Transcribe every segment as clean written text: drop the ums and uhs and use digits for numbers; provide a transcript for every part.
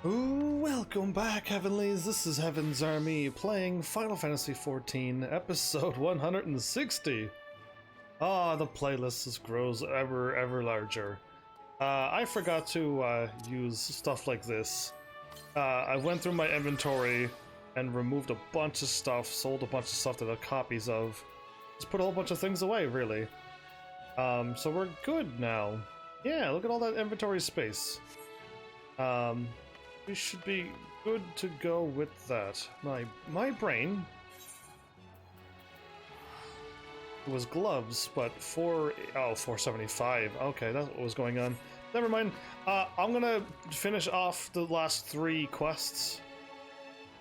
Ooh, welcome back, Heavenlies. This is Heaven's Army playing Final Fantasy XIV, episode 160. Ah, the playlist just grows ever larger. I forgot to use stuff like this. I went through my inventory and removed a bunch of stuff, sold a bunch of stuff that I have copies of. Just put a whole bunch of things away, really. So we're good now. Yeah, look at all that inventory space. We should be good to go with that. My brain was gloves, but 475. Okay, that's what was going on. Never mind. I'm gonna finish off the last 3 quests.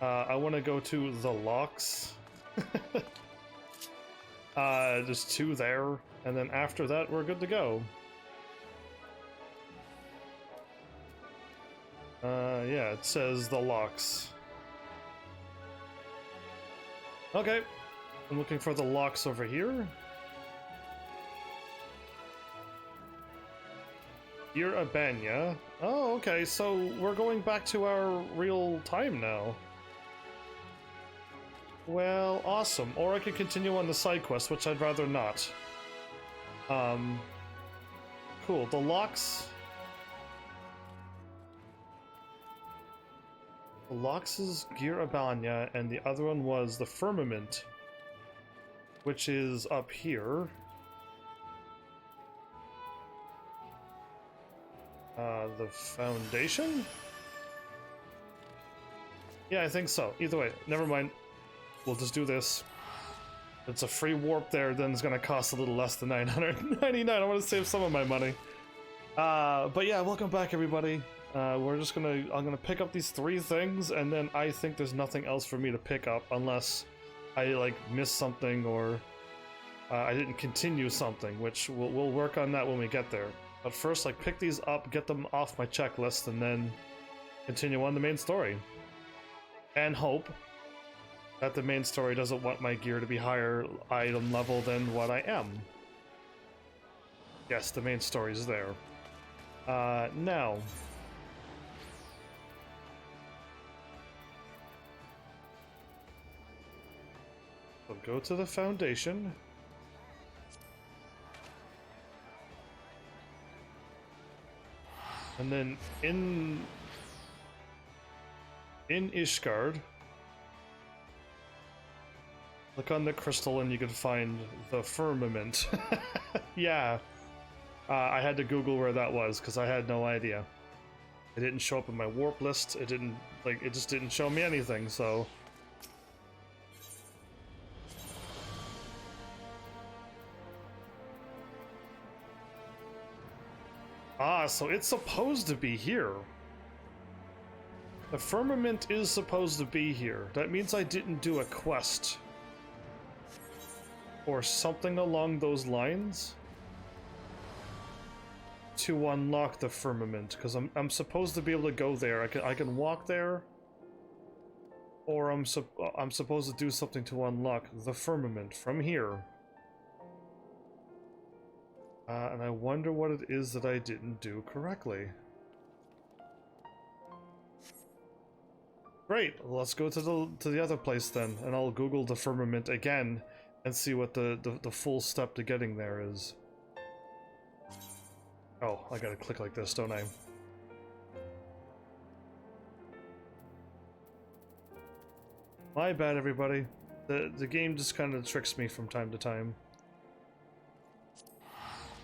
I want to go to the locks. There's 2 there, and then after that, we're good to go. Yeah, it says the locks. Okay, I'm looking for the locks over here. You're Abanya. Oh, okay, so we're going back to our real time now. Well, awesome. Or I could continue on the side quest, which I'd rather not. Cool, the locks... Locks is Gear Abanya, and the other one was the Firmament, which is up here. The Foundation? Yeah, I think so. Either way, never mind. We'll just do this. It's a free warp there, then it's gonna cost a little less than 999. I want to save some of my money. But yeah, welcome back, everybody. I'm gonna pick up these 3 things, and then I think there's nothing else for me to pick up unless I like missed something or I didn't continue something, which we'll work on that when we get there. But first, like, pick these up, get them off my checklist, and then continue on the main story. And hope that the main story doesn't want my gear to be higher item level than what I am. Yes, the main story is there. Now... we'll go to the Foundation. And then in Ishgard, look on the crystal and you can find the Firmament. Yeah. I had to Google where that was because I had no idea. It didn't show up in my warp list. It just didn't show me anything, so... Ah, so it's supposed to be here. The Firmament is supposed to be here. That means I didn't do a quest. Or something along those lines. To unlock the Firmament, because I'm supposed to be able to go there. I can walk there. Or I'm supposed to do something to unlock the Firmament from here. And I wonder what it is that I didn't do correctly. Great, let's go to the other place then, and I'll Google the Firmament again and see what the full step to getting there is. Oh, I gotta click like this, don't I? My bad, everybody. The game just kind of tricks me from time to time.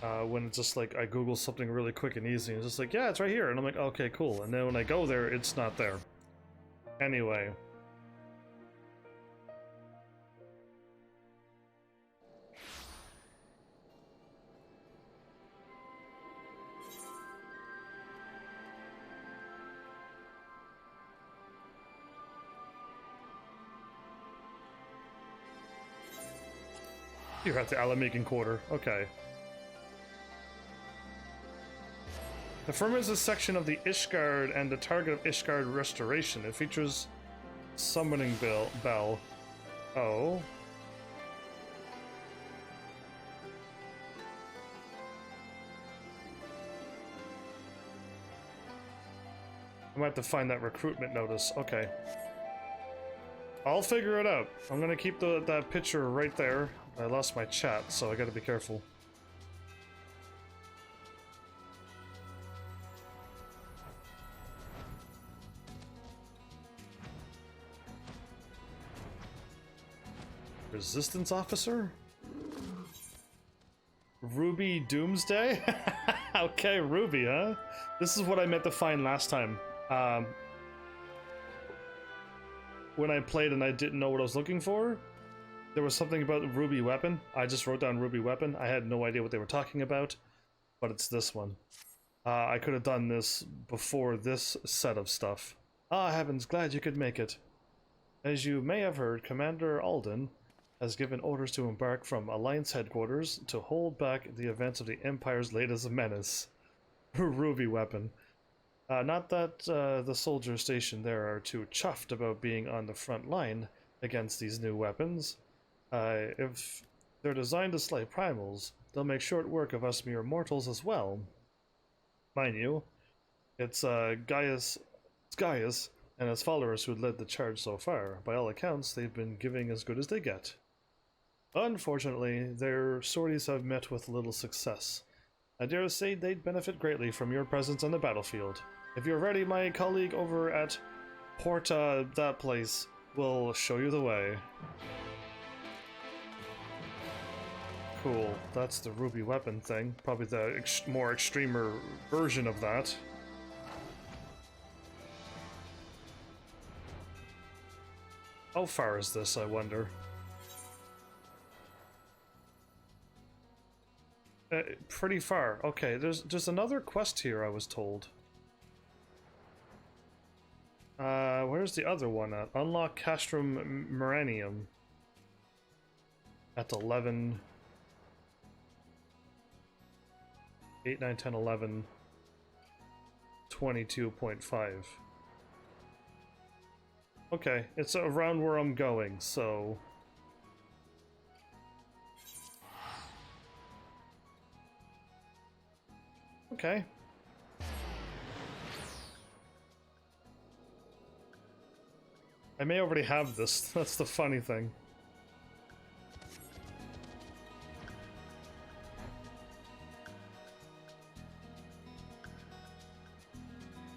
When it's just like I Google something really quick and easy, and it's just like, yeah, it's right here, and I'm like, okay, cool. And then when I go there, it's not there. Anyway. You're at the Alamaken Quarter. Okay. The Firmament is a section of the Ishgard and the target of Ishgard restoration. It features summoning bell. Oh. I might have to find that recruitment notice. Okay. I'll figure it out. I'm gonna keep that picture right there. I lost my chat, so I gotta be careful. Resistance officer? Ruby Doomsday? Okay, Ruby, huh? This is what I meant to find last time. When I played and I didn't know what I was looking for, there was something about the Ruby weapon. I just wrote down Ruby weapon. I had no idea what they were talking about, but it's this one. I could have done this before this set of stuff. Ah, heavens, glad you could make it. As you may have heard, Commander Alden has given orders to embark from Alliance headquarters to hold back the events of the Empire's latest menace. Ruby weapon. Not that the soldiers stationed there are too chuffed about being on the front line against these new weapons. If they're designed to slay primals, they'll make short work of us mere mortals as well. Mind you, it's Gaius and his followers who led the charge so far. By all accounts, they've been giving as good as they get. Unfortunately, their sorties have met with little success. I dare say they'd benefit greatly from your presence on the battlefield. If you're ready, my colleague over at Porta, that place, will show you the way. Cool, that's the Ruby weapon thing. Probably the more extremer version of that. How far is this, I wonder? Pretty far. Okay, there's another quest here, I was told. Where's the other one at? Unlock Castrum Miranium. At 11... 8, 9, 10, 11... 22.5. Okay, it's around where I'm going, so... Okay. I may already have this, that's the funny thing.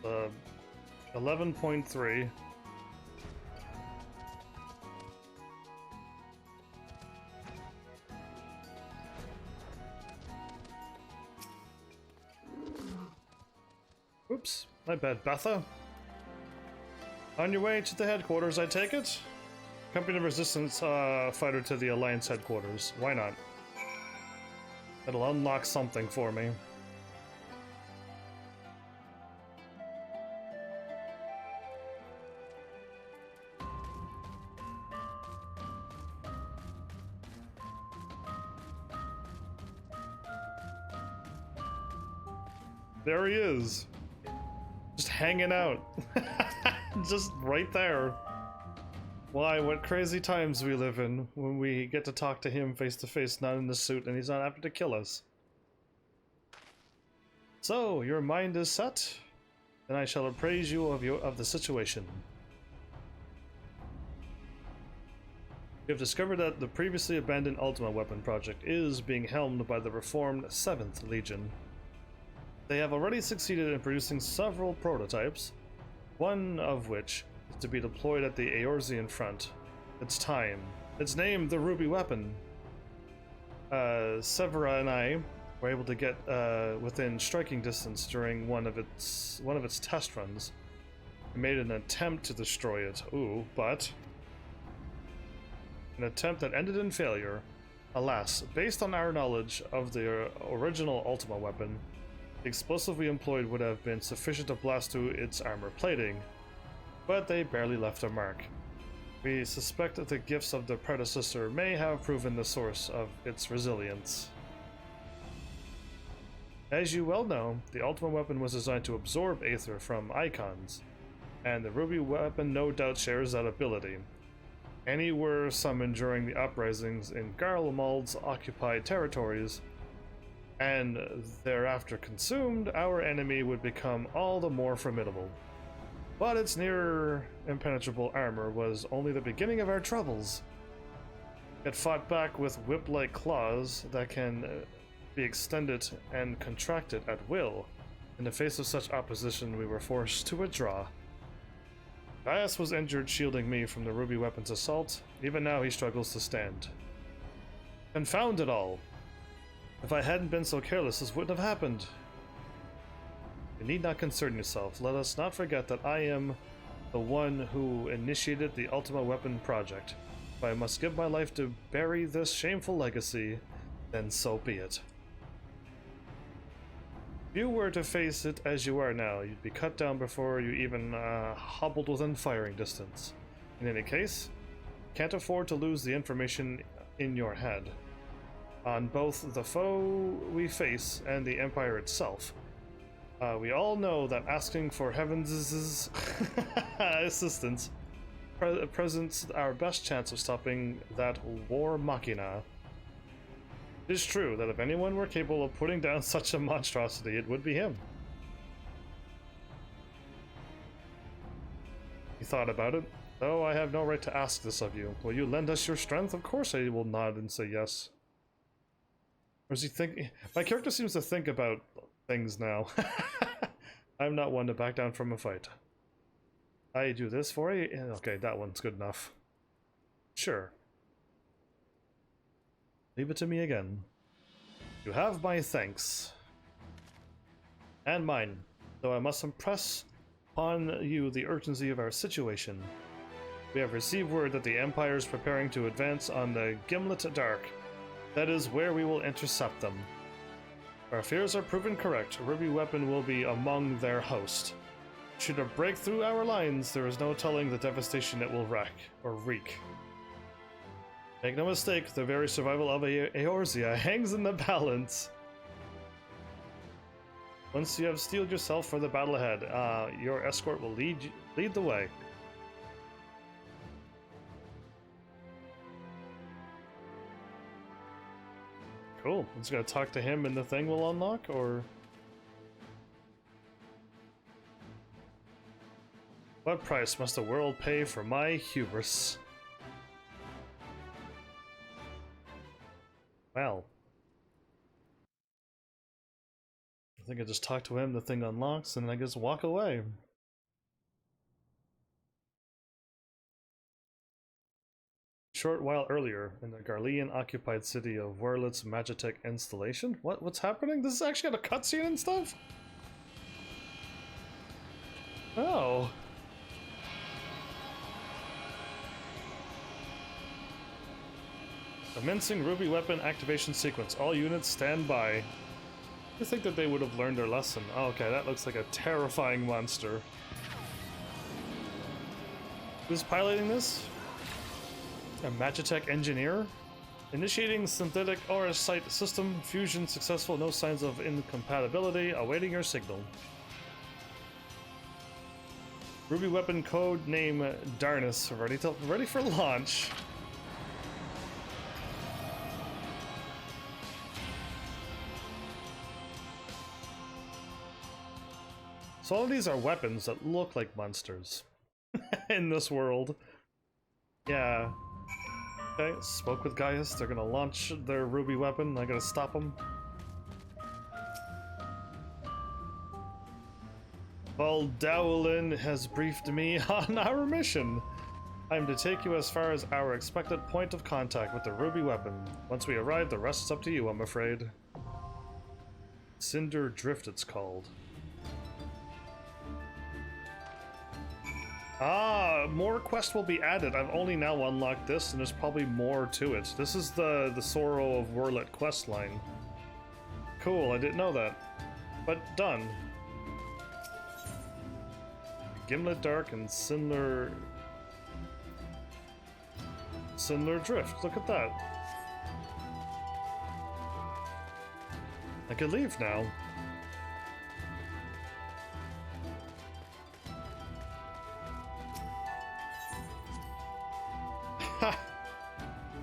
Uh, 11.3. Oops, my bad, Betha. On your way to the headquarters, I take it? Accompany the resistance fighter to the Alliance headquarters. Why not? It'll unlock something for me. There he is. Just hanging out. Just right there. Why, what crazy times we live in when we get to talk to him face to face, not in the suit, and he's not after to kill us. So, your mind is set? Then I shall appraise you of the situation. You have discovered that the previously abandoned Ultima weapon project is being helmed by the reformed 7th Legion. They have already succeeded in producing several prototypes, one of which is to be deployed at the Eorzean front. It's time. It's named the Ruby Weapon. Severa and I were able to get within striking distance during one of its test runs. We made an attempt to destroy it. Ooh, but an attempt that ended in failure. Alas, based on our knowledge of the original Ultima weapon, the explosive we employed would have been sufficient to blast through its armor plating, but they barely left a mark. We suspect that the gifts of the predecessor may have proven the source of its resilience. As you well know, the Ultima weapon was designed to absorb aether from icons, and the Ruby weapon no doubt shares that ability. Any were summoned during the uprisings in Garlemald's occupied territories, and thereafter consumed, our enemy would become all the more formidable. But its near impenetrable armor was only the beginning of our troubles. It fought back with whip-like claws that can be extended and contracted at will. In the face of such opposition, we were forced to withdraw. Bias was injured shielding me from the ruby weapon's assault. Even now he struggles to stand. Confound it all! If I hadn't been so careless, this wouldn't have happened. You need not concern yourself. Let us not forget that I am the one who initiated the Ultima Weapon project. If I must give my life to bury this shameful legacy, then so be it. If you were to face it as you are now, you'd be cut down before you even hobbled within firing distance. In any case, can't afford to lose the information in your head on both the foe we face and the Empire itself. We all know that asking for Heaven's assistance presents our best chance of stopping that war machina. It is true that if anyone were capable of putting down such a monstrosity, it would be him. You thought about it? Though I have no right to ask this of you. Will you lend us your strength? Of course I will nod and say yes. Or is he thinking? My character seems to think about things now. I'm not one to back down from a fight. I do this for you? Okay, that one's good enough. Sure. Leave it to me again. You have my thanks. And mine, though I must impress upon you the urgency of our situation. We have received word that the Empire is preparing to advance on the Gimlet Dark. That is where we will intercept them. Our fears are proven correct. A ruby weapon will be among their host. Should it break through our lines, there is no telling the devastation it will wreak. Make no mistake, the very survival of Eorzea hangs in the balance. Once you have steeled yourself for the battle ahead, your escort will lead the way. Cool. I'm just gonna talk to him and the thing will unlock, or... What price must the world pay for my hubris? Well. I think I just talk to him, the thing unlocks, and I just walk away. Short while earlier, in the Garlean-occupied city of Werlit's Magitech installation? What's happening? This is actually got a cutscene and stuff? Oh. Commencing ruby weapon activation sequence. All units stand by. I think that they would have learned their lesson. Oh, okay, that looks like a terrifying monster. Who's piloting this? A Magitech engineer? Initiating synthetic aura sight system. Fusion successful. No signs of incompatibility. Awaiting your signal. Ruby weapon code name Darnus. Ready for launch. So all of these are weapons that look like monsters in this world. Yeah. Okay, spoke with Gaius. They're gonna launch their ruby weapon. I gotta stop them. Dowlin has briefed me on our mission. I'm to take you as far as our expected point of contact with the ruby weapon. Once we arrive, the rest is up to you, I'm afraid. Cinder Drift, it's called. Ah, more quests will be added. I've only now unlocked this, and there's probably more to it. This is the Sorrow of Werlit quest line. Cool, I didn't know that. But done. Gimlet Dark and Sinler Drift. Look at that. I can leave now.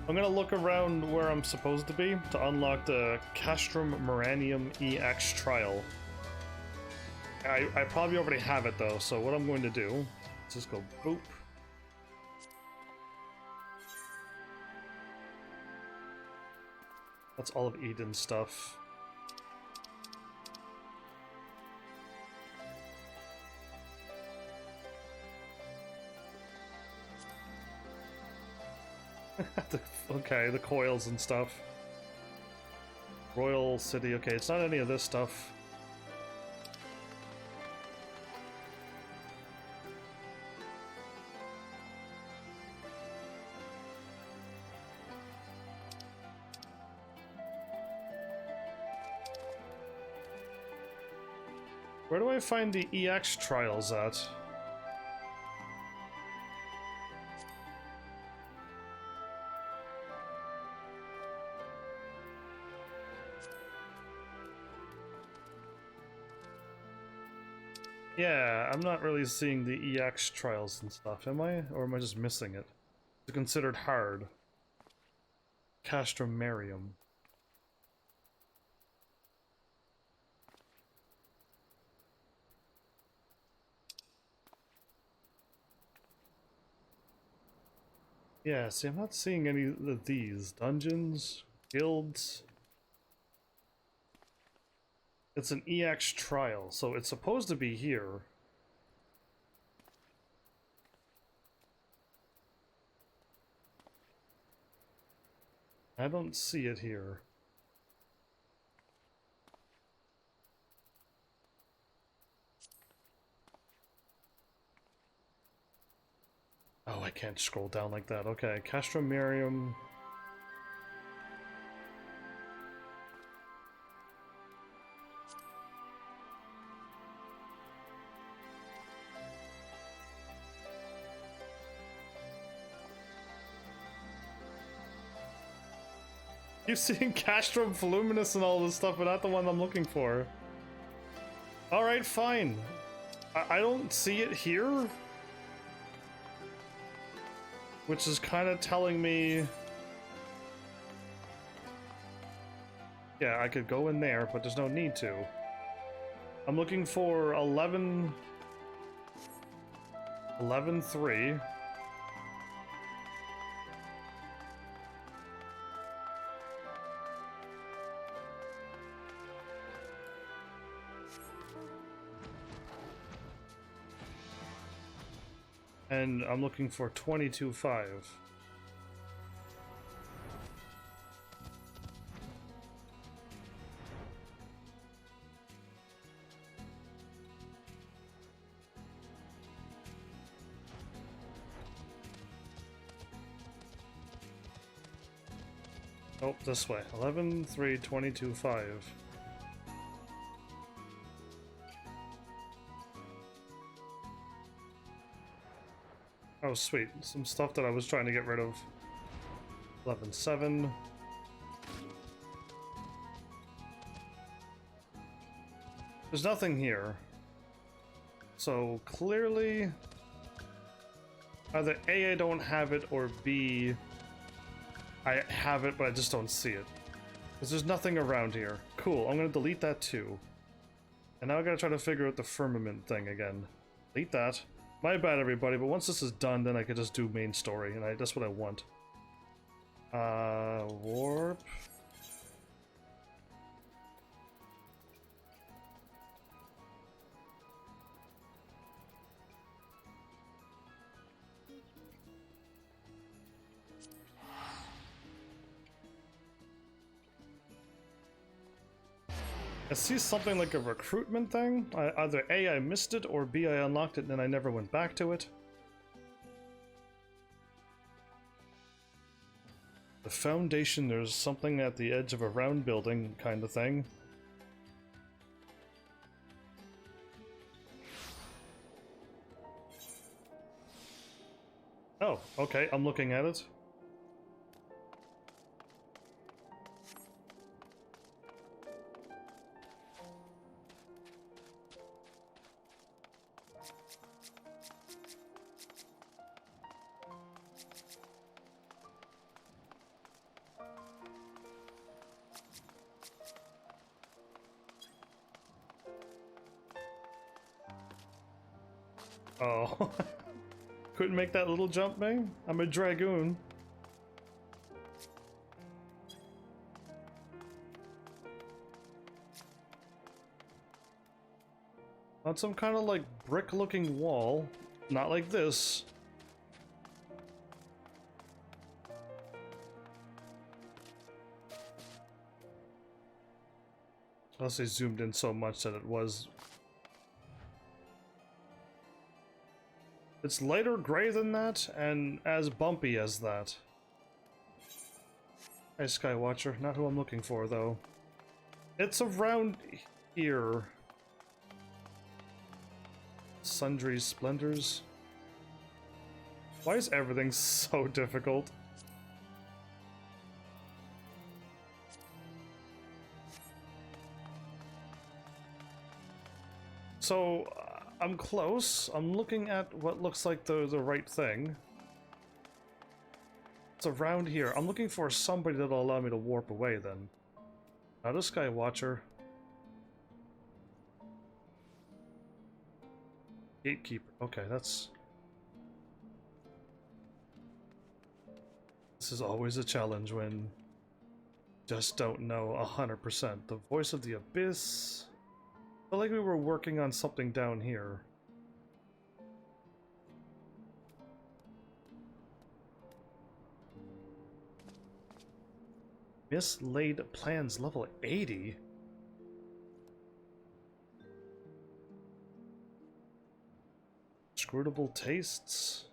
I'm gonna look around where I'm supposed to be to unlock the Castrum Moranium EX trial. I probably already have it though, so what I'm going to do is just go boop. That's all of Eden's stuff. Okay, the coils and stuff. Royal City, okay, it's not any of this stuff. Where do I find the EX trials at? Yeah, I'm not really seeing the EX trials and stuff, am I? Or am I just missing it? It's considered hard. Castromarium. Yeah, see, I'm not seeing any of these. Dungeons, guilds. It's an EX trial, so it's supposed to be here. I don't see it here. Oh, I can't scroll down like that. Okay, Castromarium. You're seeing Castrum Voluminous and all this stuff, but not the one I'm looking for. Alright, fine. I don't see it here. Which is kind of telling me... Yeah, I could go in there, but there's no need to. I'm looking for 11.3. And I'm looking for 22.5. Oh, this way. 11.3, 22.5. Oh, sweet. Some stuff that I was trying to get rid of. 11.7. There's nothing here. So, clearly... either A, I don't have it, or B, I have it, but I just don't see it. Because there's nothing around here. Cool, I'm gonna delete that too. And now I gotta try to figure out the firmament thing again. Delete that. My bad, everybody, but once this is done, then I could just do main story, and that's what I want. Warp. I see something like a recruitment thing. Either A, I missed it, or B, I unlocked it and then I never went back to it. The foundation, there's something at the edge of a round building kind of thing. Oh, okay, I'm looking at it. Oh. Couldn't make that little jump, man? I'm a dragoon. On some kind of like brick-looking wall. Not like this. Unless they zoomed in so much that it was... It's lighter gray than that, and as bumpy as that. Hey, Skywatcher. Not who I'm looking for, though. It's around here. Sundry Splendors. Why is everything so difficult? So, I'm close. I'm looking at what looks like the right thing. It's around here. I'm looking for somebody that'll allow me to warp away then. Not a Skywatcher. Gatekeeper. Okay, that's... This is always a challenge when just don't know 100%. The voice of the abyss... I feel like we were working on something down here. Mislaid plans level 80? Scrutable tastes?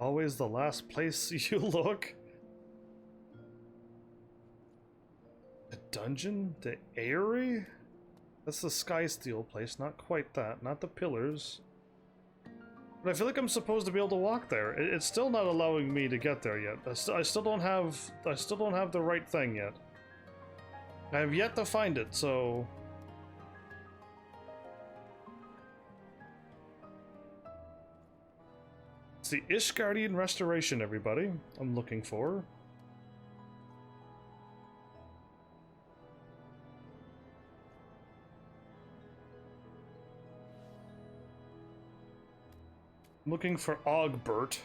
Always the last place you look? The dungeon? The Eyrie? That's the Sky Steel place, not quite that, not the pillars. But I feel like I'm supposed to be able to walk there. It's still not allowing me to get there yet. I still don't have the right thing yet. I have yet to find it, so... It's the Ishgardian Restoration, everybody. I'm looking for. I'm looking for Ogbert.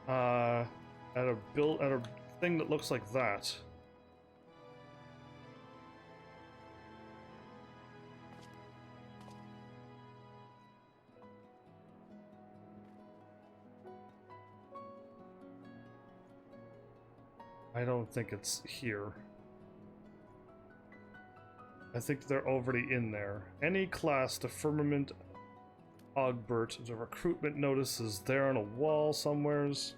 At a thing that looks like that. I don't think it's here. I think they're already in there. Any class, the Firmament Ogbert. The recruitment notice is there on a wall somewheres.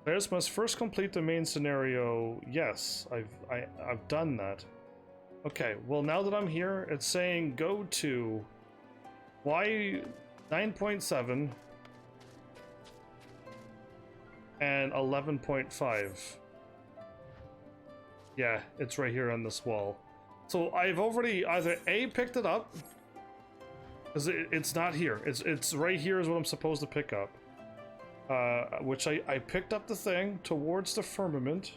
Players must first complete the main scenario. Yes, I've done that. Okay, well now that I'm here, it's saying go to Y 9.7 and 11.5. Yeah, it's right here on this wall. So I've already either A, picked it up, because it's not here. It's right here is what I'm supposed to pick up. Which I picked up the thing towards the firmament.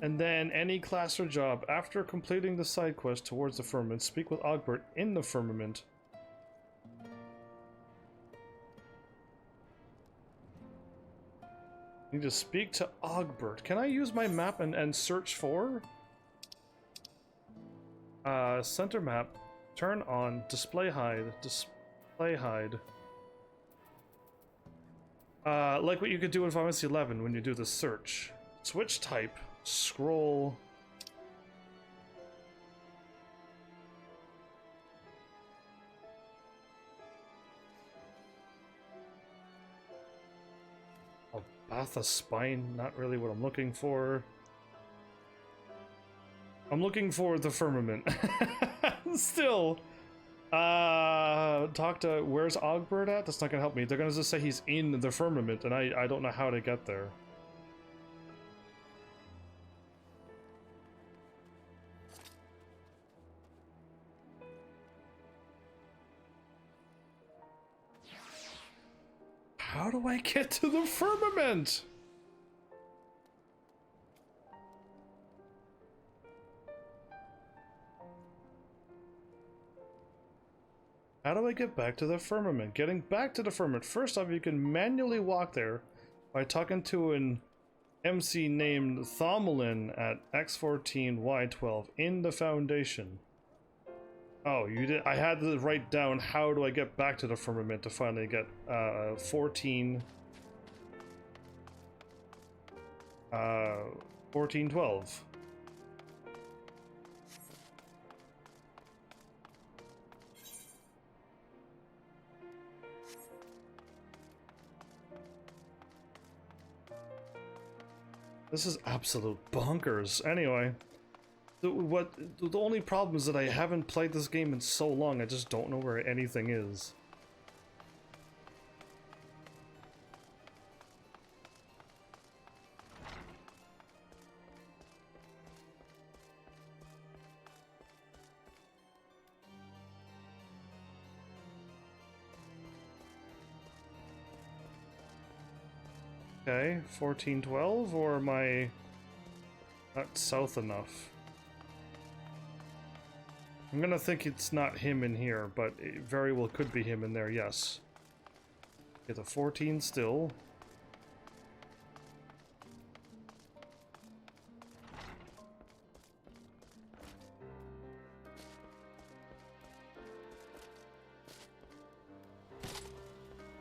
And then any class or job after completing the side quest towards the firmament, speak with Ogbert in the firmament. Need to speak to Ogbert. Can I use my map and search for? Center map. Turn on. Display hide. Display hide. Like what you could do in Final Fantasy 11 when you do the search. Switch type. Scroll. Bath of Spine, not really what I'm looking for. I'm looking for the firmament. Still. Talk to, where's Ogbert at? That's not gonna help me. They're gonna just say he's in the firmament, and I don't know how to get there. How do I get to the firmament? How do I get back to the firmament? Getting back to the firmament. First off, you can manually walk there by talking to an MC named Thomlin at X14Y12 in the Foundation. Oh, you did. I had to write down how do I get back to the firmament to finally get 1412. This is absolute bonkers. Anyway, the only problem is that I haven't played this game in so long, I just don't know where anything is. Okay, 1412, or am I not south enough? I'm gonna think it's not him in here, but it very well could be him in there, yes. Get the 14 still.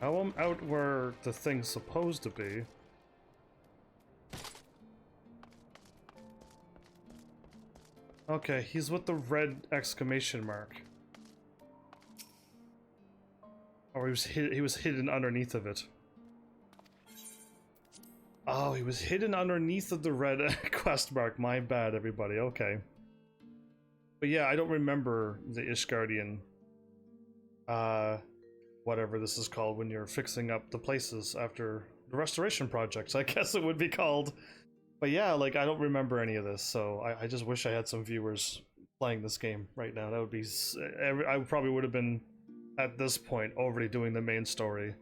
Now I'm out where the thing's supposed to be. Okay, he's with the red exclamation mark. Or he was hidden underneath of it. Oh, he was hidden underneath of the red quest mark. My bad, everybody. Okay. But yeah, I don't remember the Ishgardian. Whatever this is called when you're fixing up the places after the restoration projects, I guess it would be called. But yeah, like, I don't remember any of this, so I just wish I had some viewers playing this game right now. That would be... I probably would have been, at this point, already doing the main story.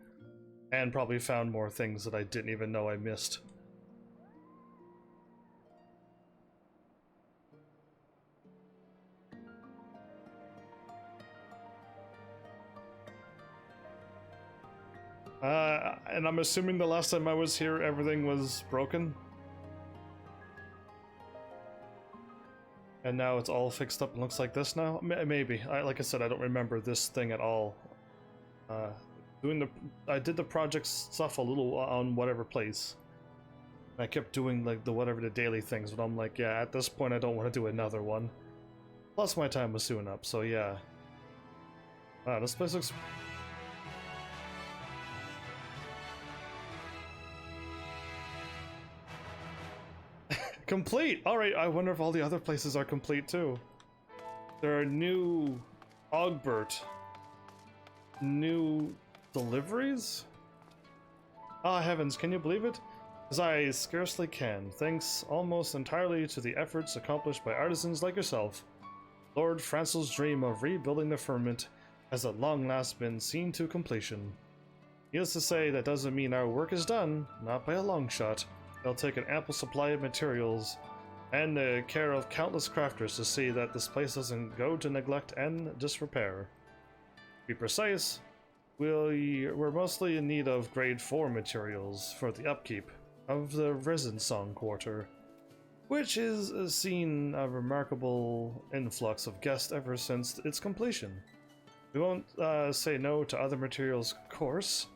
And probably found more things that I didn't even know I missed. And I'm assuming the last time I was here, everything was broken? And now it's all fixed up and looks like this now? Maybe. Like I said, I don't remember this thing at all. I did the project stuff a little on whatever place. I kept doing like the daily things, but I'm like, yeah, at this point I don't want to do another one. Plus my time was soon up, so yeah. Wow, this place looks... Complete! Alright, I wonder if all the other places are complete too. There are new Ogbert. New deliveries? Ah, heavens, can you believe it? As I scarcely can, thanks almost entirely to the efforts accomplished by artisans like yourself. Lord Francel's dream of rebuilding the firmament has at long last been seen to completion. Needless to say, that doesn't mean our work is done, not by a long shot. It'll take an ample supply of materials and the care of countless crafters to see that this place doesn't go to neglect and disrepair. To be precise, we're mostly in need of grade 4 materials for the upkeep of the Resin Song Quarter, which has seen a remarkable influx of guests ever since its completion. We won't say no to other materials, of course,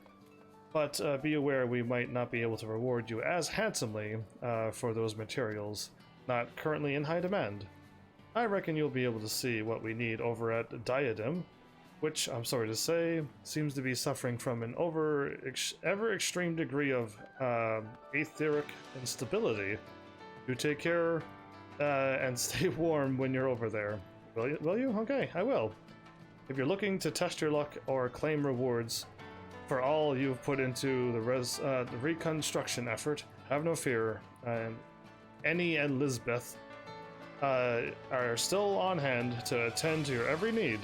but be aware we might not be able to reward you as handsomely for those materials, not currently in high demand. I reckon you'll be able to see what we need over at Diadem, which, I'm sorry to say, seems to be suffering from an ever extreme degree of etheric instability. Do take care and stay warm when you're over there. Will you? Okay, I will. If you're looking to test your luck or claim rewards for all you've put into the reconstruction effort, have no fear. Annie and Lisbeth are still on hand to attend to your every need.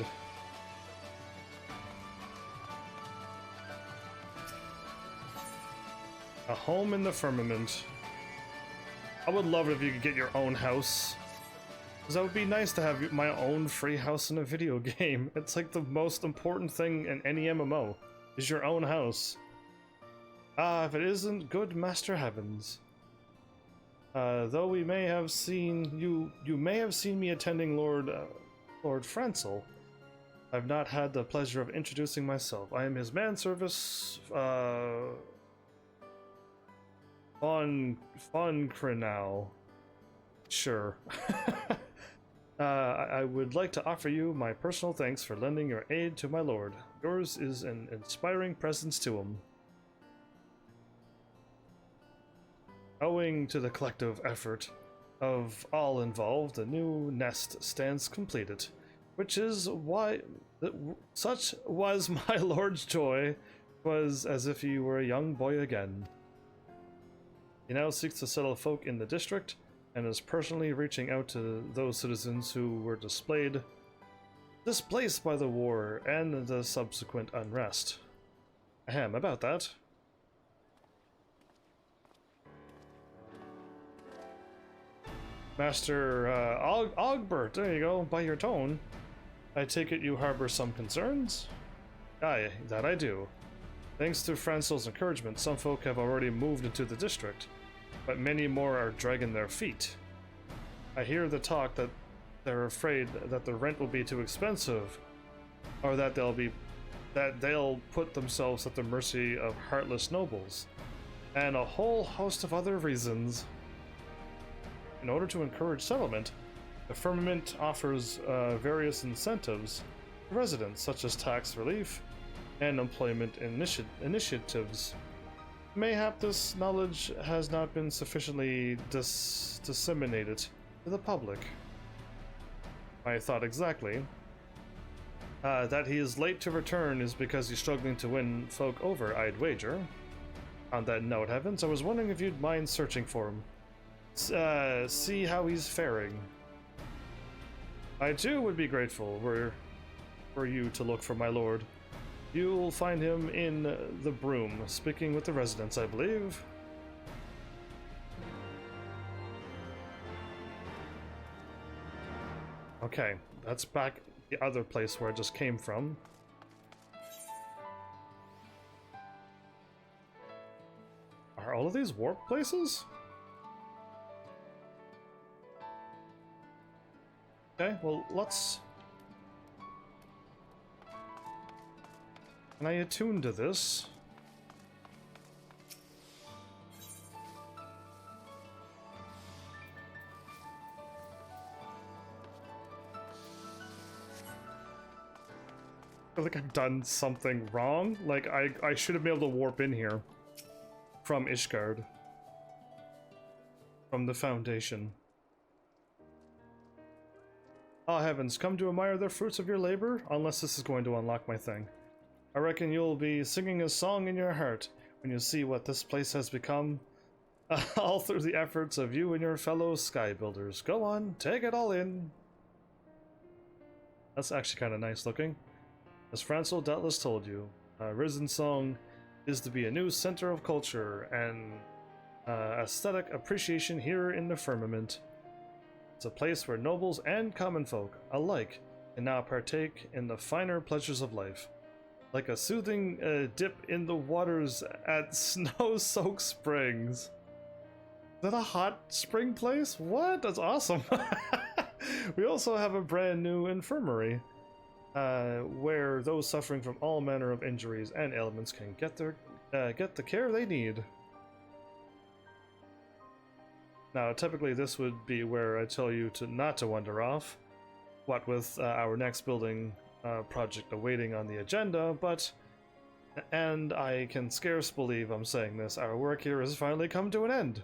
A home in the firmament. I would love it if you could get your own house. Because that would be nice to have my own free house in a video game. It's like the most important thing in any MMO, is your own house. If it isn't good, Master Heavens. Though we may have seen you may have seen me attending Lord Francel. I've not had the pleasure of introducing myself. I am his manservant, Von Crenau. Sure. I would like to offer you my personal thanks for lending your aid to my lord. Yours is an inspiring presence to him. Owing to the collective effort of all involved, a new nest stands completed, which is why such was my lord's joy, was as if he were a young boy again. He now seeks to settle folk in the district, and is personally reaching out to those citizens who were displaced by the war and the subsequent unrest. Ahem, about that. Master Ogbert, there you go, by your tone. I take it you harbor some concerns? Aye, that I do. Thanks to Francel's encouragement, some folk have already moved into the district, but many more are dragging their feet. I hear the talk that they're afraid that the rent will be too expensive, or that they'll put themselves at the mercy of heartless nobles, and a whole host of other reasons. In order to encourage settlement, the Firmament offers various incentives to residents, such as tax relief and employment initiatives. Mayhap this knowledge has not been sufficiently disseminated to the public. I thought exactly. That he is late to return is because he's struggling to win folk over, I'd wager. On that note, Heavens, I was wondering if you'd mind searching for him. See how he's faring. I too would be grateful were you to look for my lord. You'll find him in the Broom, speaking with the residents, I believe. Okay, that's back the other place where I just came from. Are all of these warp places? Okay, well, let's... Can I attune to this? I feel like I've done something wrong. Like, I should have been able to warp in here. From Ishgard. From the Foundation. Ah, heavens, come to admire the fruits of your labor? Unless this is going to unlock my thing. I reckon you'll be singing a song in your heart when you see what this place has become. All through the efforts of you and your fellow sky builders. Go on, take it all in. That's actually kind of nice looking. As Francel doubtless told you, Risen Song is to be a new center of culture and aesthetic appreciation here in the firmament. It's a place where nobles and common folk alike can now partake in the finer pleasures of life. Like a soothing dip in the waters at Snow-Soaked Springs. Is that a hot spring place? What? That's awesome. We also have a brand new infirmary where those suffering from all manner of injuries and ailments can get the care they need. Now, typically this would be where I tell you to not to wander off, what with our next building project awaiting on the agenda, and I can scarce believe I'm saying this, our work here has finally come to an end.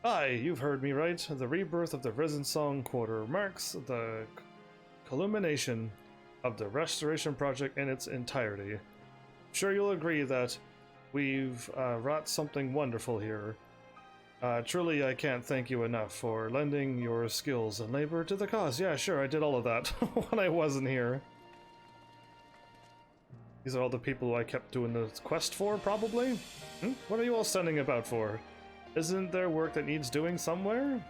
Aye, you've heard me right. The rebirth of the Risen Song Quarter marks the culmination of the restoration project in its entirety. I'm sure you'll agree that we've wrought something wonderful here. Truly, I can't thank you enough for lending your skills and labor to the cause. Yeah, sure, I did all of that when I wasn't here. These are all the people I kept doing the quest for, probably? What are you all standing about for? Isn't there work that needs doing somewhere?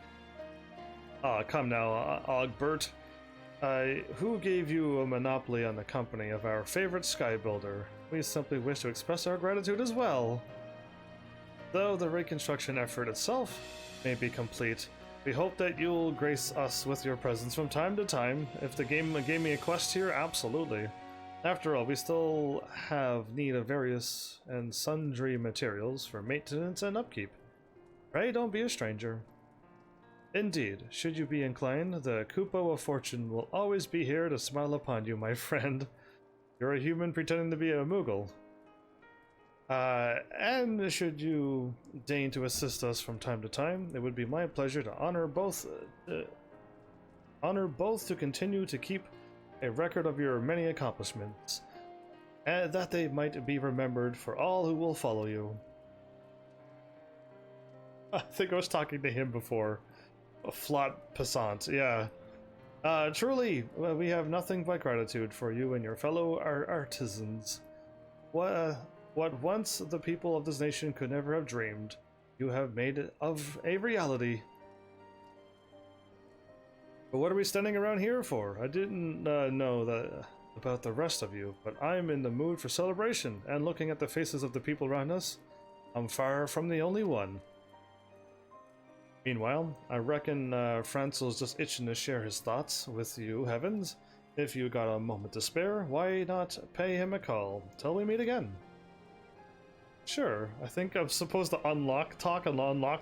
Ah, come now, Ogbert. Who gave you a monopoly on the company of our favorite sky builder? We simply wish to express our gratitude as well. Though the reconstruction effort itself may be complete, we hope that you'll grace us with your presence from time to time. If the game gave me a quest here, absolutely. After all, we still have need of various and sundry materials for maintenance and upkeep. Pray don't be a stranger. Indeed, should you be inclined, the Kupo of Fortune will always be here to smile upon you, my friend. You're a human pretending to be a Moogle. And should you deign to assist us from time to time, it would be my pleasure to honor both to continue to keep a record of your many accomplishments, and that they might be remembered for all who will follow you. I think I was talking to him before. A flat passant, yeah. Truly, we have nothing but gratitude for you and your fellow artisans. What once the people of this nation could never have dreamed, you have made of a reality. But what are we standing around here for? I didn't know that about the rest of you, but I'm in the mood for celebration, and looking at the faces of the people around us, I'm far from the only one. Meanwhile, I reckon Franzel's just itching to share his thoughts with you, Heavens. If you got a moment to spare, why not pay him a call till we meet again? Sure, I think I'm supposed to unlock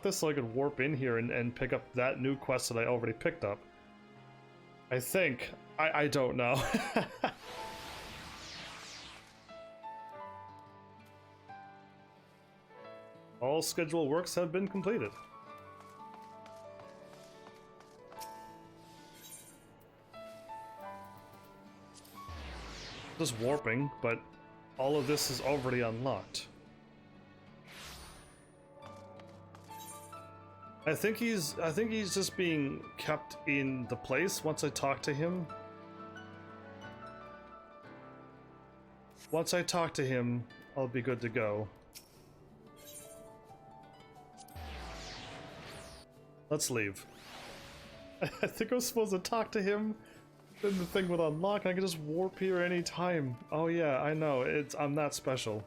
this so I could warp in here and pick up that new quest that I already picked up. I think. I don't know. All scheduled works have been completed. Just warping, but all of this is already unlocked. I think he's just being kept in the place once I talk to him. Once I talk to him, I'll be good to go. Let's leave. I think I was supposed to talk to him, then the thing would unlock, and I can just warp here anytime. Oh yeah, I know, I'm that special.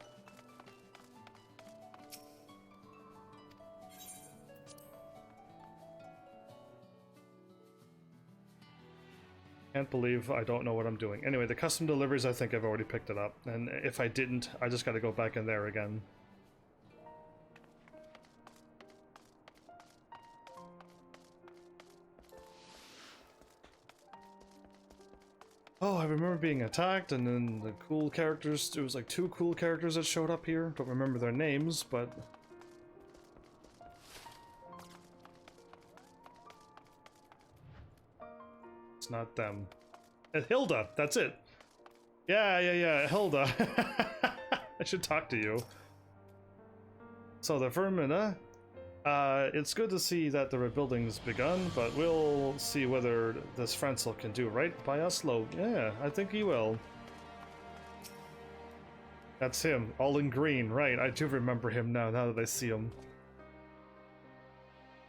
Can't believe I don't know what I'm doing. Anyway, the custom deliveries, I think I've already picked it up, and if I didn't, I just gotta go back in there again. Oh, I remember being attacked, and then the cool characters, it was like 2 cool characters that showed up here. Don't remember their names, but... it's not them. Hilda, that's it! Yeah, Hilda. I should talk to you. So the Vermina, it's good to see that the rebuilding's begun, but we'll see whether this Frenzel can do right by us. Yeah, I think he will. That's him, all in green, right? I do remember him now that I see him.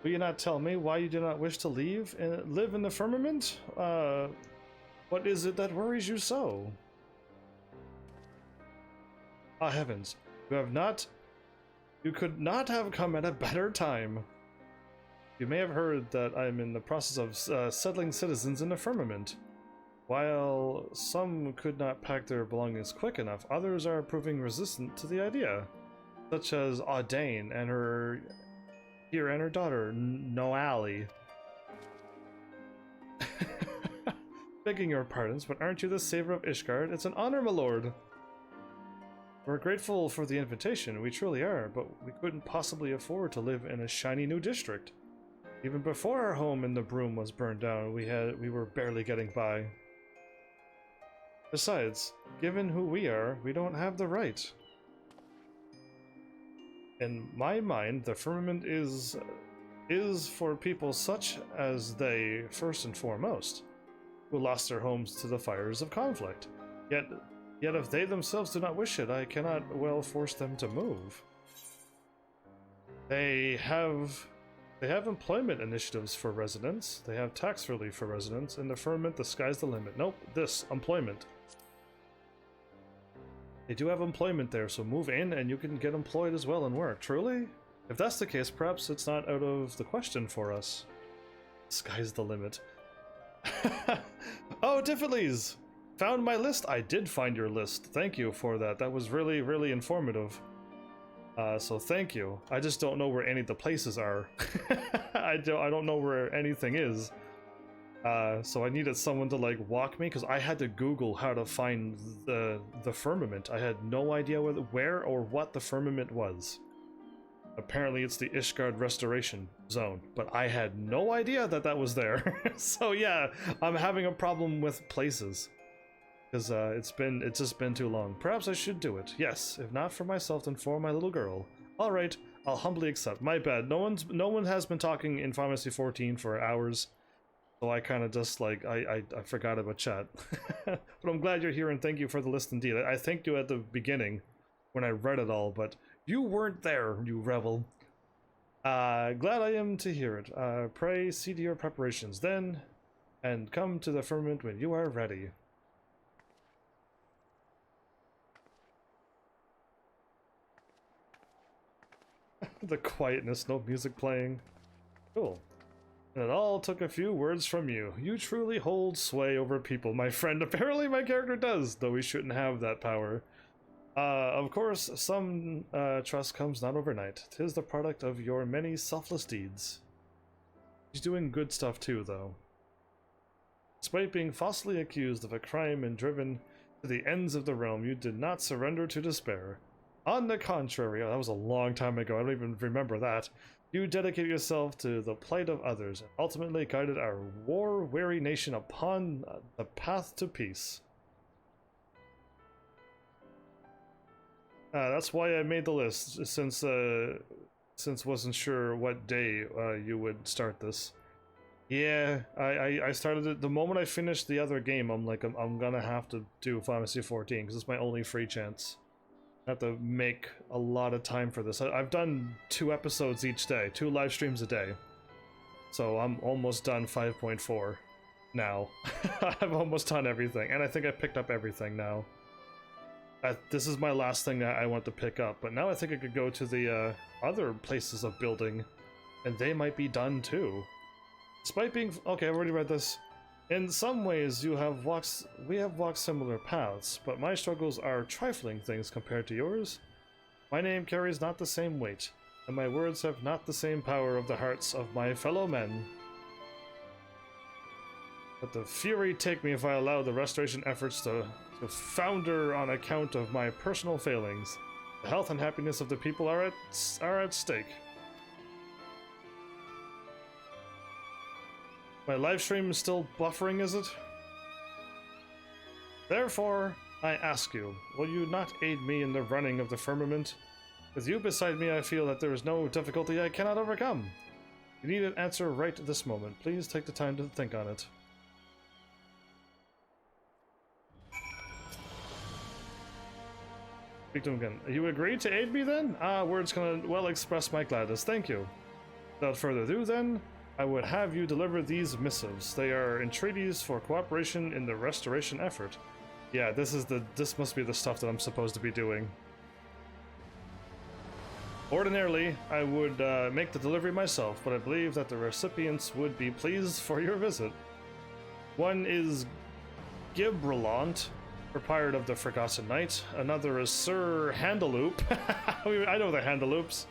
Will you not tell me why you do not wish to leave and live in the firmament? What is it that worries you so? Ah, heavens, you could not have come at a better time. You may have heard that I'm in the process of settling citizens in the firmament. While some could not pack their belongings quick enough, others are proving resistant to the idea, such as Audain and her daughter, Noali. Begging your pardons, but aren't you the savior of Ishgard? It's an honor, my lord. We're grateful for the invitation, we truly are, but we couldn't possibly afford to live in a shiny new district. Even before our home in the Broom was burned down, we were barely getting by. Besides, given who we are, we don't have the right. In my mind, the firmament is for people such as they, first and foremost, who lost their homes to the fires of conflict. Yet if they themselves do not wish it, I cannot well force them to move. They have They have employment initiatives for residents. They have tax relief for residents. In the firmament, the sky's the limit. Nope, this, employment. They do have employment there, so move in and you can get employed as well and work. Truly? If that's the case, perhaps it's not out of the question for us. Sky's the limit. Oh, Tiffany's! Found my list? I did find your list. Thank you for that. That was really, really informative. So thank you. I just don't know where any of the places are. I don't know where anything is. So I needed someone to like walk me, because I had to Google how to find the firmament. I had no idea where or what the firmament was. Apparently it's the Ishgard restoration zone, but I had no idea that that was there. So yeah, I'm having a problem with places. Because it's just been too long. Perhaps I should do it. Yes, if not for myself, then for my little girl. All right, I'll humbly accept. My bad. No one has been talking in Pharmacy 14 for hours, so I kind of just like I forgot about chat. But I'm glad you're here and thank you for the list indeed. I thanked you at the beginning when I read it all, but you weren't there, you rebel. Glad I am to hear it. Pray see to your preparations then, and come to the firmament when you are ready. The quietness, no music playing. Cool. And it all took a few words from you. You truly hold sway over people, my friend. Apparently my character does, though he shouldn't have that power. Of course, some trust comes not overnight. 'Tis the product of your many selfless deeds. He's doing good stuff too, though. Despite being falsely accused of a crime and driven to the ends of the realm, you did not surrender to despair. On the contrary, that was a long time ago, I don't even remember that. You dedicate yourself to the plight of others, and ultimately guided our war-weary nation upon the path to peace. That's why I made the list, since wasn't sure what day you would start this. Yeah, I started it the moment I finished the other game. I'm like, I'm gonna have to do Pharmacy 14 because it's my only free chance. I have to make a lot of time for this. I've done 2 episodes each day, 2 live streams a day. So I'm almost done 5.4 now. I've almost done everything, and I think I picked up everything now. This is my last thing that I want to pick up, but now I think I could go to the other places of building, and they might be done too. Despite being... okay, I've already read this. In some ways, we have walked similar paths, but my struggles are trifling things compared to yours. My name carries not the same weight, and my words have not the same power of the hearts of my fellow men. But the fury take me if I allow the restoration efforts to founder on account of my personal failings. The health and happiness of the people are at stake. My live stream is still buffering, is it? Therefore, I ask you, will you not aid me in the running of the firmament? With you beside me, I feel that there is no difficulty I cannot overcome. You need an answer right this moment. Please take the time to think on it. Speak to him again. You agree to aid me then? Words can well express my gladness. Thank you. Without further ado then, I would have you deliver these missives. They are entreaties for cooperation in the restoration effort. Yeah, this must be the stuff that I'm supposed to be doing. Ordinarily, I would make the delivery myself, but I believe that the recipients would be pleased for your visit. One is Gibralant, proprietor of the Forgotten Knight. Another is Sir Handaloop. I know the Handaloops.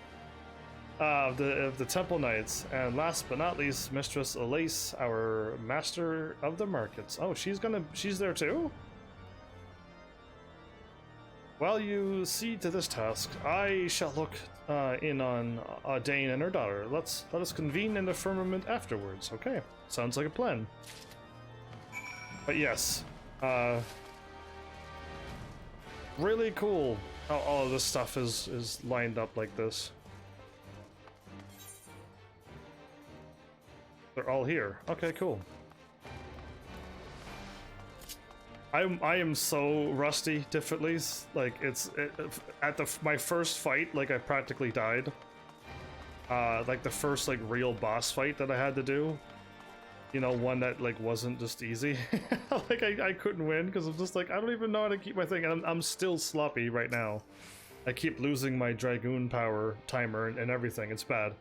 Of the Temple Knights, and last but not least, Mistress Elise, our master of the markets. Oh, she's there too? While you see to this task, I shall look in on Dane and her daughter. Let us convene in the firmament afterwards. Okay, sounds like a plan. But yes, really cool how all of this stuff is lined up like this. They're all here. Okay, cool. I am so rusty, differently. Like at my first fight, like I practically died. like the first like real boss fight that I had to do. You know, one that like wasn't just easy. Like I couldn't win because I'm just like, I don't even know how to keep my thing, and I'm still sloppy right now. I keep losing my Dragoon power timer and everything. It's bad.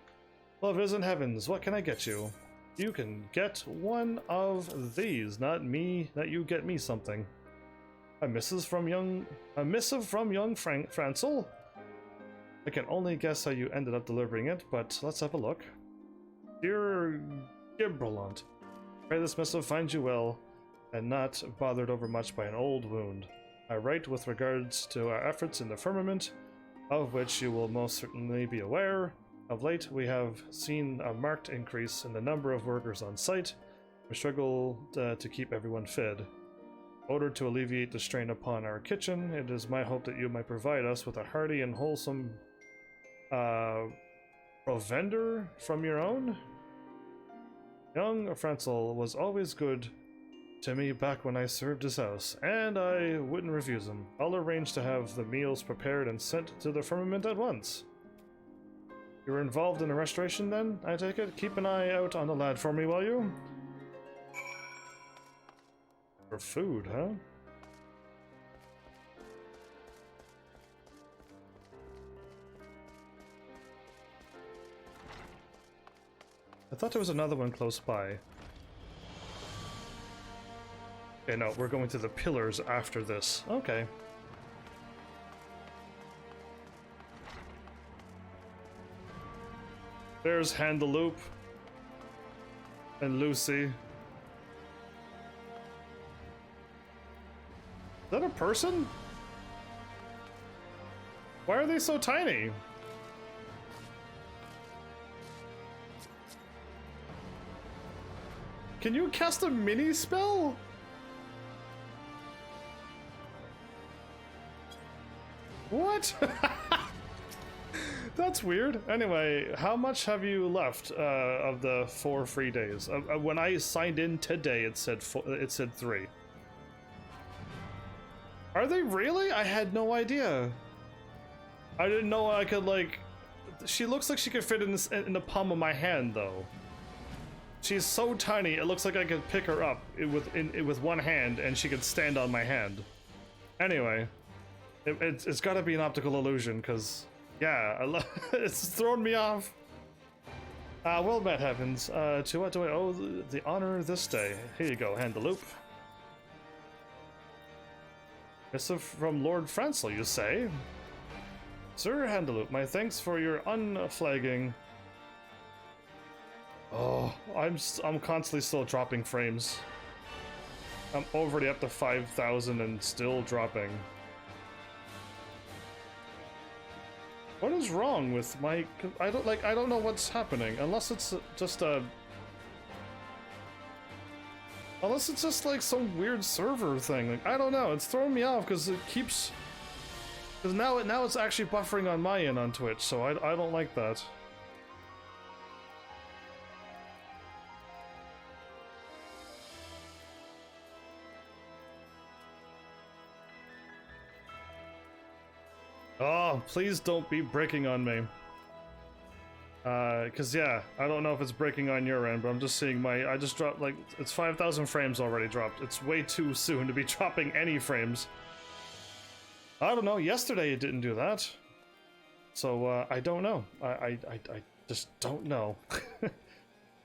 Well, if it isn't heavens, what can I get you? You can get one of these, not me. That you get me something. A missive from young Francel. I can only guess how you ended up delivering it, but let's have a look. Dear Gimbralant, pray this missive finds you well, and not bothered overmuch by an old wound. I write with regards to our efforts in the firmament, of which you will most certainly be aware. Of late, we have seen a marked increase in the number of workers on site. We struggle to keep everyone fed. In order to alleviate the strain upon our kitchen, it is my hope that you might provide us with a hearty and wholesome provender from your own. Young Francel was always good to me back when I served his house, and I wouldn't refuse him. I'll arrange to have the meals prepared and sent to the firmament at once. You're involved in the restoration then, I take it? Keep an eye out on the lad for me, will you? For food, huh? I thought there was another one close by. Okay, no, we're going to the pillars after this. Okay. There's Handaloop and Lucy. Is that a person? Why are they so tiny? Can you cast a mini spell? What? That's weird. Anyway, how much have you left of the 4 free days? When I signed in today, it said 3. Are they really? I had no idea. I didn't know I could like. She looks like she could fit in the palm of my hand, though. She's so tiny. It looks like I could pick her up with one hand, and she could stand on my hand. Anyway, it's got to be an optical illusion, because. Yeah, it's thrown me off. Well met, heavens. To what do I owe the honor this day? Here you go, Handaloop. Missive from Lord Francel, you say? Sir Handaloop, my thanks for your unflagging... Oh, I'm constantly still dropping frames. I'm already up to 5,000 and still dropping. What is wrong with my... I don't know what's happening, unless it's just a... Unless it's just like some weird server thing. Like, I don't know, it's throwing me off because it keeps... Because now it's actually buffering on my end on Twitch, so I don't like that. Oh, please don't be breaking on me. Cause yeah, I don't know if it's breaking on your end, but I'm just seeing I just dropped, like, it's 5,000 frames already dropped. It's way too soon to be dropping any frames. I don't know, yesterday it didn't do that. So, I don't know. I just don't know.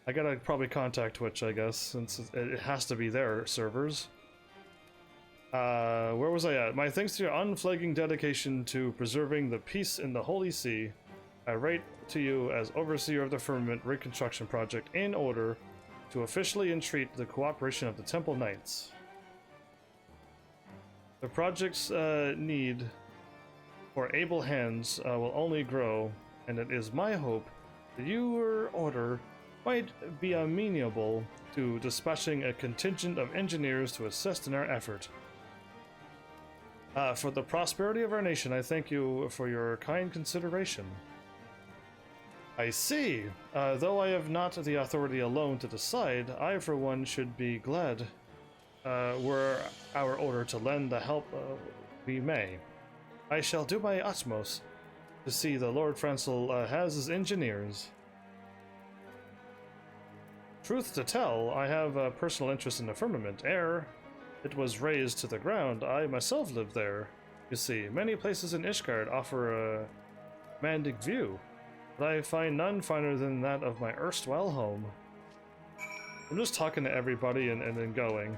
I gotta probably contact Twitch, I guess, since it has to be their servers. Where was I at? My thanks to your unflagging dedication to preserving the peace in the Holy See, I write to you as overseer of the Firmament Reconstruction Project in order to officially entreat the cooperation of the Temple Knights. The project's need for able hands will only grow, and it is my hope that your order might be amenable to dispatching a contingent of engineers to assist in our effort. For the prosperity of our nation, I thank you for your kind consideration. I see. Though I have not the authority alone to decide, I for one should be glad were our order to lend the help we may. I shall do my utmost To see, the Lord Francel has his engineers. Truth to tell, I have a personal interest in the firmament. Ere it was raised to the ground, I myself lived there. You see, many places in Ishgard offer a romantic view, but I find none finer than that of my erstwhile home. I'm just talking to everybody and then going.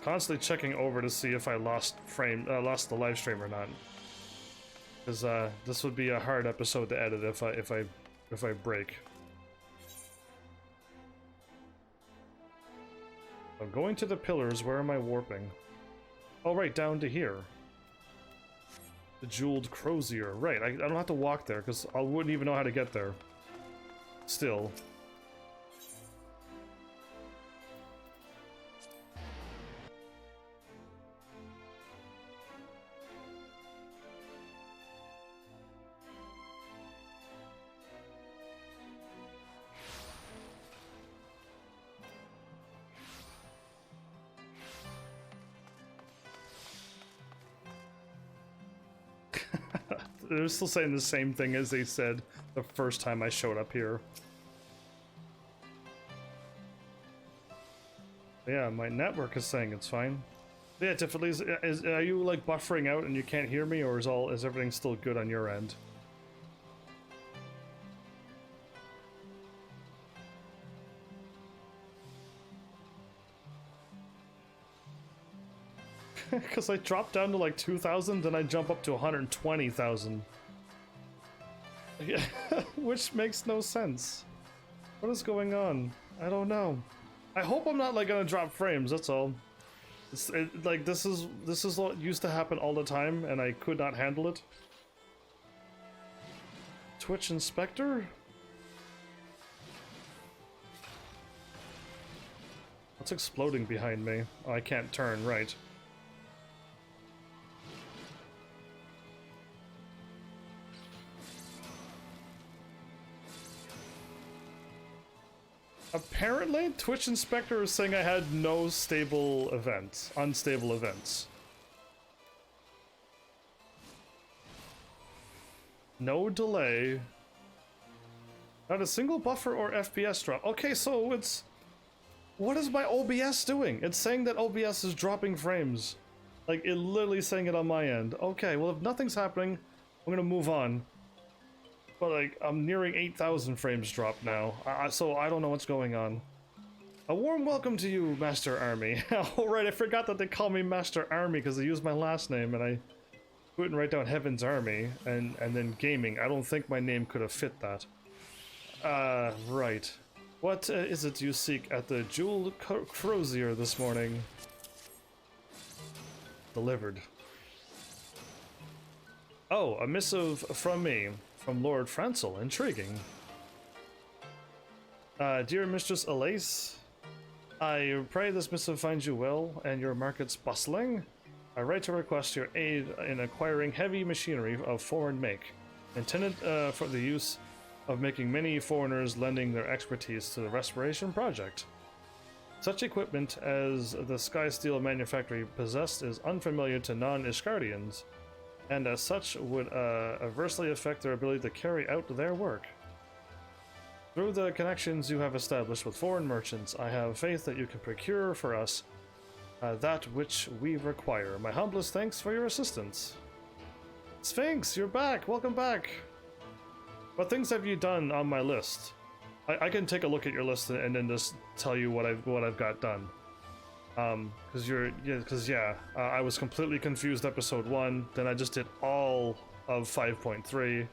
Constantly checking over to see if I lost the live stream or not. Because this would be a hard episode to edit if I break. I'm going to the pillars. Where am I warping? Oh, right, down to here. The jeweled crozier. Right, I don't have to walk there because I wouldn't even know how to get there. Still. They're still saying the same thing as they said the first time I showed up here. Yeah, my network is saying it's fine. Yeah, Tiffany, are you like buffering out and you can't hear me, or is everything still good on your end? Because I dropped down to like 2,000, then I jump up to 120,000. Yeah, which makes no sense. What is going on? I don't know. I hope I'm not like gonna drop frames. That's all. Like this is what used to happen all the time, and I could not handle it. Twitch Inspector? What's exploding behind me? Oh, I can't turn, right. Apparently, Twitch Inspector is saying I had no stable events, unstable events. No delay. Not a single buffer or FPS drop. Okay, so it's... What is my OBS doing? It's saying that OBS is dropping frames. Like, it literally saying it on my end. Okay, well if nothing's happening, I'm gonna move on. But like, I'm nearing 8,000 frames drop now, so I don't know what's going on. A warm welcome to you, Master Army. Oh right, I forgot that they call me Master Army because they use my last name, and I couldn't write down Heaven's Army and then Gaming. I don't think my name could have fit that. Right. What is it you seek at the Jeweled Crozier this morning? Delivered. Oh, a missive from me. From Lord Francel. Intriguing. Dear Mistress Elise, I pray this missive finds you well and your markets bustling. I write to request your aid in acquiring heavy machinery of foreign make, intended for the use of making many foreigners lending their expertise to the restoration project. Such equipment as the Skysteel manufactory possessed is unfamiliar to non-Ishgardians, and as such would adversely affect their ability to carry out their work. Through the connections you have established with foreign merchants, I have faith that you can procure for us that which we require. My humblest thanks for your assistance. Sphinx, you're back! Welcome back! What things have you done on my list? I can take a look at your list and then just tell you what I've got done. I was completely confused episode 1, then I just did all of 5.3,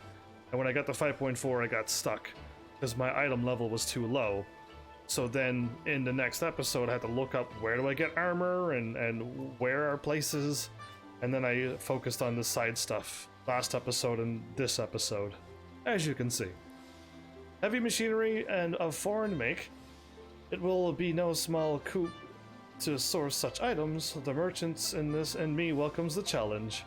and when I got to 5.4 I got stuck, because my item level was too low. So then, in the next episode I had to look up where do I get armor, and where are places, and then I focused on the side stuff, last episode and this episode, as you can see. Heavy machinery and of foreign make. It will be no small coup to source such items. The merchants in this and me welcomes the challenge.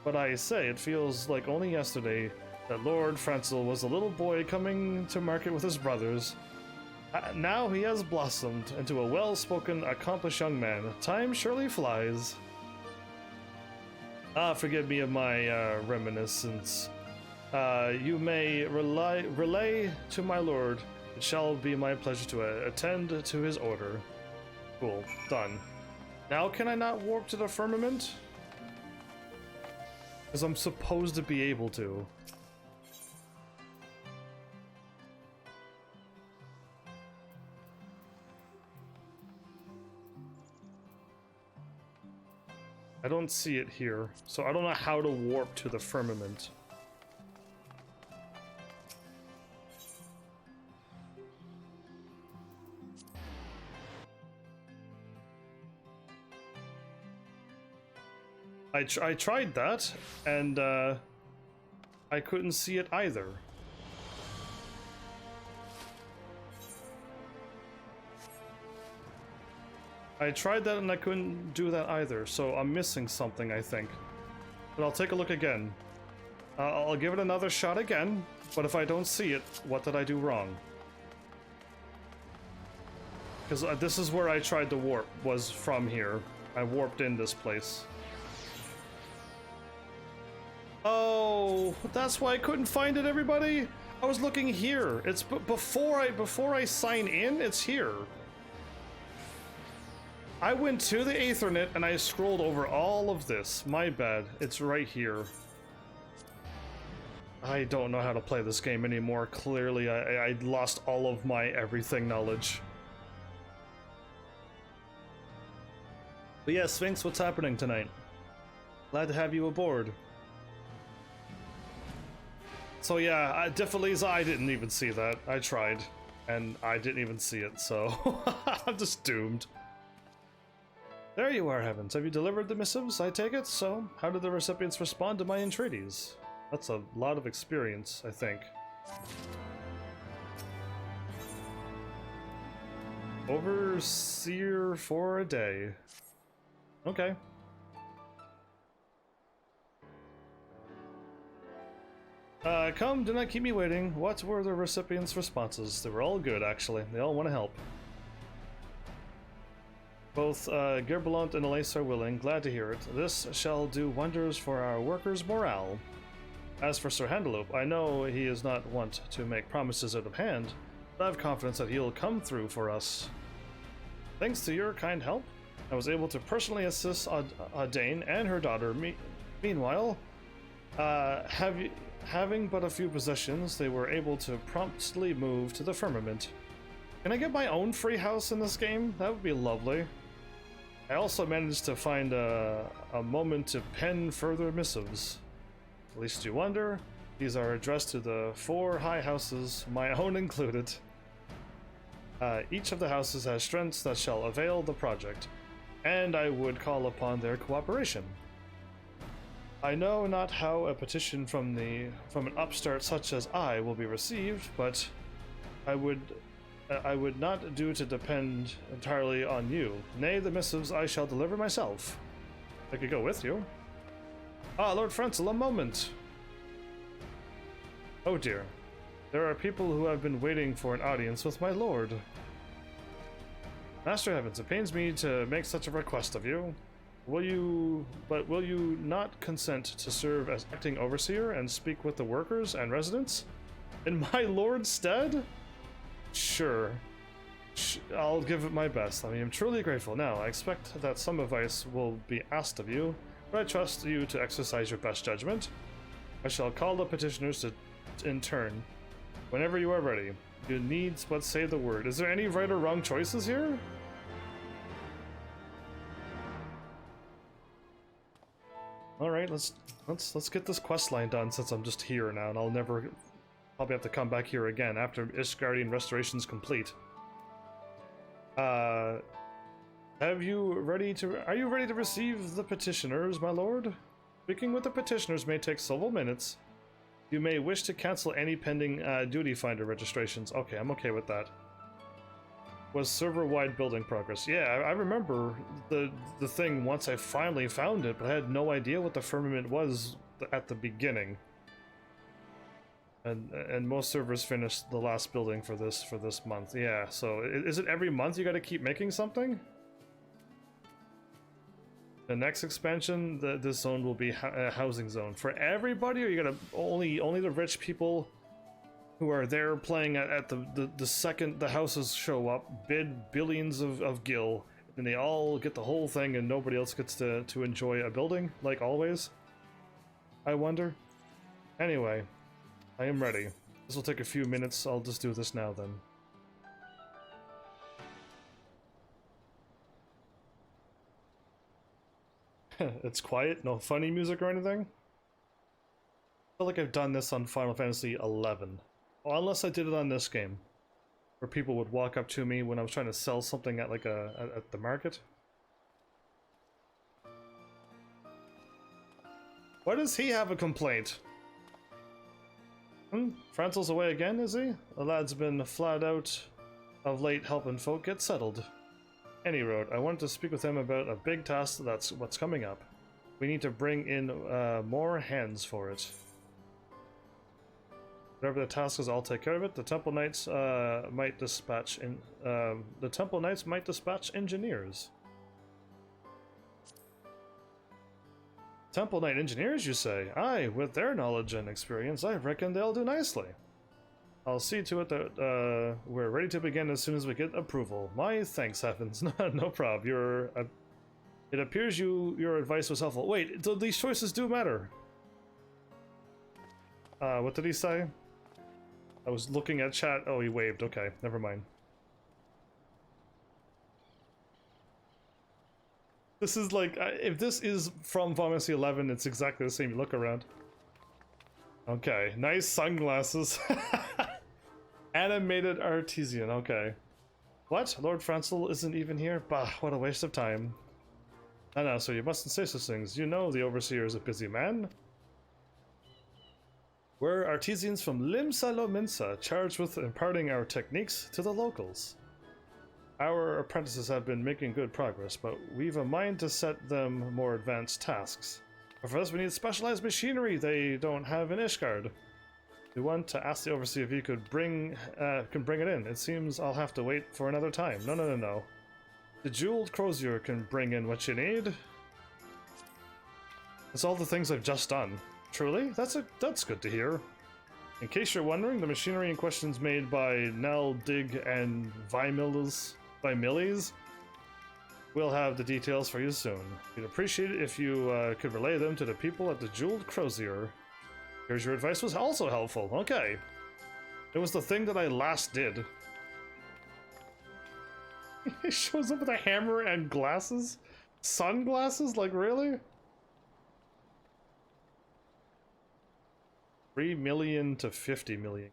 But I say, it feels like only yesterday that Lord Francel was a little boy coming to market with his brothers. Now he has blossomed into a well-spoken, accomplished young man. Time surely flies. Ah, forgive me of my reminiscence. You may relay to my lord. It shall be my pleasure to attend to his order. Cool, done. Now can I not warp to the firmament? Because I'm supposed to be able to. I don't see it here, so I don't know how to warp to the firmament. I tried that, and I couldn't see it either. I tried that and I couldn't do that either, so I'm missing something, I think. But I'll take a look again. I'll give it another shot again, but if I don't see it, what did I do wrong? Because this is where I tried to warp, was from here. I warped in this place. Oh, that's why I couldn't find it, everybody! I was looking here. It's before I sign in, it's here. I went to the Ethernet and I scrolled over all of this. My bad. It's right here. I don't know how to play this game anymore. Clearly, I lost all of my everything knowledge. But yeah, Sphinx, what's happening tonight? Glad to have you aboard. So yeah, definitely, I didn't even see that. I tried, and I didn't even see it, so I'm just doomed. There you are, Heavens. Have you delivered the missives, I take it? So, how did the recipients respond to my entreaties? That's a lot of experience, I think. Overseer for a day. Okay. Come, do not keep me waiting. What were the recipients' responses? They were all good, actually. They all want to help. Both Gerbelant and Elise are willing. Glad to hear it. This shall do wonders for our workers' morale. As for Sir Handelope, I know he is not wont to make promises out of hand, but I have confidence that he'll come through for us. Thanks to your kind help, I was able to personally assist Dane and her daughter. Meanwhile, having but a few possessions, they were able to promptly move to the firmament. Can I get my own free house in this game? That would be lovely. I also managed to find a moment to pen further missives. At least you wonder. These are addressed to the 4 high houses, my own included. Each of the houses has strengths that shall avail the project, and I would call upon their cooperation. I know not how a petition from an upstart such as I will be received, but I would not do to depend entirely on you. Nay, the missives I shall deliver myself. I could go with you. Ah, Lord Frenzel, a moment. Oh dear. There are people who have been waiting for an audience with my lord. Master Heavens, it pains me to make such a request of you. Will you not consent to serve as acting overseer and speak with the workers and residents in my lord's stead? Sure. I'll give it my best. I mean, I'm truly grateful. Now, I expect that some advice will be asked of you, but I trust you to exercise your best judgment. I shall call the petitioners in turn. Whenever you are ready. You need but say the word. Is there any right or wrong choices here? Alright, let's get this quest line done since I'm just here now, and I'll never probably have to come back here again after Ishgardian Restoration's complete. Are you ready to receive the petitioners, my lord? Speaking with the petitioners may take several minutes. You may wish to cancel any pending duty finder registrations. Okay, I'm okay with that. Was server-wide building progress. Yeah, I remember the thing once I finally found it, but I had no idea what the firmament was at the beginning. And most servers finished the last building for this month. Yeah, so is it every month you got to keep making something? The next expansion, this zone will be a housing zone for everybody, or you're gonna only the rich people who are there playing at the second the houses show up, bid billions of gil, and they all get the whole thing and nobody else gets to enjoy a building, like always? I wonder. Anyway, I am ready. This will take a few minutes, I'll just do this now then. It's quiet, no funny music or anything? I feel like I've done this on Final Fantasy XI. Well, unless I did it on this game, where people would walk up to me when I was trying to sell something at like at the market. Why does he have a complaint? Franzel's away again, is he? The lad's been flat out of late helping folk get settled. Any road, I wanted to speak with him about a big task that's what's coming up. We need to bring in more hands for it. Whatever the task is, I'll take care of it. The Temple Knights might dispatch engineers. Temple Knight engineers, you say? Aye, with their knowledge and experience, I reckon they'll do nicely. I'll see to it that we're ready to begin as soon as we get approval. My thanks, Heavens. No problem. It appears your advice was helpful. Wait, these choices do matter. What did he say? I was looking at chat. Oh, he waved. Okay, never mind. This is like, if this is from Final Fantasy XI, it's exactly the same. You look around. Okay, nice sunglasses. Animated artisan, okay. What? Lord Franzel isn't even here? Bah, what a waste of time. No, so you mustn't say such things. You know the Overseer is a busy man. We're artisans from Limsa Lominsa, charged with imparting our techniques to the locals. Our apprentices have been making good progress, but we've a mind to set them more advanced tasks. But for this we need specialized machinery they don't have in Ishgard. We want to ask the Overseer if he could bring it in. It seems I'll have to wait for another time. No. The Jeweled Crozier can bring in what you need. It's all the things I've just done. Truly? That's good to hear. In case you're wondering, the machinery in question is made by Nell, Dig, and Vimillies. We'll have the details for you soon. We'd appreciate it if you could relay them to the people at the Jeweled Crozier. Here's your advice was also helpful. Okay. It was the thing that I last did. He shows up with a hammer and glasses? Sunglasses? Like, really? 3 million to 50 million.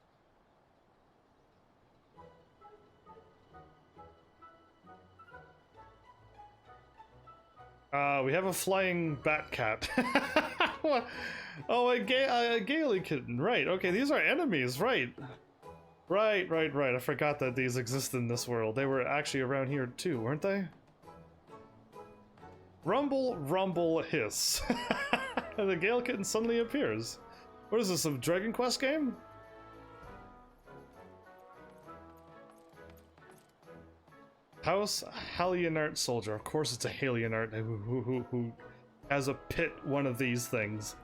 We have a flying bat cat. Oh, a Gaily kitten. Right, okay, these are enemies, right. Right. I forgot that these exist in this world. They were actually around here too, weren't they? Rumble, rumble, hiss. And the Gale kitten suddenly appears. What is this, a Dragon Quest game? House Halionart Soldier. Of course it's a Halionart who has a pit one of these things.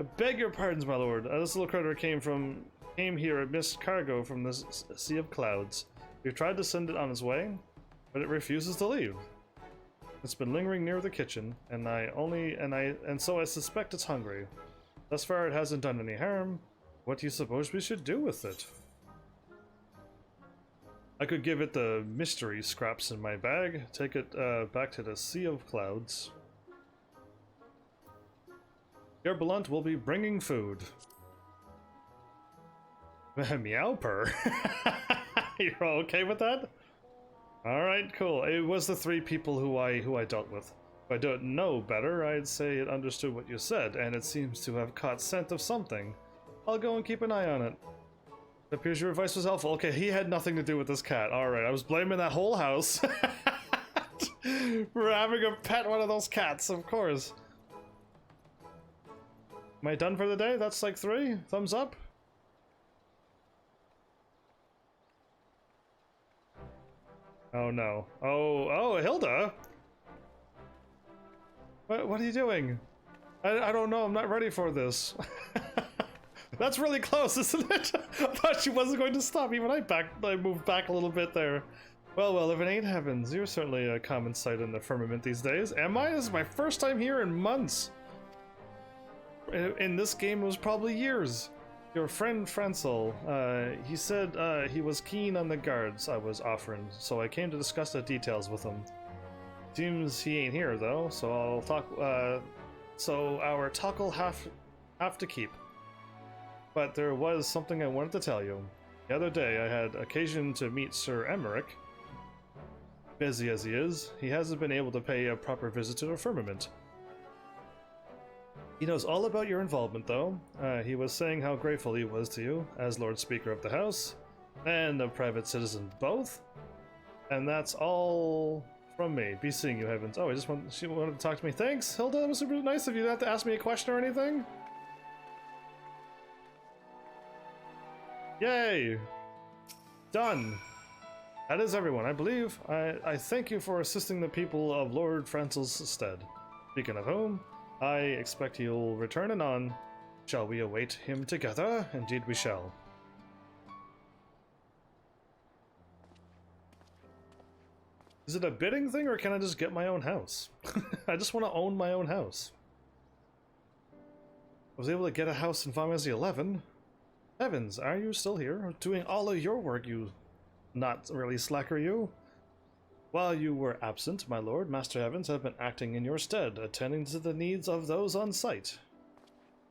I beg your pardons, my lord. This little critter came here amidst cargo from the Sea of Clouds. We've tried to send it on its way, but it refuses to leave. It's been lingering near the kitchen, and so I suspect it's hungry. Thus far, it hasn't done any harm. What do you suppose we should do with it? I could give it the mystery scraps in my bag, take it back to the Sea of Clouds. Your Blunt will be bringing food. Meowper. You're okay with that? Alright, cool. It was the 3 people who I dealt with. If I don't know better, I'd say it understood what you said, and it seems to have caught scent of something. I'll go and keep an eye on it. It appears your advice was helpful. Okay, he had nothing to do with this cat. Alright, I was blaming that whole house for having a pet one of those cats, of course. Am I done for the day? That's like 3? Thumbs up? Oh no. Oh, Hilda! What are you doing? I don't know, I'm not ready for this. That's really close, isn't it? I thought she wasn't going to stop. Even I moved back a little bit there. Well, if it ain't heavens, you're certainly a common sight in the firmament these days. Am I? This is my first time here in months. In this game, it was probably years. Your friend Francel, he said he was keen on the guards I was offering, so I came to discuss the details with him. Seems he ain't here though, so I'll talk. So our talk'll have to keep. But there was something I wanted to tell you. The other day, I had occasion to meet Sir Emmerich. Busy as he is, he hasn't been able to pay a proper visit to the firmament. He knows all about your involvement, though. He was saying how grateful he was to you, as Lord Speaker of the House, and a private citizen both. And that's all from me. Be seeing you, Heavens. Oh, she wanted to talk to me. Thanks, Hilda. That was super nice of you. You didn't have to ask me a question or anything. Yay! Done. That is everyone, I believe. I thank you for assisting the people of Lord Francel's stead. Speaking of whom, I expect he'll return anon. Shall we await him together? Indeed we shall. Is it a bidding thing, or can I just get my own house? I just want to own my own house. I was able to get a house in Final Fantasy XI. Heavens, are you still here? Doing all of your work, you not really slacker, you? While you were absent, my lord, Master Heavens have been acting in your stead, attending to the needs of those on site.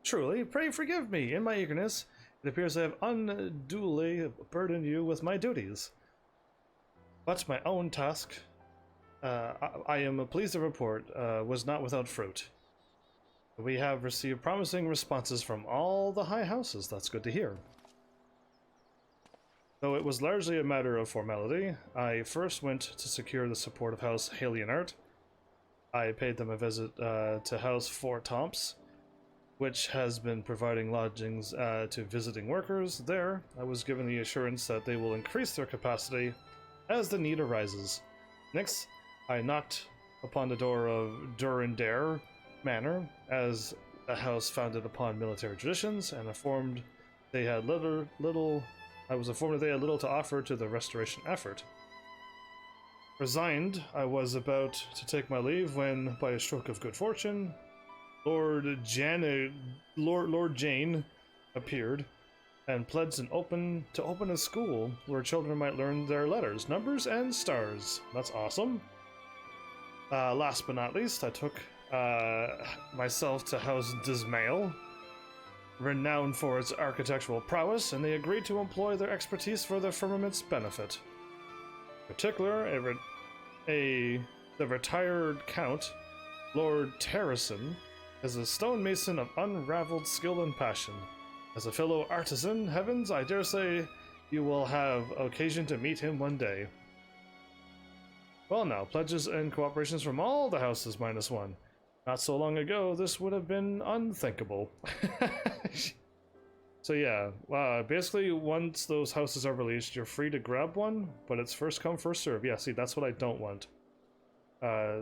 Truly, pray forgive me. In my eagerness, it appears I have unduly burdened you with my duties. But my own task, I am pleased to report, was not without fruit. We have received promising responses from all the high houses. That's good to hear. Though it was largely a matter of formality, I first went to secure the support of House Halienart. I paid them a visit to House Fort Tomps, which has been providing lodgings to visiting workers. There, I was given the assurance that they will increase their capacity as the need arises. Next, I knocked upon the door of Durandare Manor, as a house founded upon military traditions, and informed they had I was informed that they had little to offer to the restoration effort. Resigned, I was about to take my leave when, by a stroke of good fortune, Lord Jane appeared and pledged to open a school where children might learn their letters, numbers, and stars. That's awesome. Last but not least, I took myself to House Dismail, renowned for its architectural prowess, and they agreed to employ their expertise for the firmament's benefit. In particular, the retired Count, Lord Terrison, is a stonemason of unraveled skill and passion. As a fellow artisan, Heavens, I dare say you will have occasion to meet him one day. Well now, pledges and cooperations from all the houses minus one. Not so long ago, this would have been unthinkable. So yeah, basically once those houses are released, you're free to grab one, but it's first come, first serve. Yeah, see, that's what I don't want.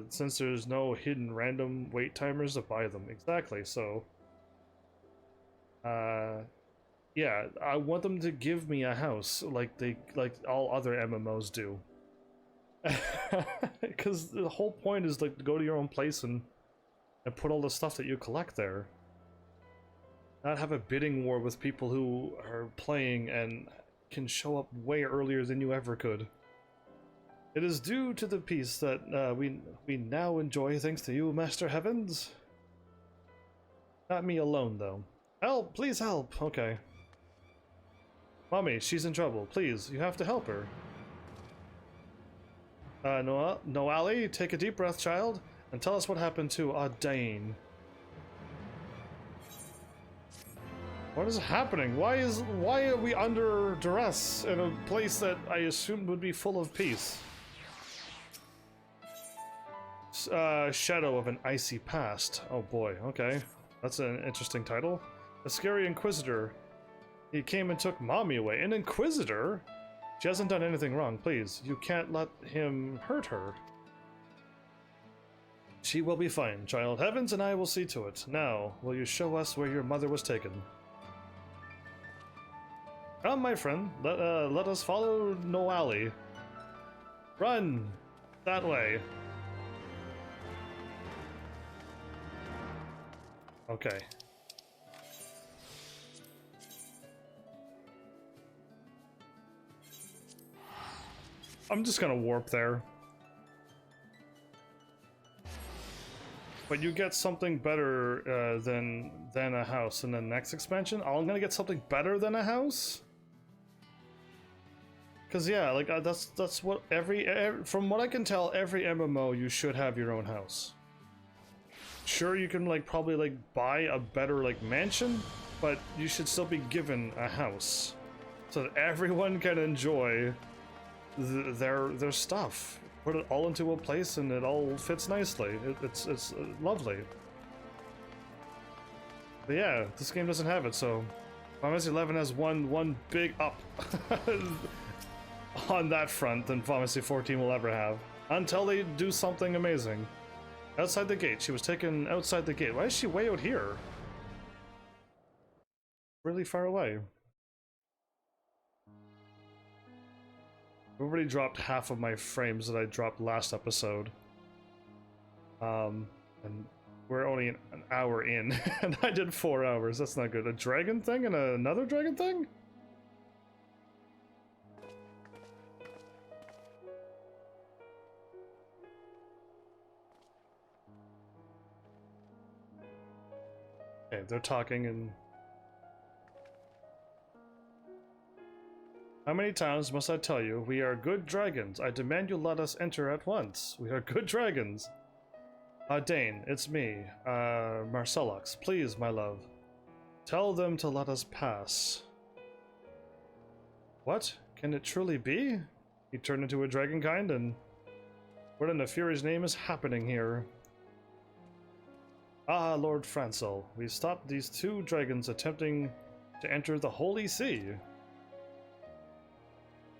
Since there's no hidden random wait timers to buy them. Exactly, so... yeah, I want them to give me a house, like all other MMOs do. Because the whole point is like to go to your own place and put all the stuff that you collect there. Not have a bidding war with people who are playing and can show up way earlier than you ever could. It is due to the peace that we now enjoy thanks to you, Master Heavens. Not me alone, though. Help! Please help! Okay. Mommy, she's in trouble. Please, you have to help her. Noali, take a deep breath, child, and tell us what happened to Dane. What is happening? Why are we under duress in a place that I assumed would be full of peace? Shadow of an Icy Past. Oh boy, okay. That's an interesting title. A scary Inquisitor. He came and took Mommy away. An Inquisitor? She hasn't done anything wrong, please. You can't let him hurt her. She will be fine, child. Heavens and I will see to it. Now, will you show us where your mother was taken? Come, my friend. Let us follow Noali. Run! That way. Okay. I'm just gonna warp there. But you get something better than a house in the next expansion? Oh, I'm gonna get something better than a house? Cause yeah, like that's what every from what I can tell, every MMO you should have your own house. Sure, you can like probably like buy a better like mansion, but you should still be given a house so that everyone can enjoy their stuff. Put it all into a place and it all fits nicely. It's lovely. But yeah, this game doesn't have it, so Final Fantasy 11 has one big up on that front than Final Fantasy 14 will ever have, until they do something amazing. Outside the gate. She was taken outside the gate. Why is she way out here? Really far away. I've already dropped half of my frames that I dropped last episode. And we're only an hour in, and I did 4 hours. That's not good. A dragon thing and another dragon thing? Okay, they're talking and... How many times must I tell you, we are good dragons. I demand you let us enter at once. We are good dragons. Dane, it's me, Marcellux. Please, my love. Tell them to let us pass. What? Can it truly be? He turned into a dragonkind, and what in the Fury's name is happening here? Ah, Lord Francel, we stopped these 2 dragons attempting to enter the Holy See.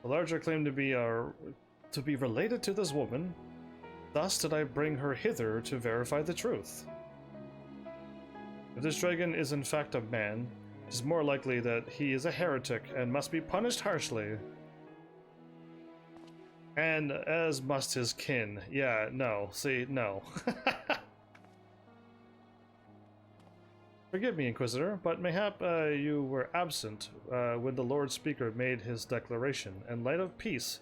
The larger claim to be related to this woman. Thus did I bring her hither to verify the truth. If this dragon is in fact a man, it is more likely that he is a heretic and must be punished harshly. And as must his kin. Yeah, no. See, no. Forgive me, Inquisitor, but mayhap you were absent when the Lord Speaker made his declaration. In light of peace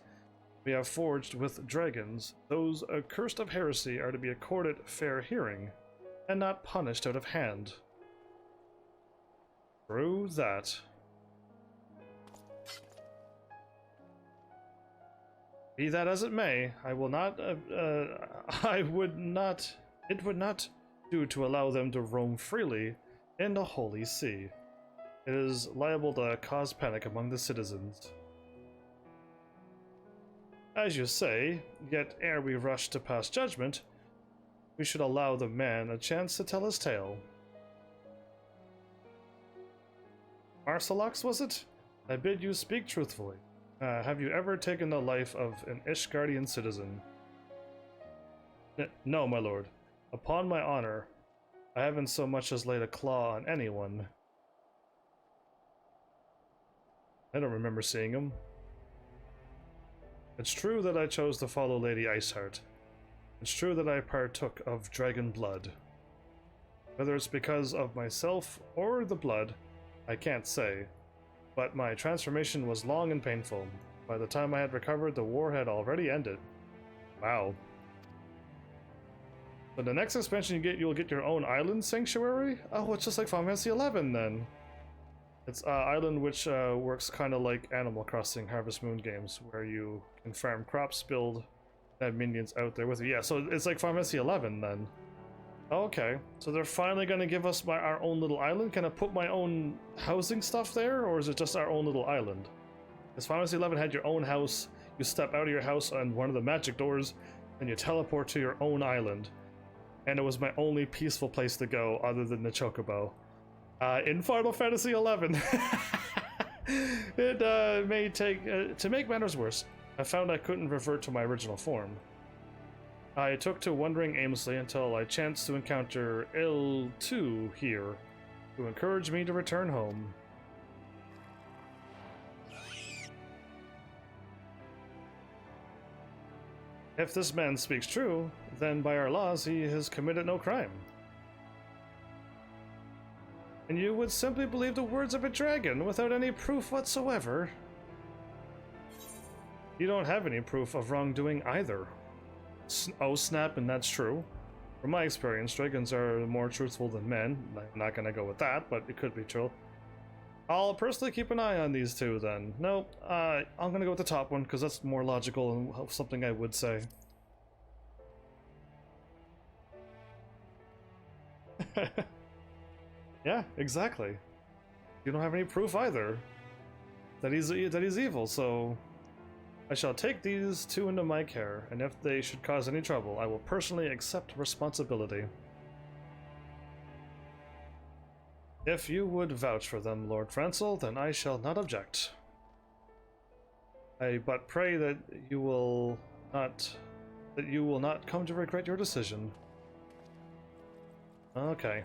we have forged with dragons, those accursed of heresy are to be accorded fair hearing, and not punished out of hand. True that. Be that as it may, I will not, it would not do to allow them to roam freely in the Holy See. It is liable to cause panic among the citizens. As you say, yet ere we rush to pass judgment, we should allow the man a chance to tell his tale. Marcellux, was it? I bid you speak truthfully. Have you ever taken the life of an Ishgardian citizen? No, my lord. Upon my honor, I haven't so much as laid a claw on anyone. I don't remember seeing him. It's true that I chose to follow Lady Iceheart. It's true that I partook of dragon blood. Whether it's because of myself or the blood, I can't say, but my transformation was long and painful. By the time I had recovered, the war had already ended. Wow. But the next expansion you'll get your own island sanctuary? Oh, it's just like Final Fantasy 11 then. It's an island which works kind of like Animal Crossing Harvest Moon games, where you can farm crops, build, have minions out there with you. Yeah, so it's like Final Fantasy 11 then. Okay, so they're finally going to give us our own little island. Can I put my own housing stuff there, or is it just our own little island? Because Final Fantasy 11 had your own house, you step out of your house on one of the magic doors, and you teleport to your own island. And it was my only peaceful place to go other than the Chocobo. In Final Fantasy XI. It may take... to make matters worse, I found I couldn't revert to my original form. I took to wandering aimlessly until I chanced to encounter L2 here, to encourage me to return home. If this man speaks true, then by our laws he has committed no crime. And you would simply believe the words of a dragon without any proof whatsoever. You don't have any proof of wrongdoing either. Oh snap, and that's true. From my experience, dragons are more truthful than men. I'm not gonna go with that, but it could be true. I'll personally keep an eye on these two then. Nope, I'm gonna go with the top one because that's more logical and something I would say. Yeah, exactly. You don't have any proof either that he's evil, so I shall take these two into my care, and if they should cause any trouble, I will personally accept responsibility. If you would vouch for them, Lord Francel, then I shall not object. I but pray that you will not come to regret your decision. Okay.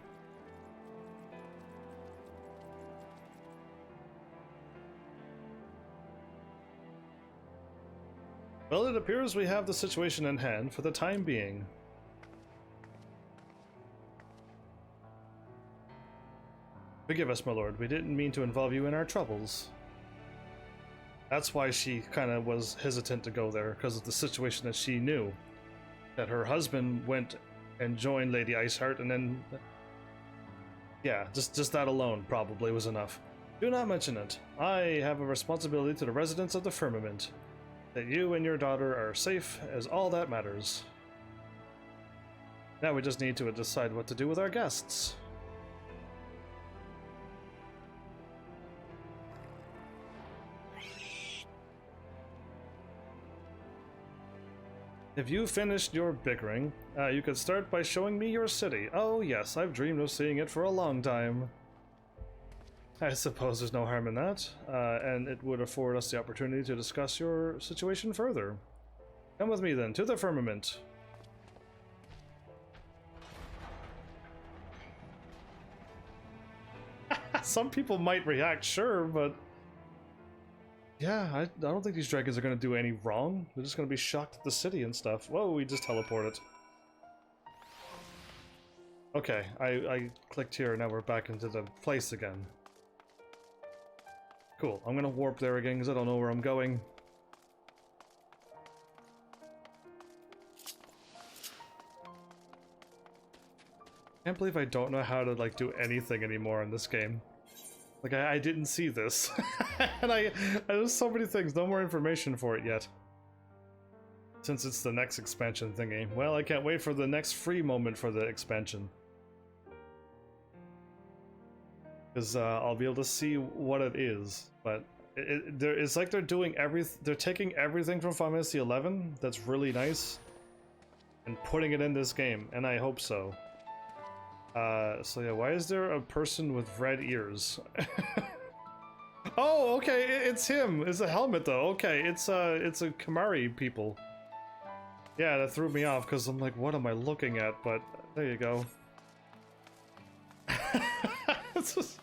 Well, it appears we have the situation in hand for the time being. Forgive us, my lord. We didn't mean to involve you in our troubles. That's why she kind of was hesitant to go there, because of the situation that she knew. That her husband went and joined Lady Iceheart, and then... yeah, just that alone probably was enough. Do not mention it. I have a responsibility to the residents of the firmament. That you and your daughter are safe is all that matters. Now we just need to decide what to do with our guests. If you finished your bickering, you could start by showing me your city. Oh yes, I've dreamed of seeing it for a long time. I suppose there's no harm in that, and it would afford us the opportunity to discuss your situation further. Come with me then, to the firmament. Some people might react, sure, but... yeah, I don't think these dragons are going to do any wrong. They're just going to be shocked at the city and stuff. Whoa, we just teleported. Okay, I clicked here, and now we're back into the place again. Cool, I'm gonna warp there again because I don't know where I'm going. Can't believe I don't know how to like do anything anymore in this game. Like I didn't see this. And there's so many things, no more information for it yet. Since it's the next expansion thingy. Well, I can't wait for the next free moment for the expansion. Because I'll be able to see what it is, but it's like they're doing they're taking everything from Final Fantasy XI that's really nice and putting it in this game, and I hope so. So yeah, why is there a person with red ears? Oh, okay, it's him. It's a helmet though. Okay, it's a Kamari people. Yeah, that threw me off because I'm like, what am I looking at? But there you go. It's just...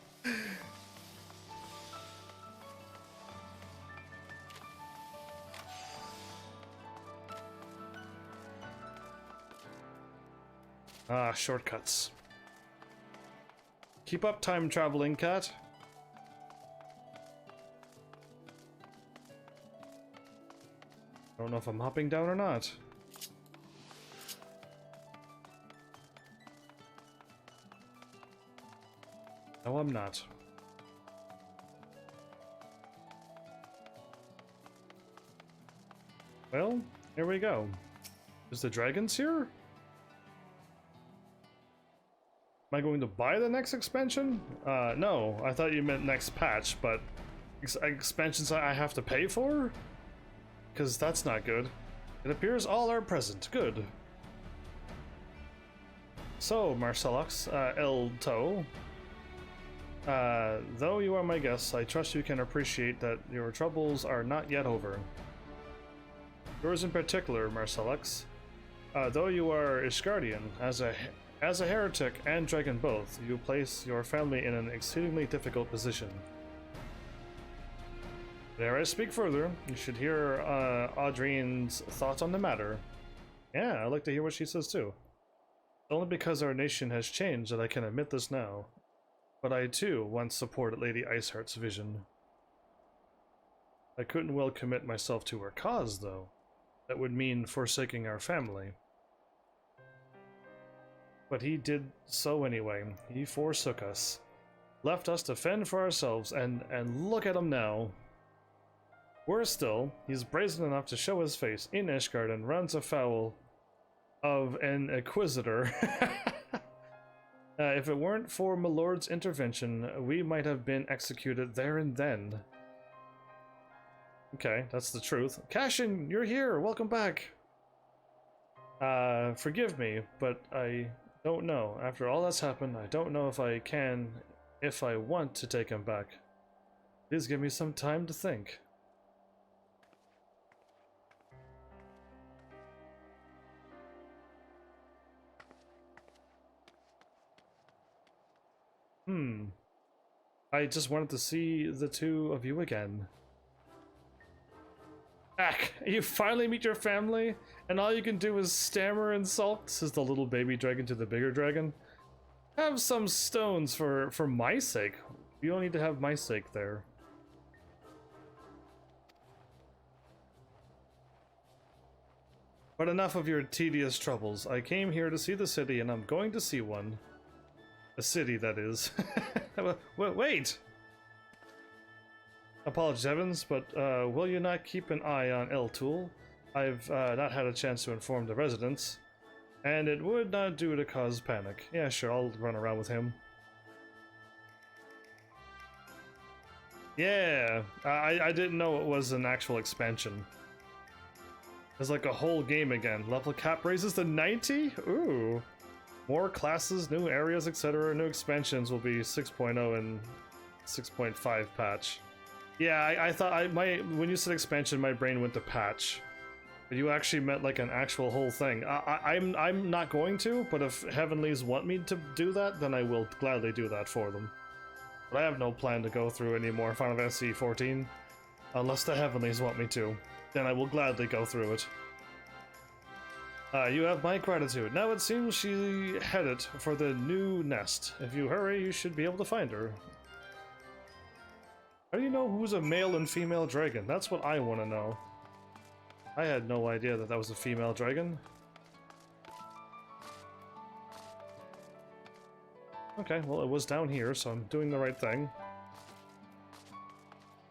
ah, shortcuts. Keep up time traveling, cat. I don't know if I'm hopping down or not. No, I'm not. Well, here we go. Is the dragons here? Am I going to buy the next expansion? No, I thought you meant next patch, but expansions I have to pay for? Because that's not good. It appears all are present. Good. So, Marcellux, L-To. Though you are my guest, I trust you can appreciate that your troubles are not yet over. Yours in particular, Marcellux. Though you are Ishgardian, as a heretic and dragon both, you place your family in an exceedingly difficult position. Ere I speak further, you should hear Audrine's thoughts on the matter. Yeah, I'd like to hear what she says too. Only because our nation has changed that I can admit this now. But I too once supported Lady Iceheart's vision. I couldn't well commit myself to her cause, though. That would mean forsaking our family. But he did so anyway. He forsook us. Left us to fend for ourselves, and look at him now. Worse still, he's brazen enough to show his face in Ishgard and runs afoul of an Inquisitor. If it weren't for my lord's intervention, we might have been executed there and then. Okay, that's the truth. Cashin, you're here! Welcome back! Forgive me, but I don't know. After all that's happened, I don't know if I can, if I want to take him back. Please give me some time to think. I just wanted to see the two of you again. Ack, you finally meet your family, and all you can do is stammer and sulk, says the little baby dragon to the bigger dragon. Have some stones for my sake. You don't need to have my sake there. But enough of your tedious troubles. I came here to see the city, and I'm going to see one. A city, that is. Wait! Apologies, Evans, but will you not keep an eye on El Tool? I've not had a chance to inform the residents, and it would not do to cause panic. Yeah, sure, I'll run around with him. Yeah, I didn't know it was an actual expansion. It's like a whole game again. Level cap raises to 90? Ooh. More classes, new areas, etc. New expansions will be 6.0 and 6.5 patch. Yeah, I thought when you said expansion, my brain went to patch. But you actually meant like an actual whole thing. I'm not going to, but if Heavenlies want me to do that, then I will gladly do that for them. But I have no plan to go through any more Final Fantasy XIV, unless the Heavenlies want me to. Then I will gladly go through it. You have my gratitude. Now it seems she headed for the new nest. If you hurry, you should be able to find her. How do you know who's a male and female dragon? That's what I want to know. I had no idea that was a female dragon. Okay, well it was down here, so I'm doing the right thing.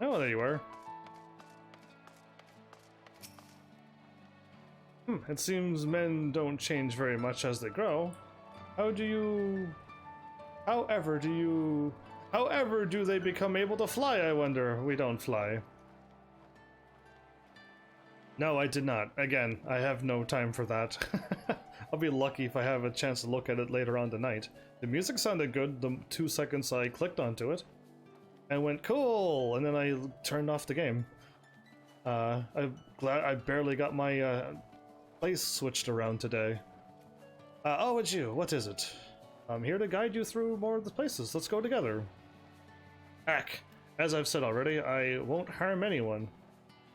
Oh, there you are. It seems men don't change very much as they grow. However do they become able to fly, I wonder? We don't fly. No, I did not. Again, I have no time for that. I'll be lucky if I have a chance to look at it later on tonight. The music sounded good the 2 seconds I clicked onto it. And went, cool! And then I turned off the game. I'm glad I barely got my place switched around today. Oh, it's you. What is it? I'm here to guide you through more of the places. Let's go together. Heck, as I've said already, I won't harm anyone.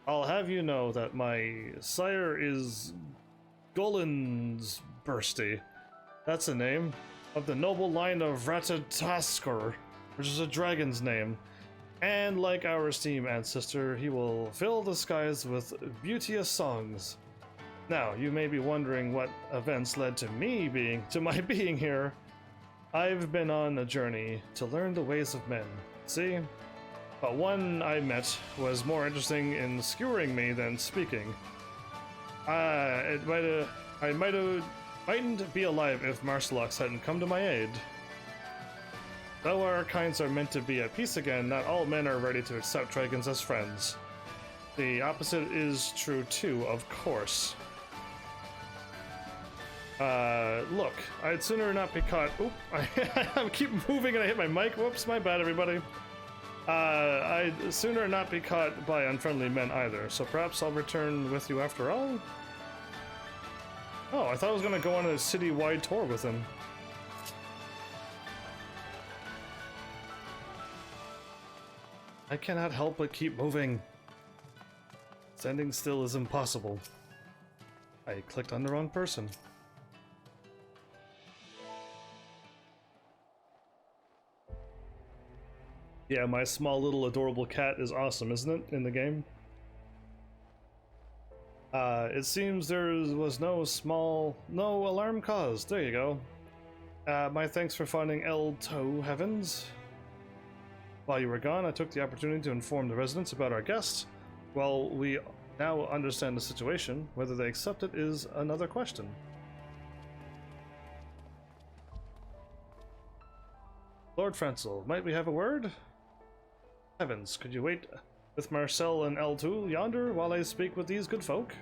I'll have you know that my sire is Golin's Bursty. That's the name of the noble line of Ratatoskor, which is a dragon's name. And like our esteemed ancestor, he will fill the skies with beauteous songs. Now, you may be wondering what events led to my being here. I've been on a journey to learn the ways of men, see? But one I met was more interesting in skewering me than speaking. I mightn't be alive if Marcelox hadn't come to my aid. Though our kinds are meant to be at peace again, not all men are ready to accept dragons as friends. The opposite is true too, of course. Look, I'd sooner not be caught. Oop, I keep moving and I hit my mic. Whoops, my bad, everybody. I'd sooner not be caught by unfriendly men either, so perhaps I'll return with you after all? Oh, I thought I was gonna go on a city-wide tour with him. I cannot help but keep moving. Standing still is impossible. I clicked on the wrong person. Yeah, my small little adorable cat is awesome, isn't it, in the game? It seems there was no alarm caused. There you go. My thanks for finding El Heavens. While you were gone, I took the opportunity to inform the residents about our guest. Well, we now understand the situation. Whether they accept it is another question. Lord Francel, might we have a word? Heavens, could you wait with Marcel and L2 yonder while I speak with these good folk?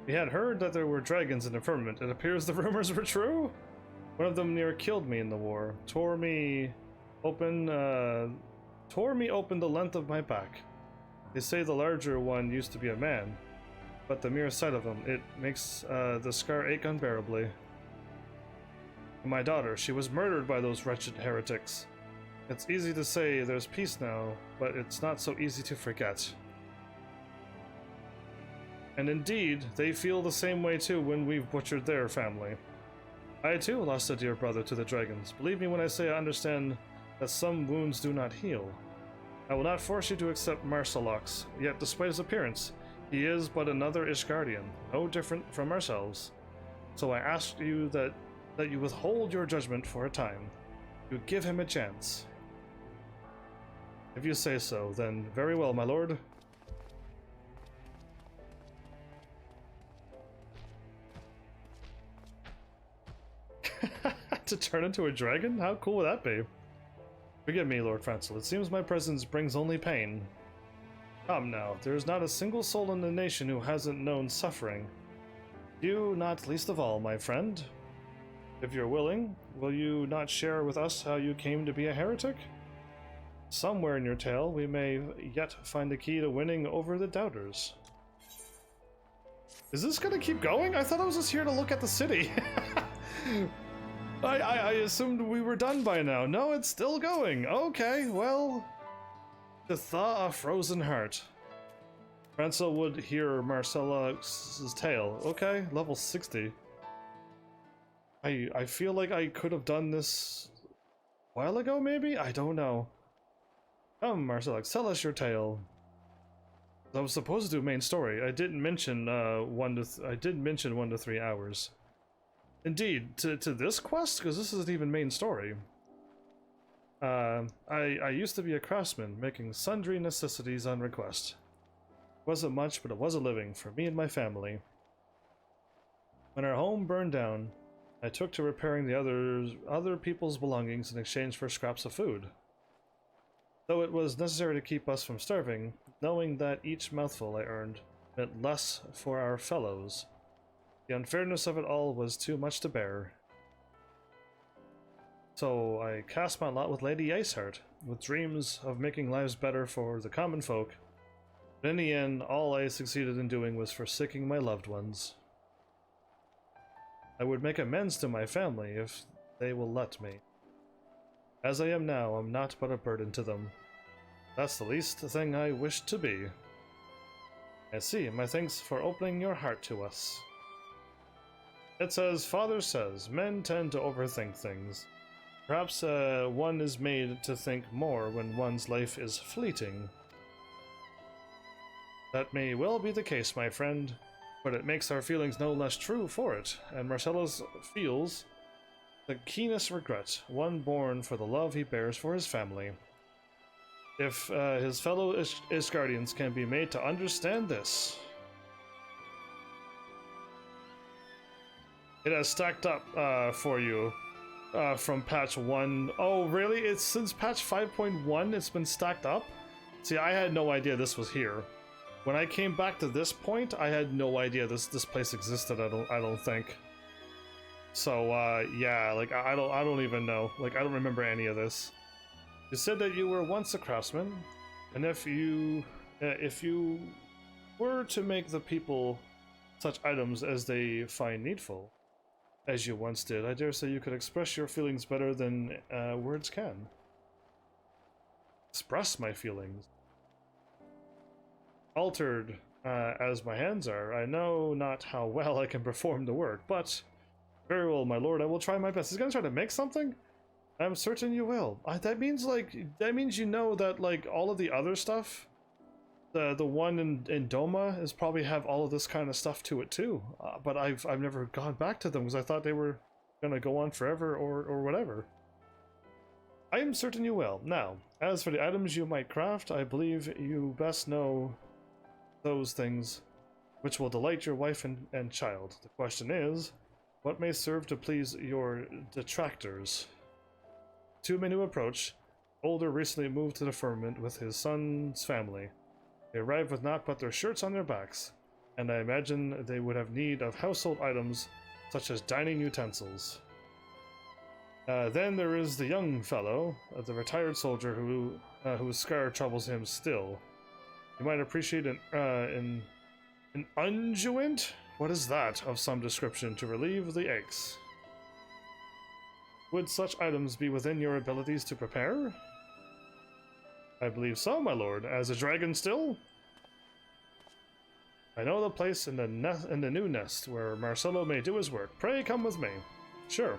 We had heard that there were dragons in the firmament. It appears the rumors were true. One of them near killed me in the war. Tore me open the length of my back. They say the larger one used to be a man, but the mere sight of him, it makes the scar ache unbearably. And my daughter, she was murdered by those wretched heretics. It's easy to say there's peace now, but it's not so easy to forget. And indeed, they feel the same way too when we've butchered their family. I too lost a dear brother to the dragons. Believe me when I say I understand that some wounds do not heal. I will not force you to accept Marcelox, yet despite his appearance, he is but another Ishgardian, no different from ourselves. So I ask you that you withhold your judgment for a time. You give him a chance. If you say so, then very well, my lord. To turn into a dragon? How cool would that be? Forgive me, Lord Francel. It seems my presence brings only pain. Come now, there is not a single soul in the nation who hasn't known suffering. You not least of all, my friend. If you're willing, will you not share with us how you came to be a heretic? Somewhere in your tale, we may yet find the key to winning over the doubters. Is this gonna keep going? I thought I was just here to look at the city. I assumed we were done by now. No, it's still going. Okay, well... To thaw a frozen heart. Francel would hear Marcella's tale. Okay, level 60. I feel like I could have done this a while ago, maybe? I don't know. Come, Marcella, tell us your tale. I was supposed to do main story. I didn't mention 1 to 3 hours. Indeed, to this quest, because this isn't even main story. I used to be a craftsman, making sundry necessities on request. Wasn't much, but it was a living for me and my family. When our home burned down, I took to repairing the other people's belongings in exchange for scraps of food. Though it was necessary to keep us from starving, knowing that each mouthful I earned meant less for our fellows, the unfairness of it all was too much to bear. So I cast my lot with Lady Iceheart, with dreams of making lives better for the common folk. But in the end, all I succeeded in doing was forsaking my loved ones. I would make amends to my family if they will let me. As I am now, I'm not but a burden to them. That's the least thing I wish to be. I see. My thanks for opening your heart to us. It's as Father says, men tend to overthink things. Perhaps one is made to think more when one's life is fleeting. That may well be the case, my friend, but it makes our feelings no less true for it, and Marcellus feels the keenest regret, one born for the love he bears for his family. If his fellow Ishgardians can be made to understand this... It has stacked up for you from patch 1. Oh, really? It's since patch 5.1 it's been stacked up? See, I had no idea this was here. When I came back to this point, I had no idea this place existed. I don't think. So yeah, like I don't even know. Like I don't remember any of this. You said that you were once a craftsman, and if you were to make the people such items as they find needful, as you once did, I dare say you could express your feelings better than words can. Express my feelings. Altered as my hands are, I know not how well I can perform the work, but very well, my lord, I will try my best. He's gonna try to make something? I'm certain you will. That means you know that like all of the other stuff, the one in Doma is probably have all of this kind of stuff to it too. But I've never gone back to them because I thought they were gonna go on forever or whatever. I am certain you will. Now, as for the items you might craft, I believe you best know those things which will delight your wife and child. The question is, what may serve to please your detractors? Two men who approach. Older recently moved to the firmament with his son's family. They arrived with naught but their shirts on their backs, and I imagine they would have need of household items such as dining utensils. Then there is the young fellow, the retired soldier whose scar troubles him still. You might appreciate an unguent? What is that? Of some description to relieve the aches. Would such items be within your abilities to prepare? I believe so, my lord. As a dragon still? I know the place in the new nest where Marcelo may do his work. Pray come with me. Sure.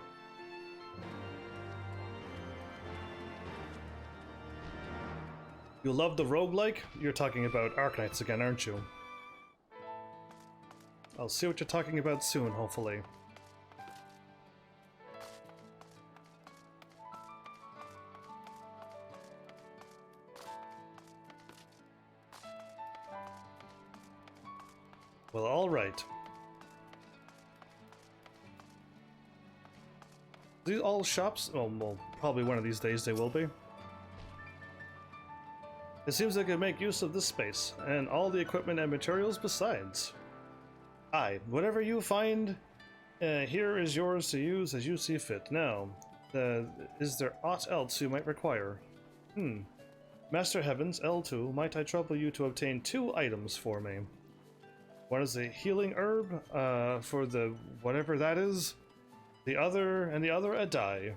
You love the roguelike? You're talking about Arknights again, aren't you? I'll see what you're talking about soon, hopefully. Well, alright. These all shops? Oh, well, probably one of these days they will be. It seems I could make use of this space, and all the equipment and materials besides. Aye, whatever you find here is yours to use as you see fit. Now, is there aught else you might require? Master Heavens, L2, might I trouble you to obtain 2 items for me? One is a healing herb, for the whatever that is. The other a dye.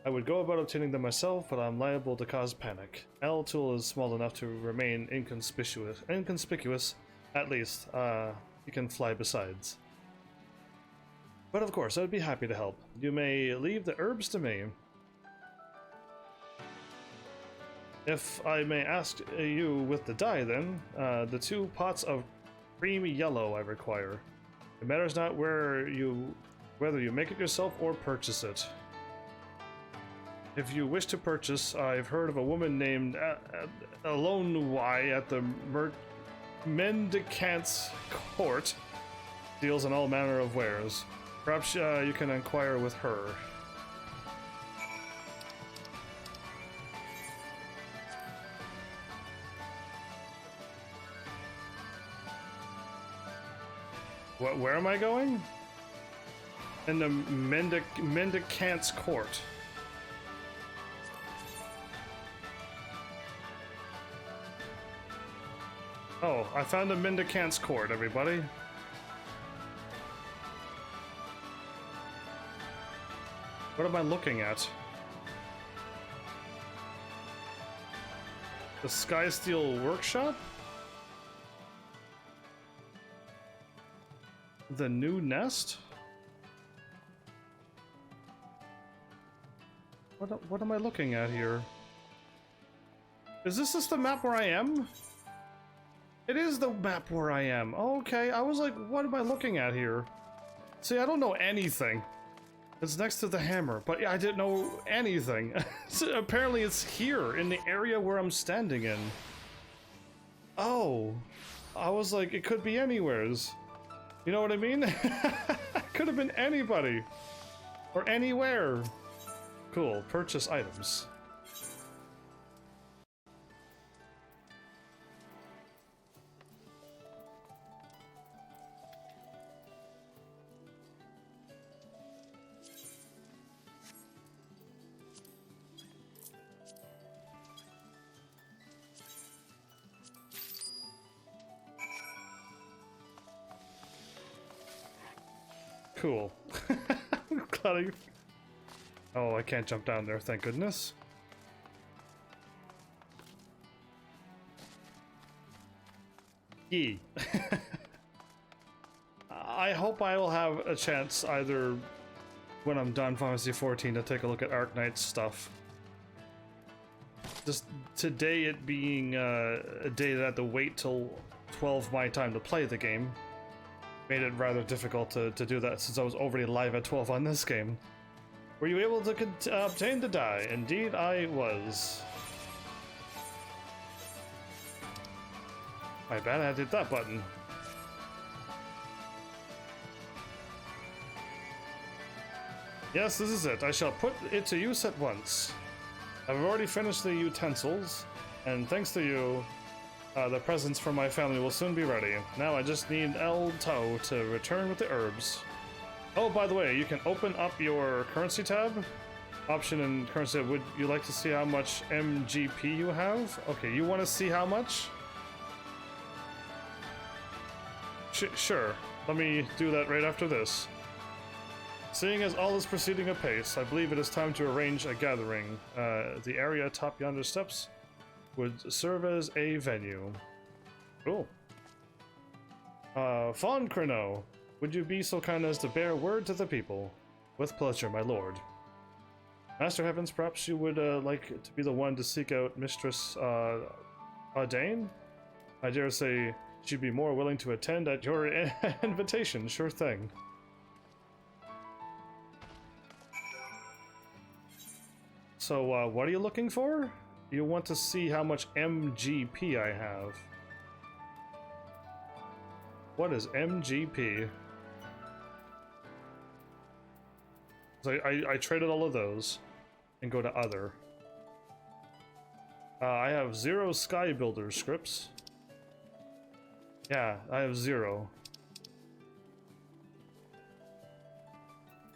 I would go about obtaining them myself, but I'm liable to cause panic. L-Tool is small enough to remain inconspicuous, at least. He can fly besides. But of course, I'd be happy to help. You may leave the herbs to me. If I may ask you with the dye then, the 2 pots of creamy yellow I require. It matters not whether you make it yourself or purchase it. If you wish to purchase, I've heard of a woman named Alonewai at the Mendicant's Court. Deals in all manner of wares. Perhaps you can inquire with her. Where am I going? In the Mendicant's Court. Oh, I found a Mendicant's Court, everybody. What am I looking at? The Skysteel Workshop? The new nest? What am I looking at here? Is this just the map where I am? It is the map where I am. Okay, I was like, what am I looking at here? See, I don't know anything. It's next to the hammer, but yeah, I didn't know anything. So apparently it's here, in the area where I'm standing in. Oh. I was like, it could be anywheres. You know what I mean? Could have been anybody. Or anywhere. Cool, purchase items. Cool. I'm glad I... Oh, I can't jump down there, thank goodness. Yee. I hope I will have a chance either when I'm done Final Fantasy 14 to take a look at Arknight's stuff. Just today it being a day that I had to wait till 12 my time to play the game made it rather difficult to do that since I was already live at 12 on this game. Were you able to obtain the die? Indeed I was. My bad, I had to hit that button. Yes, this is it. I shall put it to use at once. I've already finished the utensils, and thanks to you, the presents for my family will soon be ready. Now I just need El Tao to return with the herbs. Oh, by the way, you can open up your currency tab. Option in currency. Would you like to see how much MGP you have? Okay, you want to see how much? Sure. Let me do that right after this. Seeing as all is proceeding apace, I believe it is time to arrange a gathering. The area atop yonder steps would serve as a venue. Cool. Fawn Crino, would you be so kind as to bear word to the people? With pleasure, my lord. Master Heavens, perhaps you would like to be the one to seek out Mistress Audane? I dare say she'd be more willing to attend at your invitation, sure thing. So, what are you looking for? You want to see how much MGP I have. What is MGP? So I traded all of those and go to other. I have 0 Sky Builder scripts. Yeah, I have 0.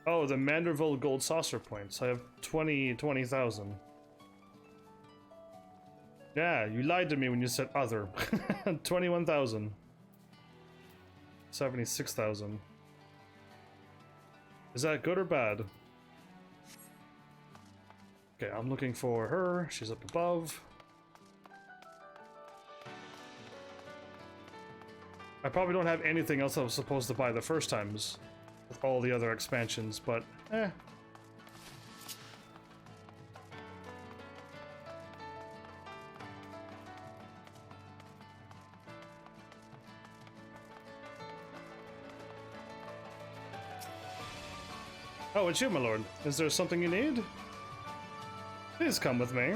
Oh, the Manderville Gold Saucer points. I have 20,000. Yeah, you lied to me when you said other. 21,000. 76,000. Is that good or bad? Okay, I'm looking for her. She's up above. I probably don't have anything else I was supposed to buy the first times with all the other expansions, but eh. Oh, it's you, my lord. Is there something you need? Please come with me.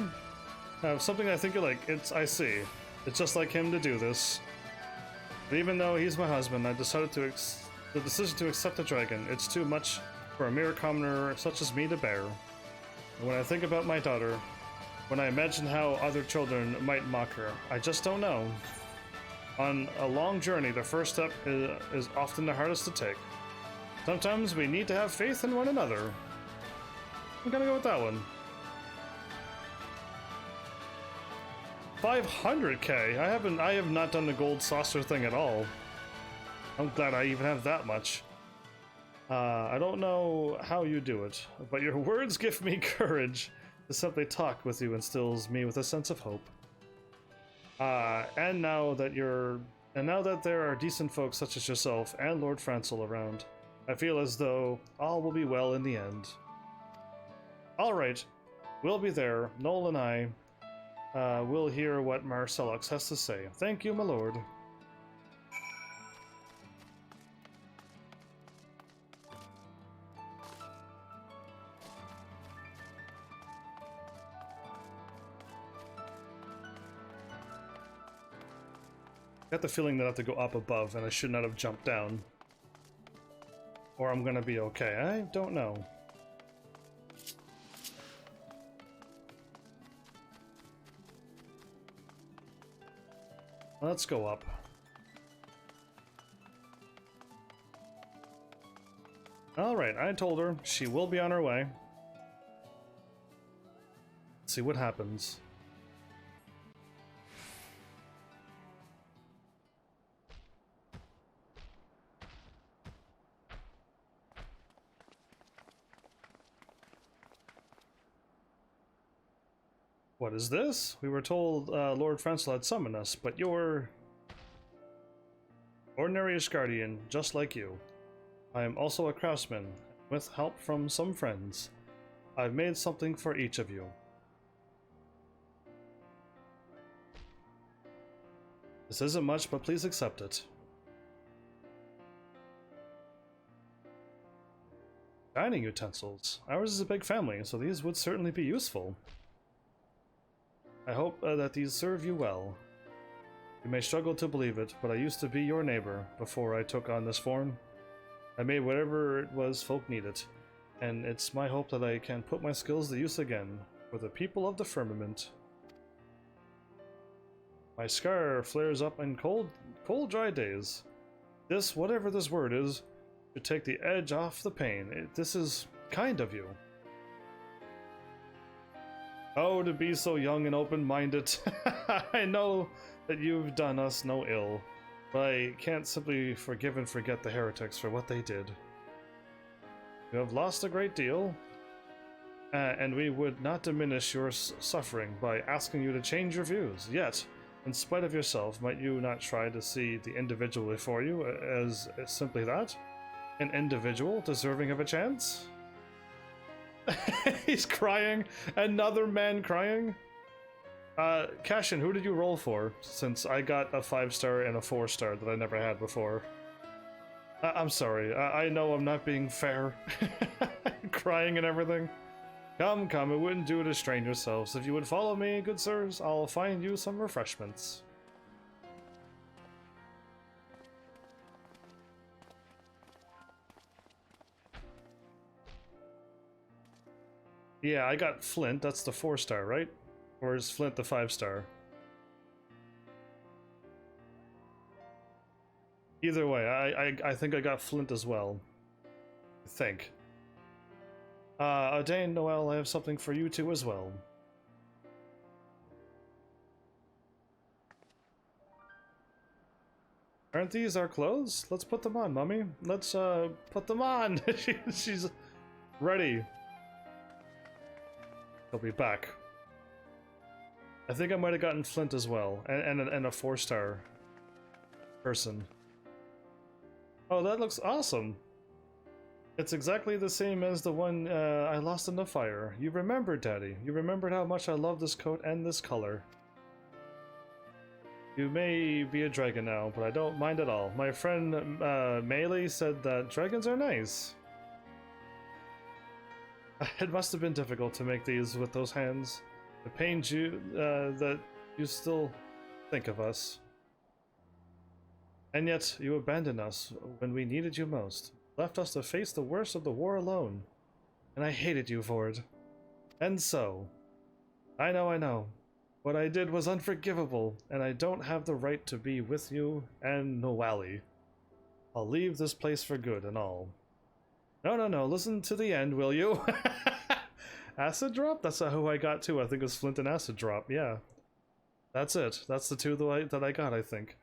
I have something I think you like. I see. It's just like him to do this. But even though he's my husband, I decided to the decision to accept the dragon. It's too much for a mere commoner such as me to bear. And when I think about my daughter, when I imagine how other children might mock her, I just don't know. On a long journey, the first step is often the hardest to take. Sometimes we need to have faith in one another. I'm gonna go with that one. 500k? I have not done the gold saucer thing at all. I'm glad I even have that much. I don't know how you do it, but your words give me courage. To simply talk with you instills me with a sense of hope. And now that there are decent folks such as yourself and Lord Francel around, I feel as though all will be well in the end. Alright, we'll be there. Noel and I will hear what Marcellus has to say. Thank you, my lord. I got the feeling that I have to go up above and I should not have jumped down. Or I'm gonna be okay. I don't know. Let's go up. Alright, I told her she will be on her way. Let's see what happens. What is this? We were told Lord Francel had summoned us, but you're... ordinary-ish guardian, just like you. I am also a craftsman, with help from some friends. I've made something for each of you. This isn't much, but please accept it. Dining utensils. Ours is a big family, so these would certainly be useful. I hope that these serve you well. You may struggle to believe it, but I used to be your neighbor before I took on this form. I made whatever it was folk needed, and it's my hope that I can put my skills to use again for the people of the firmament. My scar flares up in cold, dry days. This, whatever this word is, should take the edge off the pain. This is kind of you. Oh, to be so young and open-minded. I know that you've done us no ill, but I can't simply forgive and forget the heretics for what they did. You have lost a great deal, and we would not diminish your suffering by asking you to change your views. Yet, in spite of yourself, might you not try to see the individual before you as simply that? An individual deserving of a chance? He's crying. Another man crying. Cashin, who did you roll for? Since I got a 5-star and a 4-star that I never had before. I'm sorry. I know I'm not being fair. Crying and everything. Come, come, it wouldn't do to strain yourselves. If you would follow me, good sirs, I'll find you some refreshments. Yeah, I got Flint. That's the 4-star, right? Or is Flint the 5-star? Either way, I think I got Flint as well. I think. Dane, Noel, I have something for you too as well. Aren't these our clothes? Let's put them on, Mummy. Let's put them on. She's ready. He'll be back. I think I might have gotten Flint as well, and a 4-star person. Oh, that looks awesome. It's exactly the same as the one I lost in the fire. You remembered, Daddy. You remembered how much I love this coat and this color. You may be a dragon now, but I don't mind at all. My friend Melee said that dragons are nice. It must have been difficult to make these with those hands. It pains you that you still think of us. And yet, you abandoned us when we needed you most. Left us to face the worst of the war alone. And I hated you for it. And so... I know. What I did was unforgivable, and I don't have the right to be with you and Noali. I'll leave this place for good and all. No, listen to the end, will you? Acid Drop? That's not who I got too. I think it was Flint and Acid Drop, yeah. That's it. That's the two that I got, I think.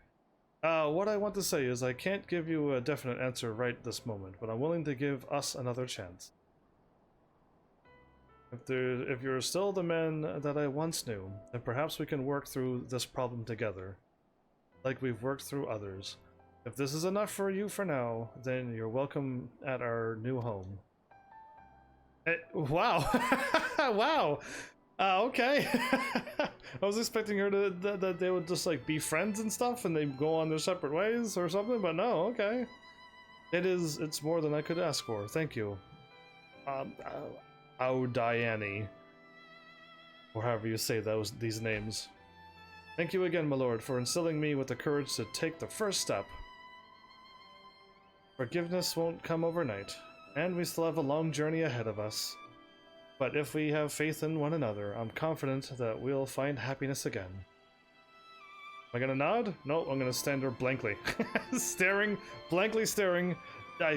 What I want to say is I can't give you a definite answer right this moment, but I'm willing to give us another chance. If you're still the man that I once knew, then perhaps we can work through this problem together, like we've worked through others. If this is enough for you for now, then you're welcome at our new home. Wow. Wow. Okay. I was expecting her to that they would just like be friends and stuff and they go on their separate ways or something, but no, okay. It's more than I could ask for. Thank you. Diane, or however you say these names. Thank you again, my lord, for instilling me with the courage to take the first step. Forgiveness won't come overnight, and we still have a long journey ahead of us. But if we have faith in one another, I'm confident that we'll find happiness again. Am I gonna nod? No, I'm gonna stand there blankly. Blankly staring.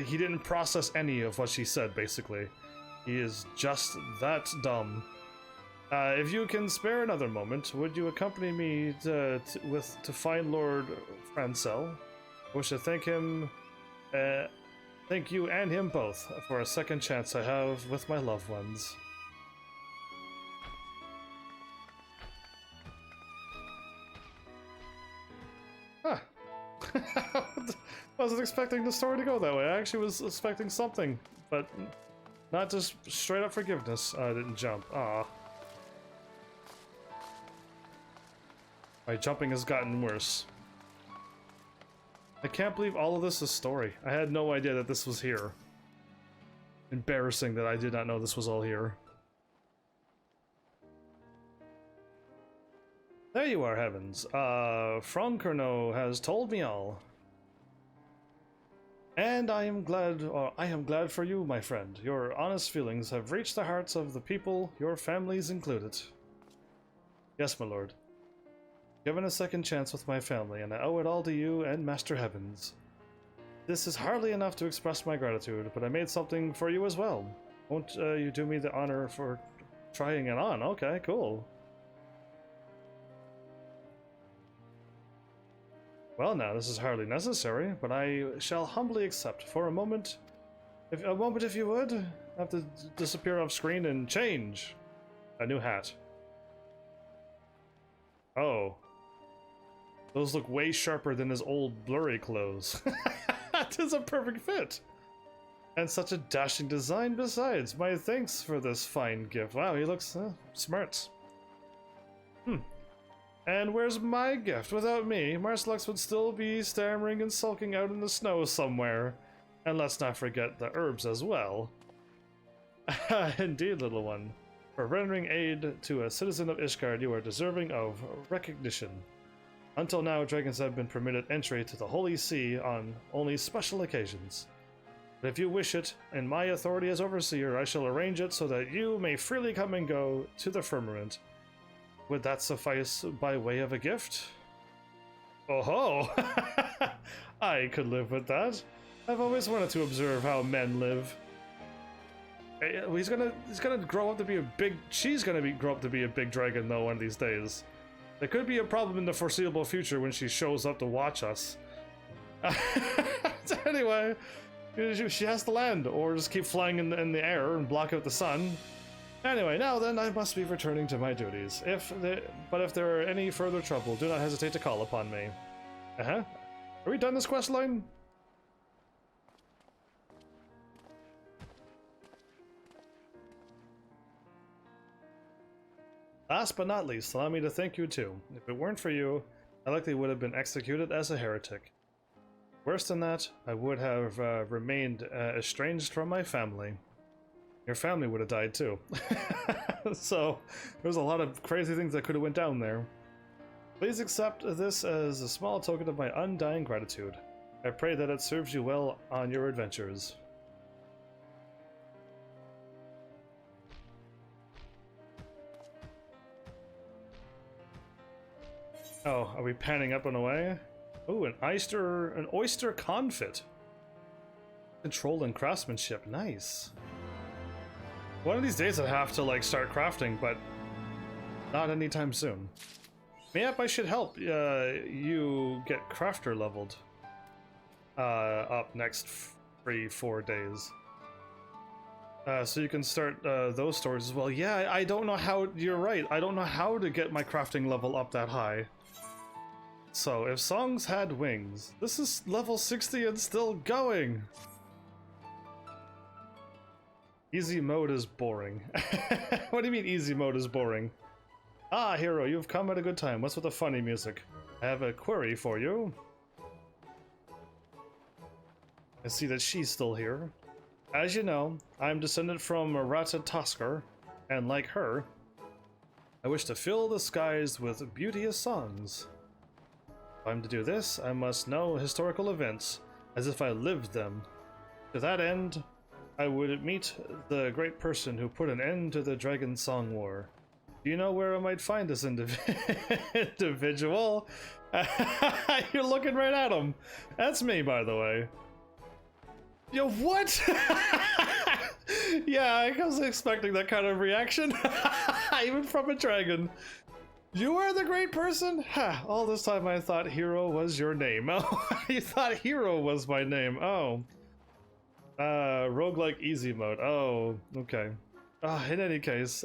He didn't process any of what she said, basically. He is just that dumb. If you can spare another moment, would you accompany me to find Lord Francel? I wish to thank him, thank you and him both for a second chance I have with my loved ones. Wasn't expecting the story to go that way. I actually was expecting something, but not just straight up forgiveness. I didn't jump. Ah. My jumping has gotten worse. I can't believe all of this is story. I had no idea that this was here. Embarrassing that I did not know this was all here. There you are, Heavens. Frankerno has told me all. And I am glad for you, my friend. Your honest feelings have reached the hearts of the people, your families included. Yes, my lord. Given a second chance with my family, and I owe it all to you and Master Heavens. This is hardly enough to express my gratitude, but I made something for you as well. Won't you do me the honor for trying it on? Okay, cool. Well now, this is hardly necessary, but I shall humbly accept for a moment. If you would. I have to disappear off screen and change. A new hat. Oh. Those look way sharper than his old blurry clothes. That is a perfect fit. And such a dashing design besides. My thanks for this fine gift. Wow, he looks smart. And where's my gift? Without me, Marslux would still be stammering and sulking out in the snow somewhere. And let's not forget the herbs as well. Indeed, little one. For rendering aid to a citizen of Ishgard, you are deserving of recognition. Until now, dragons have been permitted entry to the Holy See on only special occasions. But if you wish it, in my authority as overseer, I shall arrange it so that you may freely come and go to the firmament. Would that suffice by way of a gift? Oh ho! I could live with that. I've always wanted to observe how men live. He's gonna grow up to be a big. She's gonna grow up to be a big dragon though one of these days. There could be a problem in the foreseeable future when she shows up to watch us. Anyway, she has to land or just keep flying in the air and block out the sun. Anyway, now then, I must be returning to my duties. But if there are any further trouble, do not hesitate to call upon me. Are we done this quest line? Last but not least, allow me to thank you too. If it weren't for you, I likely would have been executed as a heretic. Worse than that, I would have remained estranged from my family. Your family would have died too. So, there's a lot of crazy things that could have went down there. Please accept this as a small token of my undying gratitude. I pray that it serves you well on your adventures. Oh, are we panning up and away? Oh, an oyster confit. Control and craftsmanship, nice. One of these days I have to like start crafting, but not anytime soon. Yep, I should help you get crafter leveled up next 3-4 days. So you can start those stories as well. Yeah, I don't know how, you're right, I don't know how to get my crafting level up that high. So, if songs had wings, this is level 60 and still going! Easy mode is boring. What do you mean easy mode is boring? Ah, hero, you've come at a good time. What's with the funny music? I have a query for you. I see that she's still here. As you know, I'm descended from Marata Tosker, and like her, I wish to fill the skies with beauteous songs. If I'm to do this, I must know historical events, as if I lived them. To that end, I would meet the great person who put an end to the Dragon Song War. Do you know where I might find this individual? You're looking right at him. That's me, by the way. Yo, what? Yeah, I was expecting that kind of reaction. Even from a dragon. You are the great person? Ha, all this time I thought Hero was your name. Oh, you thought Hero was my name. Oh. Roguelike easy mode. Oh, okay. In any case,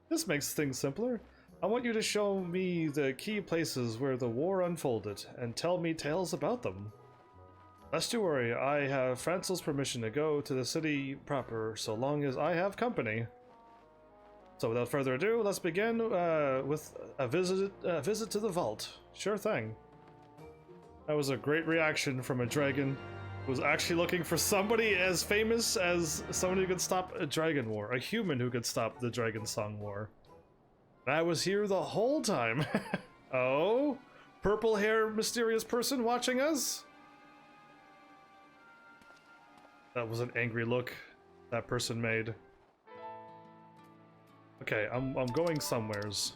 this makes things simpler. I want you to show me the key places where the war unfolded, and tell me tales about them. Lest you worry, I have Francel's permission to go to the city proper, so long as I have company. So without further ado, let's begin with a visit to the vault. Sure thing. That was a great reaction from a dragon who was actually looking for somebody as famous as somebody who could stop a dragon war, a human who could stop the Dragon Song War. I was here the whole time. Oh? Purple hair mysterious person watching us? That was an angry look that person made. Okay, I'm going somewheres.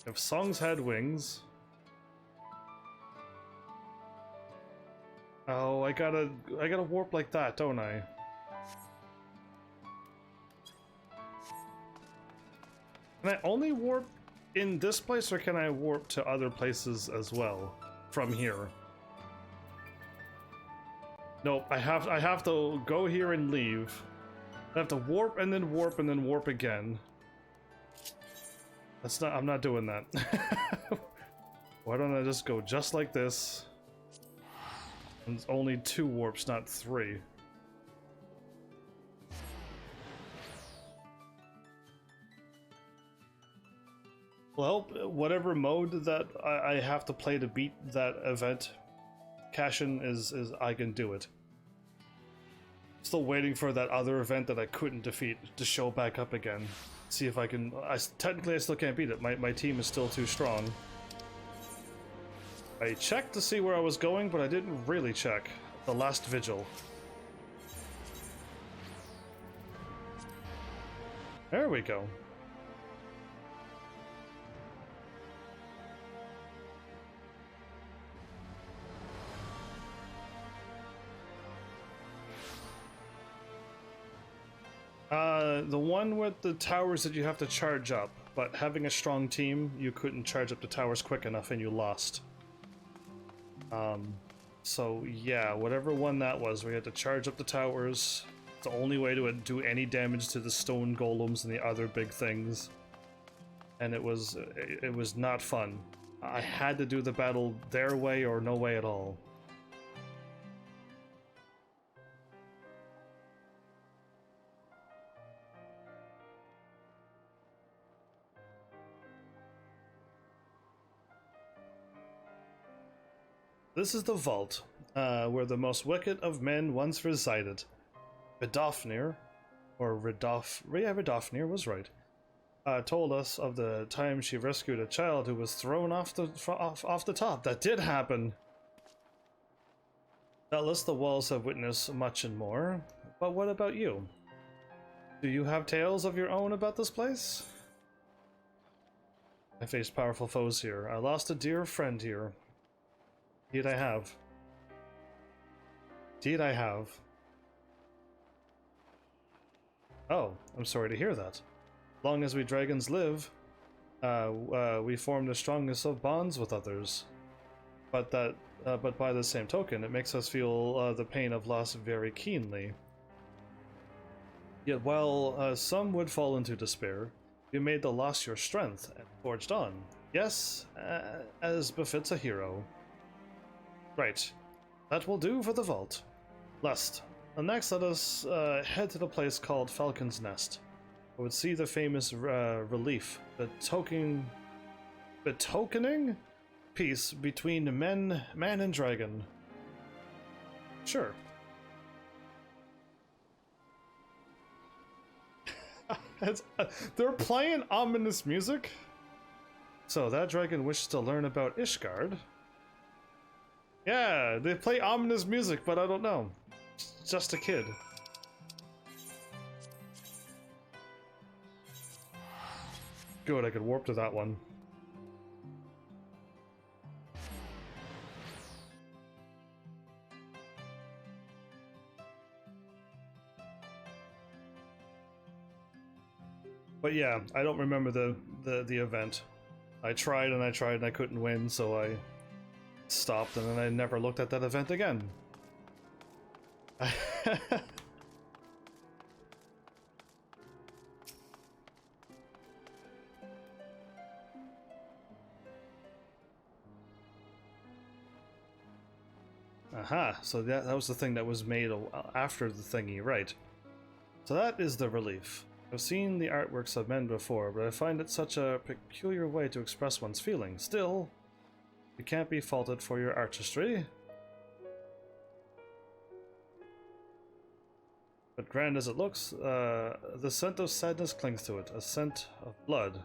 If songs had wings. Oh, I gotta warp like that, don't I? Can I only warp in this place, or can I warp to other places as well from here? Nope, I have to go here and leave. I have to warp and then warp and then warp again. That's not, I'm not doing that. Why don't I just go just like this? And it's only 2 warps, not 3. Well, whatever mode that I have to play to beat that event, cash-in is I can do it. Still waiting for that other event that I couldn't defeat to show back up again. See if I can. Technically, I still can't beat it. My team is still too strong. I checked to see where I was going, but I didn't really check. The last vigil. There we go. The one with the towers that you have to charge up, but having a strong team, you couldn't charge up the towers quick enough and you lost. So yeah, whatever one that was, we had to charge up the towers. It's the only way to do any damage to the stone golems and the other big things. And it was not fun. I had to do the battle their way or no way at all. This is the vault, where the most wicked of men once resided. Vidofnir, or Vidofnir was right, told us of the time she rescued a child who was thrown off the top. That did happen. Doubtless the walls have witnessed much and more, but what about you? Do you have tales of your own about this place? I faced powerful foes here. I lost a dear friend here. Indeed I have. Indeed I have. Oh, I'm sorry to hear that. Long as we dragons live, we form the strongest of bonds with others. But by the same token, it makes us feel the pain of loss very keenly. Yet while some would fall into despair, you made the loss your strength and forged on. Yes, as befits a hero. Right. That will do for the vault. Next, let us head to the place called Falcon's Nest. I would see the famous relief, the betokening peace between man and dragon. Sure. They're playing ominous music? So that dragon wishes to learn about Ishgard. Yeah, they play ominous music, but I don't know. Just a kid. Good, I could warp to that one. But yeah, I don't remember the event. I tried and I couldn't win, so I stopped, and then I never looked at that event again. Aha, so that was the thing that was made after the thingy, right. So that is the relief. I've seen the artworks of men before, but I find it such a peculiar way to express one's feelings. Still, you can't be faulted for your artistry. But grand as it looks, the scent of sadness clings to it, a scent of blood.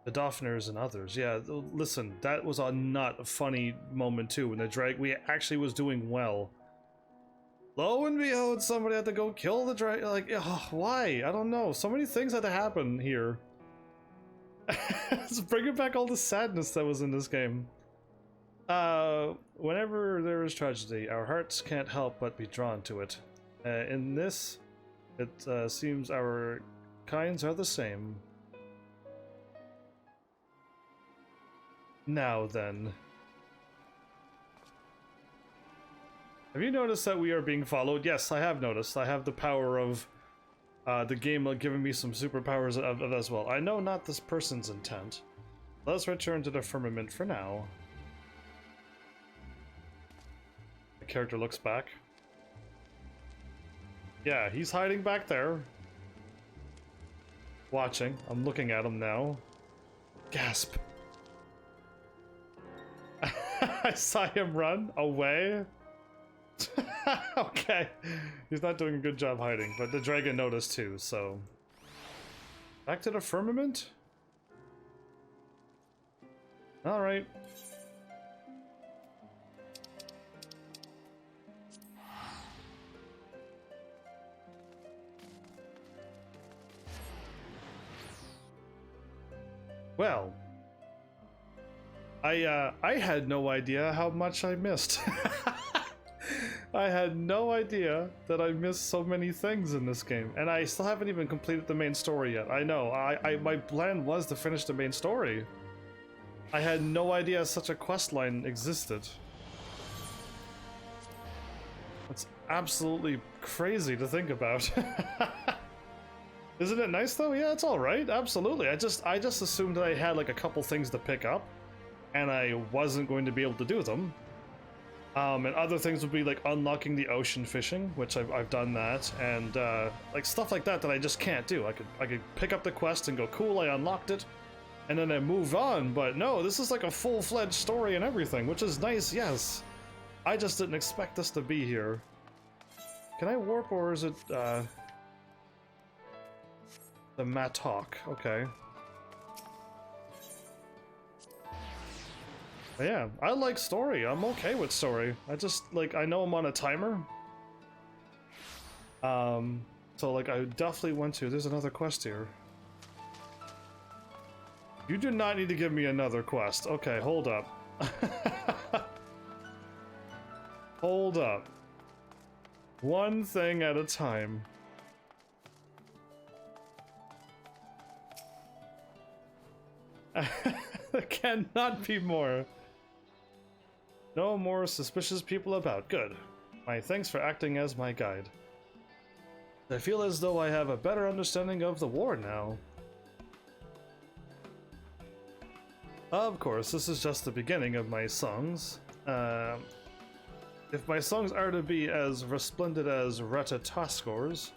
The Dauphiners and others. Yeah, listen, that was a not a funny moment too, when the drag we actually was doing well. Lo and behold, somebody had to go kill the drag. Like, why? I don't know. So many things had to happen here. It's bringing back all the sadness that was in this game. Whenever there is tragedy, our hearts can't help but be drawn to it. In this, it seems our kinds are the same. Now then. Have you noticed that we are being followed? Yes, I have noticed. I have the power of the game giving me some superpowers as well. I know not this person's intent. Let's return to the firmament for now. The character looks back. Yeah, he's hiding back there. Watching. I'm looking at him now. Gasp. I saw him run away. Okay. He's not doing a good job hiding, but the dragon noticed too, so... Back to the firmament? Alright. Well, I had no idea how much I missed. I had no idea that I missed so many things in this game, and I still haven't even completed the main story yet. I know, my plan was to finish the main story. I had no idea such a quest line existed. That's absolutely crazy to think about. Isn't it nice though? Yeah, it's all right. Absolutely. I just assumed that I had like a couple things to pick up, and I wasn't going to be able to do them. And other things would be like unlocking the ocean fishing, which I've done that, and like stuff like that I just can't do. I could pick up the quest and go, cool, I unlocked it, and then I move on. But no, this is like a full-fledged story and everything, which is nice. Yes, I just didn't expect this to be here. Can I warp, or is it the Mattock? Okay. Yeah, I like story. I'm okay with story. I just, like, I know I'm on a timer. So, like, I definitely went to... There's another quest here. You do not need to give me another quest. Okay, hold up. Hold up. One thing at a time. There cannot be more. No more suspicious people about. Good. My thanks for acting as my guide. I feel as though I have a better understanding of the war now. Of course, this is just the beginning of my songs. If my songs are to be as resplendent as Ratatoskors,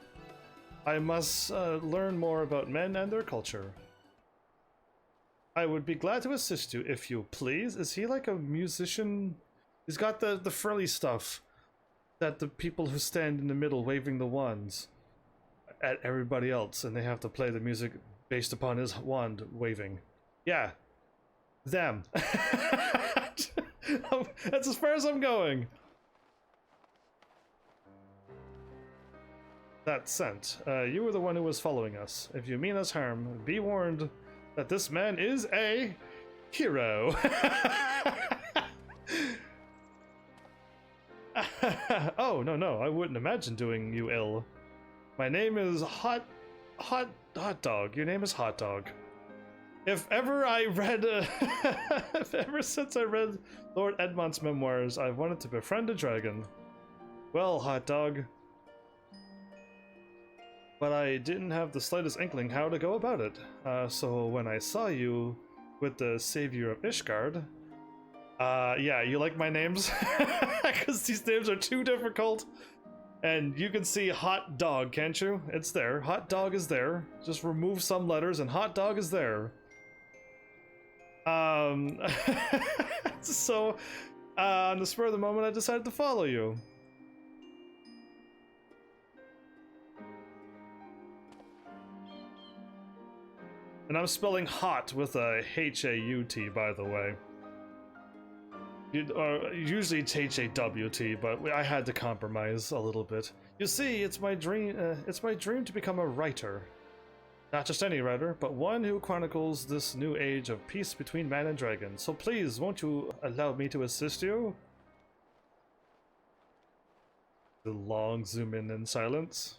I must learn more about men and their culture. I would be glad to assist you, if you please. Is he like a musician? He's got the frilly stuff that the people who stand in the middle waving the wands at everybody else, and they have to play the music based upon his wand waving. Yeah. Them. That's as far as I'm going. That scent. You were the one who was following us. If you mean us harm, be warned that this man is a hero. Oh, no, I wouldn't imagine doing you ill. My name is Hot Dog. Your name is Hot Dog. If ever I read, if ever since I read Lord Edmont's memoirs, I've wanted to befriend a dragon. Well, Hot Dog. But I didn't have the slightest inkling how to go about it. So when I saw you with the savior of Ishgard, Yeah, you like my names? Because these names are too difficult. And you can see hot dog, can't you? It's there. Hot dog is there. Just remove some letters and hot dog is there. So, on the spur of the moment, I decided to follow you. And I'm spelling hot with a H-A-U-T, by the way. Usually it's H-A-W-T, but I had to compromise a little bit. You see, it's my dream to become a writer. Not just any writer, but one who chronicles this new age of peace between man and dragon. So please, won't you allow me to assist you? The long zoom in silence.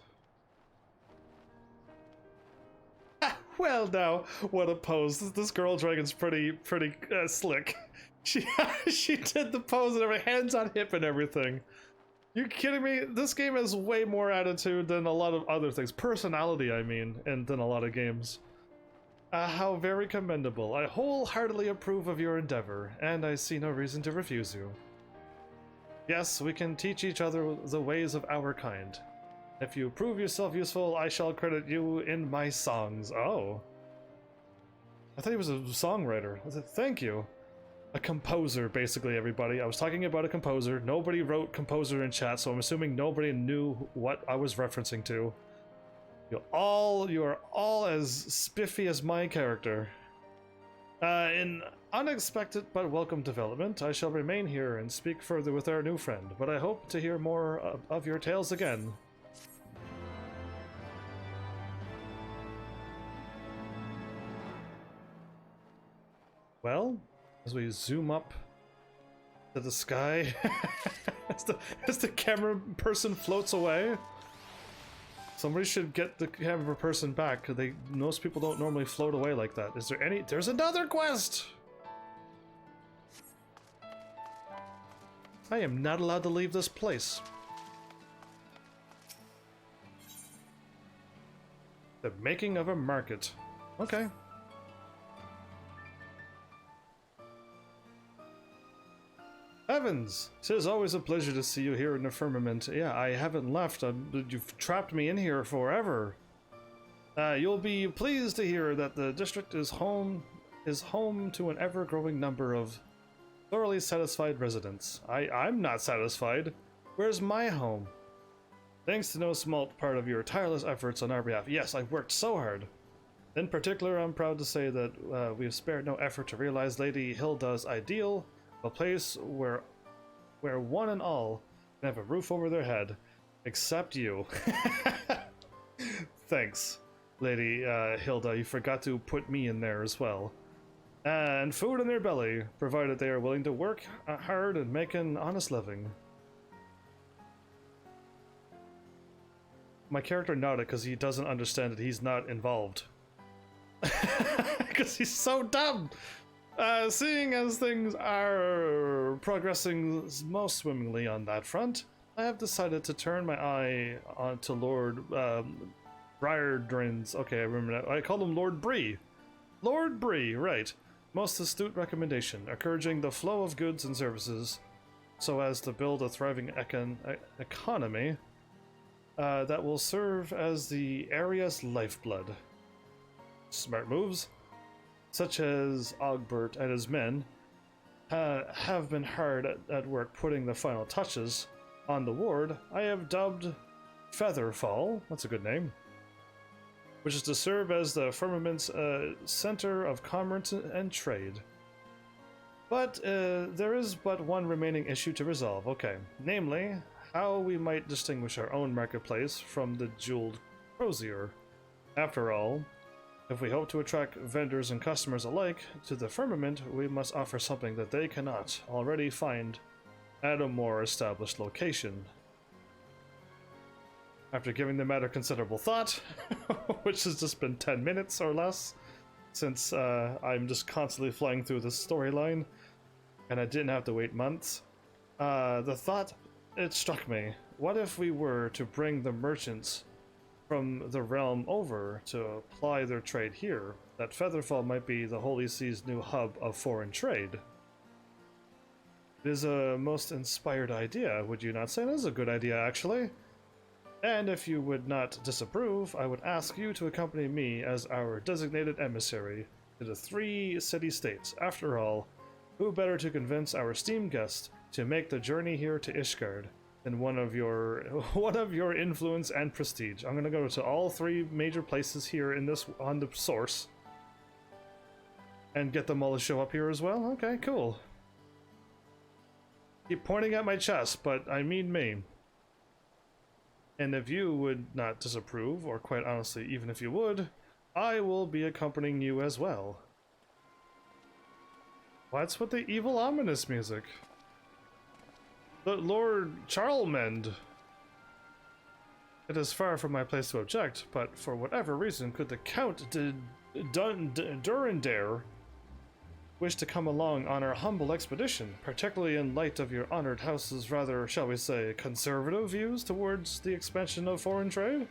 Well now, what a pose. This girl dragon's pretty slick. She did the pose and her hands on hip and everything. You kidding me? This game has way more attitude than a lot of other things. Personality, I mean, and than a lot of games. How very commendable. I wholeheartedly approve of your endeavor, and I see no reason to refuse you. Yes, we can teach each other the ways of our kind. If you prove yourself useful, I shall credit you in my songs. Oh. I thought he was a songwriter. I said, thank you. A composer, basically, everybody. I was talking about a composer. Nobody wrote composer in chat, so I'm assuming nobody knew what I was referencing to. You are all as spiffy as my character. In unexpected but welcome development, I shall remain here and speak further with our new friend, but I hope to hear more of your tales again. Well, as we zoom up to the sky, as the camera person floats away, somebody should get the camera person back. Most people don't normally float away like that. Is there any? There's another quest! I am not allowed to leave this place. The making of a market. Okay. Heavens! 'Tis always a pleasure to see you here in the firmament. Yeah, I haven't left. You've trapped me in here forever. You'll be pleased to hear that the district is home to an ever-growing number of thoroughly satisfied residents. I'm not satisfied. Where's my home? Thanks to no small part of your tireless efforts on our behalf. Yes, I've worked so hard. In particular, I'm proud to say that we've spared no effort to realize Lady Hilda's ideal, a place where one and all can have a roof over their head, except you. Thanks, Lady Hilda. You forgot to put me in there as well. And food in their belly, provided they are willing to work hard and make an honest living. My character nodded because he doesn't understand that he's not involved. Because he's so dumb! Seeing as things are progressing most swimmingly on that front, I have decided to turn my eye onto Lord Briardrin's. Okay, I remember that. I called him Lord Bree. Lord Bree, right. Most astute recommendation, encouraging the flow of goods and services so as to build a thriving economy that will serve as the area's lifeblood. Smart moves. Such as Ogbert and his men have been hard at work putting the final touches on the ward I have dubbed Featherfall, that's a good name, which is to serve as the firmament's center of commerce and trade. But there is but one remaining issue to resolve, okay, namely, how we might distinguish our own marketplace from the jeweled crozier. After all, if we hope to attract vendors and customers alike to the firmament, we must offer something that they cannot already find at a more established location. After giving the matter considerable thought, which has just been 10 minutes or less, since I'm just constantly flying through this storyline, and I didn't have to wait months, the thought, it struck me. What if we were to bring the merchants from the realm over to apply their trade here? That Featherfall might be the Holy Sea's new hub of foreign trade. It is a most inspired idea, would you not say? It is a good idea, actually. And if you would not disapprove, I would ask you to accompany me as our designated emissary to the 3 city-states. After all, who better to convince our esteemed guest to make the journey here to Ishgard than one of your influence and prestige? I'm gonna go to all 3 major places here in this on the source and get them all to show up here as well. Okay, cool. Keep pointing at my chest, but I mean me. And if you would not disapprove, or quite honestly, even if you would, I will be accompanying you as well. What's with the evil ominous music? The Lord Charlemagne. It is far from my place to object, but for whatever reason could the Count de Durandare wish to come along on our humble expedition, particularly in light of your honored house's rather, shall we say, conservative views towards the expansion of foreign trade?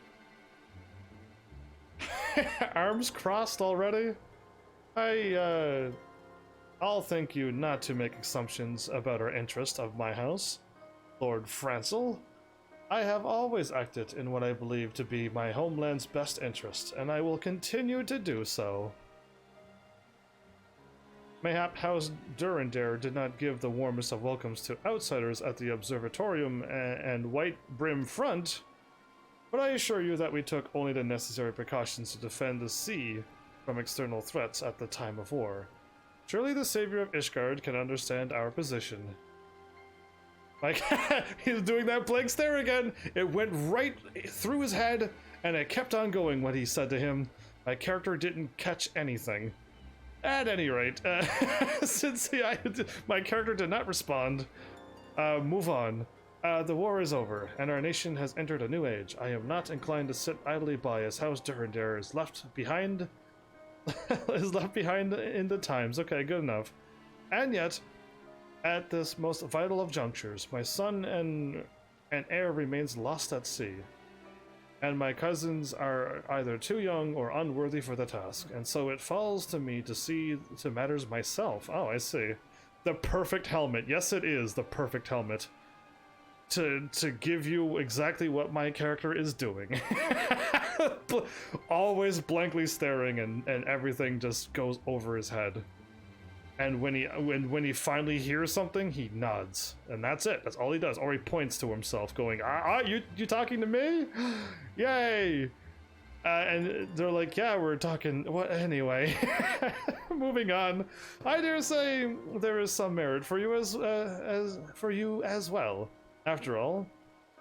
Arms crossed already? I'll thank you not to make assumptions about our interest of my house, Lord Francel. I have always acted in what I believe to be my homeland's best interest, and I will continue to do so. Mayhap House Durandare did not give the warmest of welcomes to outsiders at the Observatorium and White Brim Front, but I assure you that we took only the necessary precautions to defend the sea from external threats at the time of war. Surely the savior of Ishgard can understand our position. Like, he's doing that blank stare again. It went right through his head, and it kept on going when he said to him. My character didn't catch anything. At any rate, since my character did not respond, move on. The war is over, and our nation has entered a new age. I am not inclined to sit idly by as House Durandare is left behind in the times. Okay, good enough. And yet, at this most vital of junctures, my son and heir remains lost at sea. And my cousins are either too young or unworthy for the task, and so it falls to me to see to matters myself. Oh, I see. The perfect helmet. Yes, it is the perfect helmet. To give you exactly what my character is doing. Always blankly staring, and everything just goes over his head. And when he finally hears something, he nods, and that's it. That's all he does. Or he points to himself, going, you talking to me? Yay! And they're like, yeah, we're talking. What anyway? Moving on. I dare say there is some merit for you as well. After all,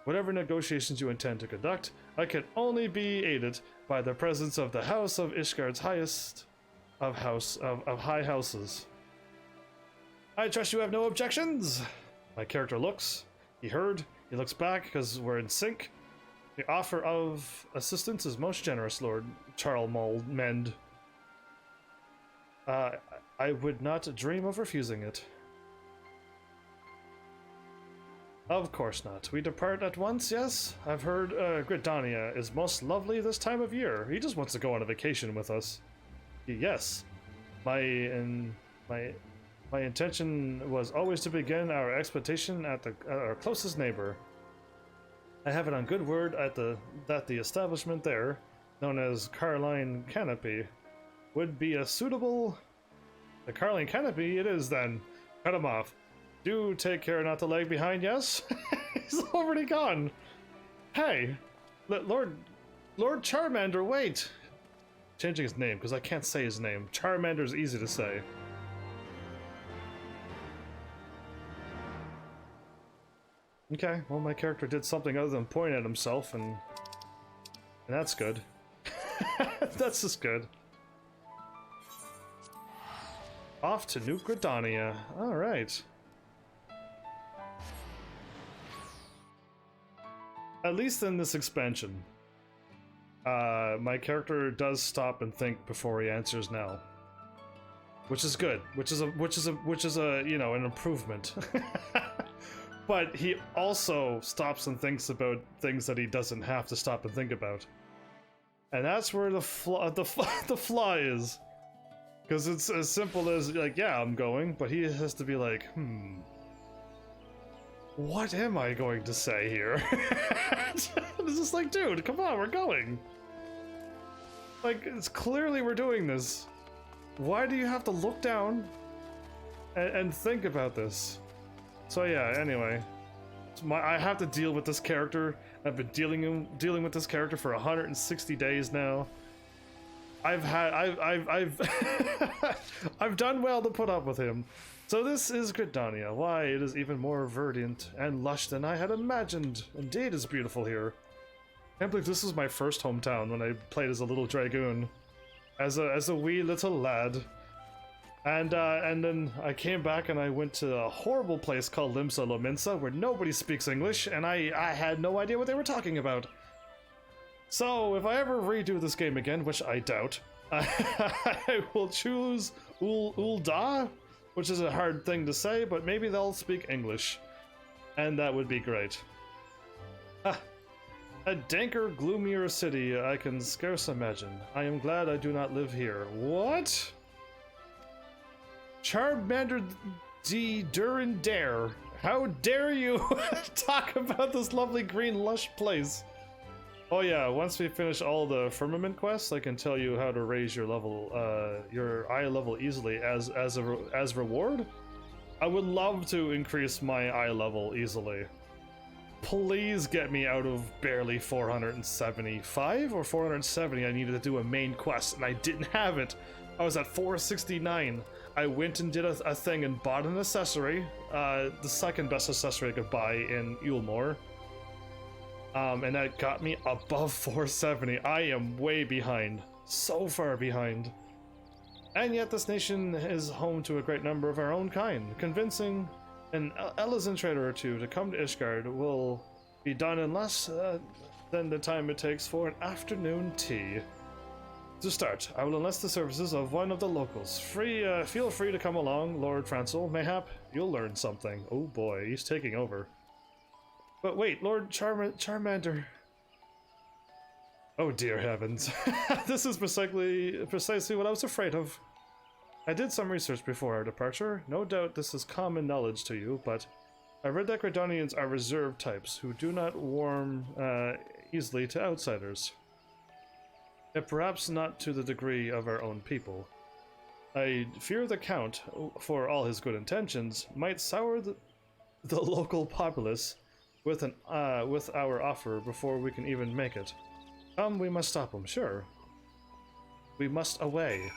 whatever negotiations you intend to conduct, I can only be aided by the presence of the House of Ishgard's highest of high houses. I trust you have no objections? My character looks. He heard. He looks back because we're in sync. The offer of assistance is most generous, Lord Charlemagne. I would not dream of refusing it. Of course not. We depart at once, yes? I've heard Gridania is most lovely this time of year. He just wants to go on a vacation with us. Yes. My intention was always to begin our expedition at our closest neighbor. I have it on good word that the establishment there, known as Carline Canopy, would be a suitable... The Carline Canopy it is then. Cut him off. Do take care not to lag behind, yes? He's already gone. Hey, Lord Charmander, wait. Changing his name, because I can't say his name. Charmander's easy to say. Okay, well my character did something other than point at himself, and that's good. That's just good. Off to New Gridania. Alright. At least in this expansion, my character does stop and think before he answers now, which is good. Which is a you know, an improvement. But he also stops and thinks about things that he doesn't have to stop and think about, and that's where the flaw is, because it's as simple as like, yeah, I'm going, but he has to be like, what am I going to say here? It's just like, dude, come on, we're going. Like, it's clearly we're doing this. Why do you have to look down and think about this? So yeah, anyway. I have to deal with this character. I've been dealing with this character for 160 days now. I've I've done well to put up with him. So this is Gridania. Why, it is even more verdant and lush than I had imagined. Indeed, it's beautiful here. I can't believe this was my first hometown when I played as a little dragoon, as a wee little lad. And then I came back and I went to a horrible place called Limsa Lominsa where nobody speaks English, and I had no idea what they were talking about. So if I ever redo this game again, which I doubt, I will choose Ul'dah, which is a hard thing to say, but maybe they'll speak English, and that would be great. A danker, gloomier city I can scarce imagine. I am glad I do not live here. What? Charmander D. Durandare, how dare you talk about this lovely green lush place? Oh yeah, once we finish all the firmament quests, I can tell you how to raise your level, your eye level easily as reward. I would love to increase my eye level easily. Please get me out of barely 475 or 470. I needed to do a main quest and I didn't have it. I was at 469. I went and did a thing and bought an accessory, the second best accessory I could buy in Ulmore. And that got me above 470. I am way behind. So far behind. And yet this nation is home to a great number of our own kind. Convincing an Elysian trader or two to come to Ishgard will be done in less than the time it takes for an afternoon tea. To start, I will enlist the services of one of the locals. Feel free to come along, Lord Francel. Mayhap you'll learn something. Oh boy, he's taking over. But wait, Lord Charmander. Oh dear heavens. This is precisely what I was afraid of. I did some research before our departure. No doubt this is common knowledge to you, but I read that Gridanians are reserved types who do not warm easily to outsiders. Yet perhaps not to the degree of our own people. I fear the Count, for all his good intentions, might sour the local populace with our offer before we can even make it. Come, we must stop him, sure. We must away.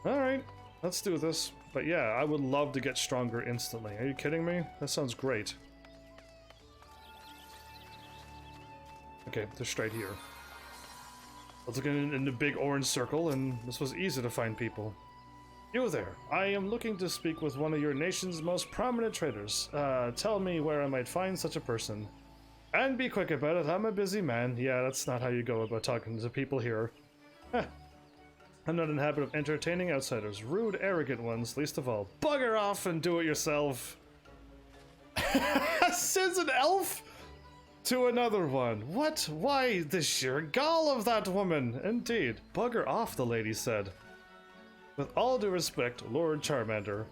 Alright, let's do this. But yeah, I would love to get stronger instantly. Are you kidding me? That sounds great. Okay, they're straight here. I was looking in the big orange circle, and this was easy to find people. You there, I am looking to speak with one of your nation's most prominent traders. Tell me where I might find such a person. And be quick about it, I'm a busy man. Yeah, that's not how you go about talking to people here. I'm not in the habit of entertaining outsiders. Rude, arrogant ones, least of all. Bugger off and do it yourself! Sends an elf to another one. What? Why, the sheer gall of that woman! Indeed. Bugger off, the lady said. With all due respect, Lord Charmander,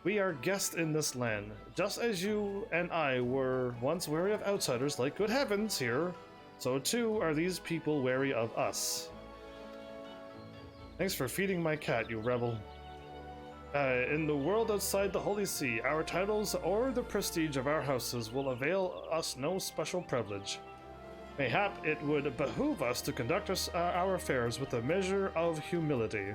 we are guests in this land, just as you and I were once wary of outsiders like good heavens here, so too are these people wary of us. Thanks for feeding my cat, you rebel. In the world outside the Holy See, our titles or the prestige of our houses will avail us no special privilege. Mayhap it would behoove us to conduct our affairs with a measure of humility.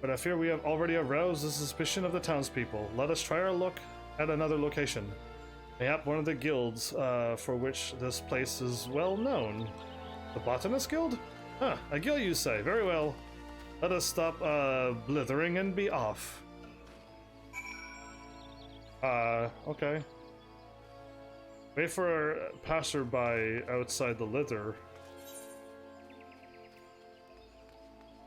But I fear we have already aroused the suspicion of the townspeople. Let us try our luck at another location. Mayhap one of the guilds for which this place is well known. The Botanist Guild? Huh, a guild you say. Very well. Let us stop blithering and be off. Okay. Wait for a passerby outside the lither.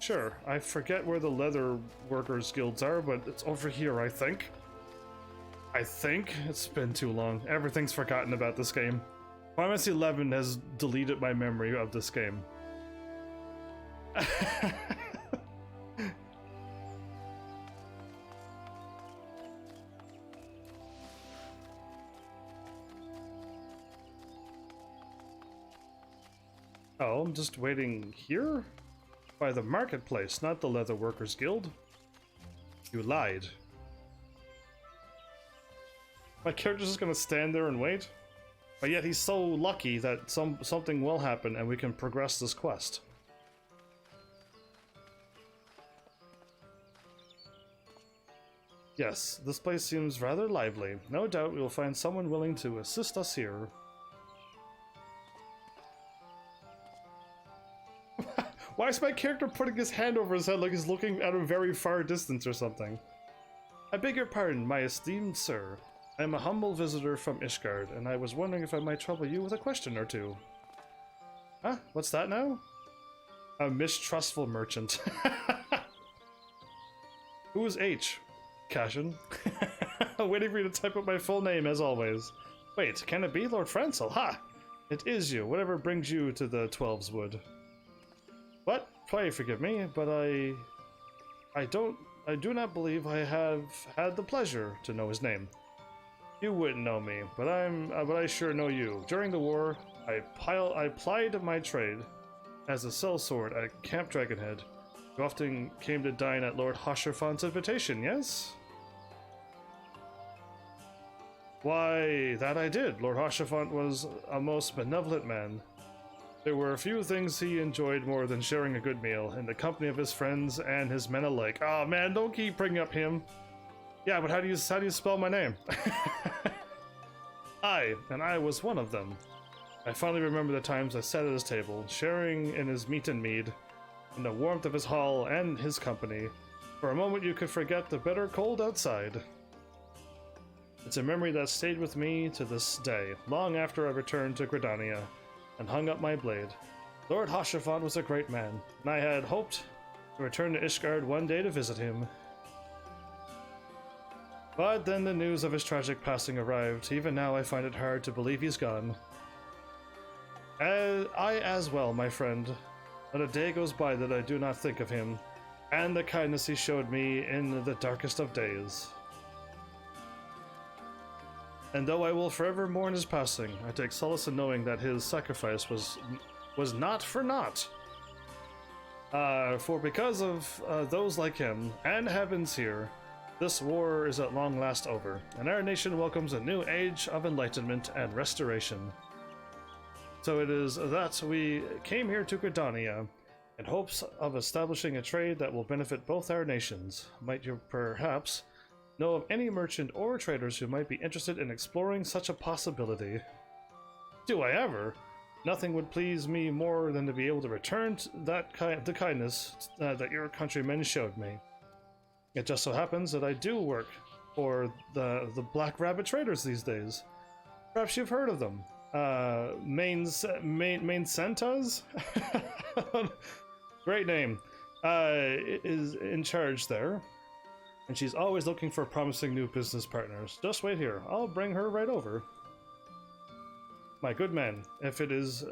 Sure, I forget where the leather workers guilds are, but it's over here, I think. It's been too long. Everything's forgotten about this game. Final Fantasy XI has deleted my memory of this game. Oh, I'm just waiting here? By the marketplace, not the Leather Workers Guild. You lied. My character's just gonna stand there and wait? But yet he's so lucky that something will happen and we can progress this quest. Yes, this place seems rather lively. No doubt we will find someone willing to assist us here. Why is my character putting his hand over his head like he's looking at a very far distance or something? I beg your pardon, my esteemed sir. I am a humble visitor from Ishgard, and I was wondering if I might trouble you with a question or two. Huh? What's that now? A mistrustful merchant. Who is H? Cashin. Waiting for you to type up my full name, as always. Wait, can it be Lord Francel? Ha! It is you, whatever brings you to the Twelves Wood. What? Pray forgive me, but I do not believe I have had the pleasure to know his name. You wouldn't know me, but I sure know you. During the war, I plied my trade as a sellsword at Camp Dragonhead. You often came to dine at Lord Hosherfont's invitation, yes? Why, that I did. Lord Hosherfont was a most benevolent man. There were a few things he enjoyed more than sharing a good meal in the company of his friends and his men alike. Oh man, don't keep bringing up him. Yeah, but how do you spell my name? I was one of them. I fondly remember the times I sat at his table, sharing in his meat and mead, in the warmth of his hall and his company. For a moment you could forget the bitter cold outside. It's a memory that stayed with me to this day, long after I returned to Gridania and hung up my blade. Lord Hosherfont was a great man, and I had hoped to return to Ishgard one day to visit him. But then the news of his tragic passing arrived. Even now I find it hard to believe he's gone. I as well, my friend. Not a day goes by that I do not think of him, and the kindness he showed me in the darkest of days. And though I will forever mourn his passing, I take solace in knowing that his sacrifice was not for naught. For because of those like him, and heavens here, this war is at long last over, and our nation welcomes a new age of enlightenment and restoration. So it is that we came here to Gridania in hopes of establishing a trade that will benefit both our nations. Might you perhaps know of any merchant or traders who might be interested in exploring such a possibility? Do I ever? Nothing would please me more than to be able to return the kindness that your countrymen showed me. It just so happens that I do work for the Black Rabbit traders these days. Perhaps you've heard of them. Main Sentas? Great name. Is in charge there. And she's always looking for promising new business partners. Just wait here. I'll bring her right over. My good man, if it is,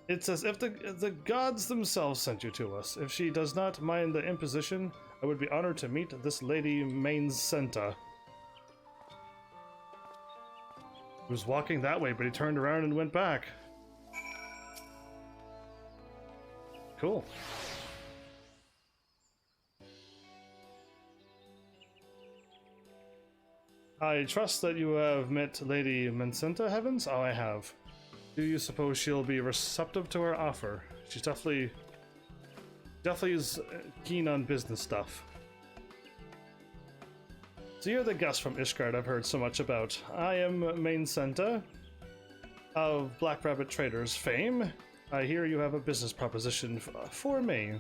it's as if the gods themselves sent you to us. If she does not mind the imposition, I would be honored to meet this lady Main Senta. He was walking that way, but he turned around and went back. Cool. I trust that you have met Lady Mencenta, Heavens? Oh, I have. Do you suppose she'll be receptive to our offer? She's definitely is keen on business stuff. So you're the guest from Ishgard I've heard so much about. I am Mencenta of Black Rabbit Traders fame. I hear you have a business proposition for me.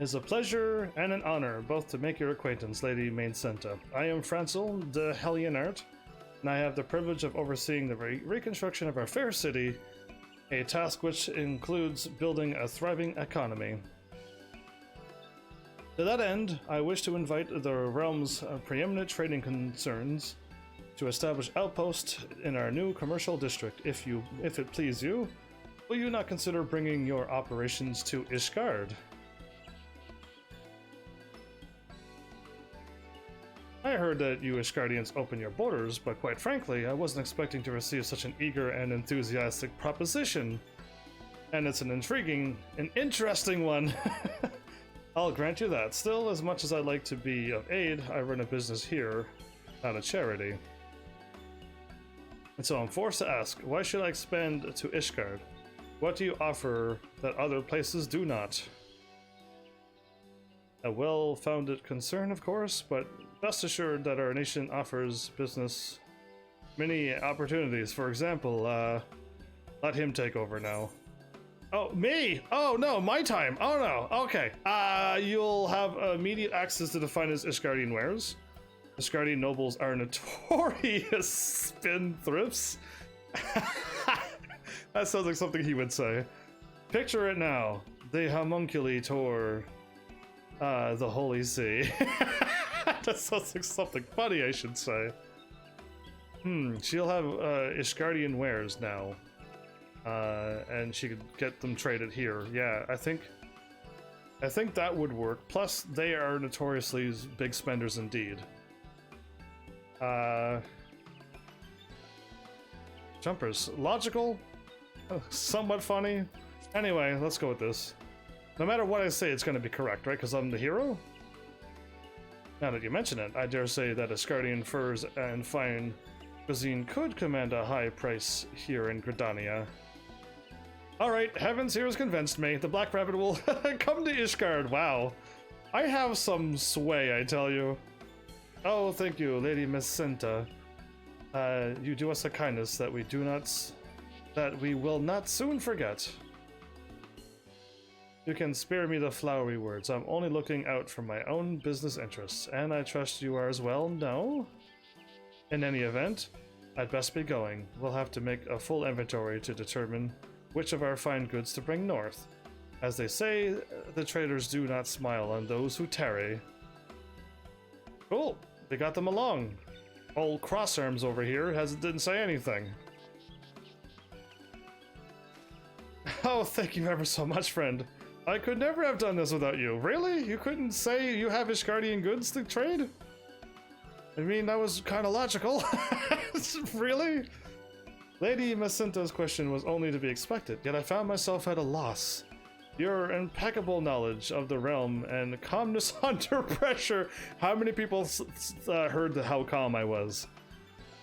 It's a pleasure and an honor both to make your acquaintance, Lady Mencenta. I am Francel de Helionart, and I have the privilege of overseeing the reconstruction of our fair city, a task which includes building a thriving economy. To that end, I wish to invite the realm's preeminent trading concerns to establish outposts in our new commercial district. If it please you, will you not consider bringing your operations to Ishgard? I I heard that you Ishgardians open your borders, but quite frankly, I wasn't expecting to receive such an eager and enthusiastic proposition. And it's an intriguing, an interesting one. I'll grant you that. Still, as much as I'd like to be of aid, I run a business here, not a charity. And so I'm forced to ask, why should I expand to Ishgard? What do you offer that other places do not? A well-founded concern, of course, but rest assured that our nation offers business many opportunities. For example, let him take over now. Oh, me? Oh, no, my time. Oh, no. Okay. You'll have immediate access to the finest Ishgardian wares. Ishgardian nobles are notorious spendthrifts. That sounds like something he would say. Picture it now. The homunculi tour the Holy See. That sounds like something funny, I should say. She'll have Ishgardian wares now. And she could get them traded here. Yeah, I think that would work. Plus, they are notoriously big spenders indeed. Jumpers. Logical? Somewhat funny? Anyway, let's go with this. No matter what I say, it's going to be correct, right? Because I'm the hero? Now that you mention it, I dare say that Ishgardian furs and fine cuisine could command a high price here in Gridania. Alright, Heavens here has convinced me. The Black Rabbit will come to Ishgard. Wow. I have some sway, I tell you. Oh, thank you, Lady Micinta. You do us a kindness that we will not soon forget. You can spare me the flowery words. I'm only looking out for my own business interests, and I trust you are as well, no? In any event, I'd best be going. We'll have to make a full inventory to determine which of our fine goods to bring north. As they say, the traders do not smile on those who tarry. Cool, they got them along. Old Crossarms over here didn't say anything. Oh, thank you ever so much, friend. I could never have done this without you. Really? You couldn't say you have Ishgardian goods to trade? I mean, that was kind of logical. Really? Lady Macinta's question was only to be expected, yet I found myself at a loss. Your impeccable knowledge of the realm and calmness under pressure. How many people heard how calm I was?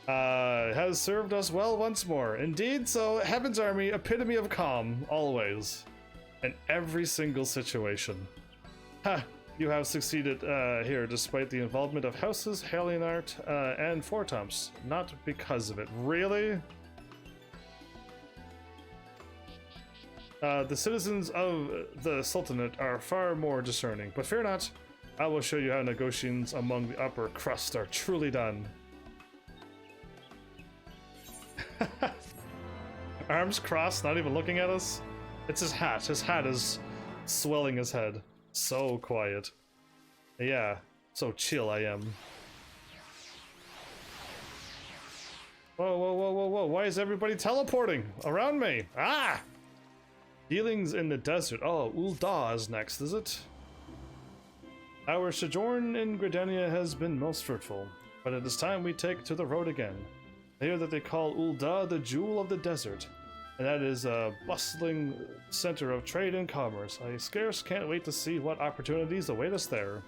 Has served us well once more. Indeed, so Heaven's Army, epitome of calm, always. In every single situation. Ha! You have succeeded here despite the involvement of houses, Halienart, and Fortomps. Not because of it. Really? The citizens of the Sultanate are far more discerning, but fear not. I will show you how negotiations among the upper crust are truly done. Arms crossed, not even looking at us. It's his hat. His hat is swelling his head. So quiet. Yeah, so chill I am. Whoa, whoa, whoa, whoa, whoa. Why is everybody teleporting around me? Ah! Dealings in the desert. Oh, Ul'dah is next, is it? Our sojourn in Gridania has been most fruitful, but it is time we take to the road again. I hear that they call Ul'dah the jewel of the desert, and that is a bustling center of trade and commerce. I scarce can't wait to see what opportunities await us there.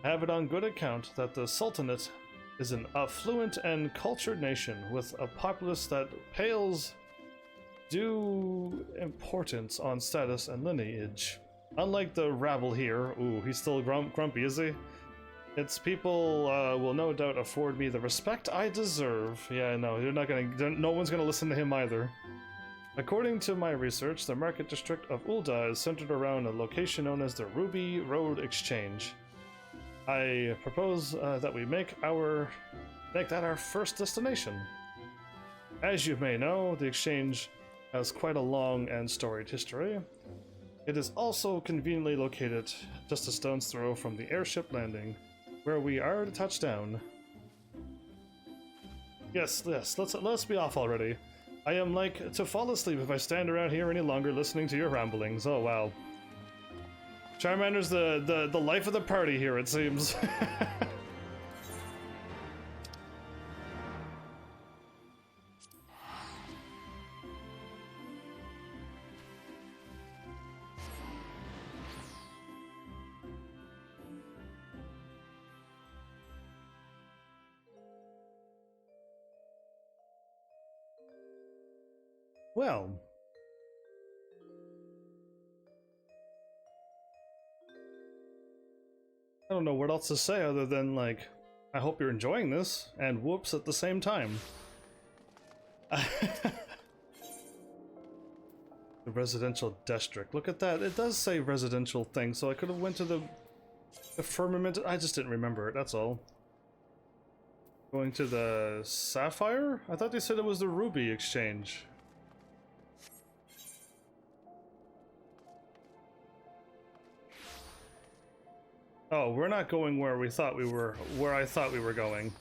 I have it on good account that the Sultanate is an affluent and cultured nation with a populace that pales due importance on status and lineage. Unlike the rabble here, ooh, he's still grumpy, is he? Its people will no doubt afford me the respect I deserve. Yeah, no, no one's gonna listen to him either. According to my research, the market district of Ul'dah is centered around a location known as the Ruby Road Exchange. I propose that we make that our first destination. As you may know, the exchange has quite a long and storied history. It is also conveniently located just a stone's throw from the airship landing, where we are to touch down. Yes, let's be off already. I am like to fall asleep if I stand around here any longer listening to your ramblings. Oh wow. Charmander's the life of the party here, it seems. Well, I don't know what else to say other than, like, I hope you're enjoying this, and whoops at the same time. The residential district. Look at that. It does say residential thing, so I could have went to the firmament. I just didn't remember it, that's all. Going to the Sapphire? I thought they said it was the Ruby exchange. Oh, we're not going where we thought we were, where I thought we were going.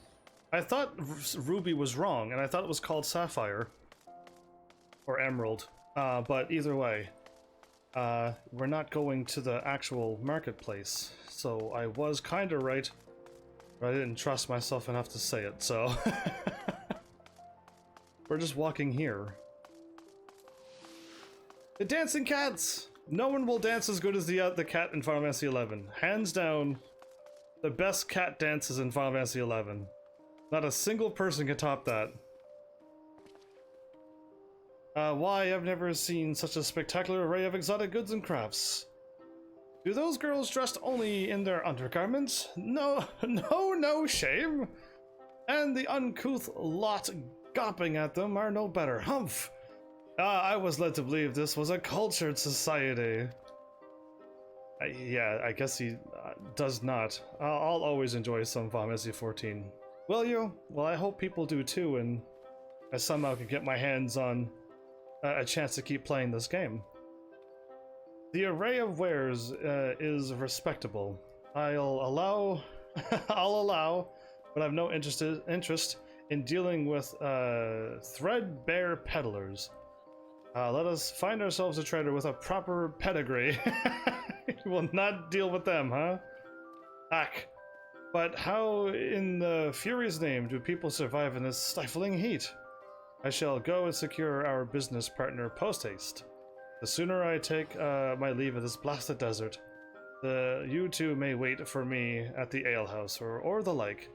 I thought Ruby was wrong, and I thought it was called Sapphire. Or Emerald. But either way, we're not going to the actual marketplace. So I was kinda right, but I didn't trust myself enough to say it, so... We're just walking here. The dancing cats! No one will dance as good as the cat in Final Fantasy XI. Hands down, the best cat dances in Final Fantasy XI. Not a single person can top that. Why, I've never seen such a spectacular array of exotic goods and crafts. Do those girls dressed only in their undergarments? No, no shame. And the uncouth lot gawping at them are no better. Humph! I was led to believe this was a cultured society. Yeah, I guess he does not. I'll always enjoy some Final Fantasy 14. Will you? Well, I hope people do too, and I somehow can get my hands on a chance to keep playing this game. The array of wares is respectable. I'll allow, but I've no interest in dealing with threadbare peddlers. Let us find ourselves a trader with a proper pedigree. You will not deal with them, huh? Ack. But how in the Fury's name do people survive in this stifling heat? I shall go and secure our business partner post-haste. The sooner I take my leave of this blasted desert, you two may wait for me at the alehouse or the like.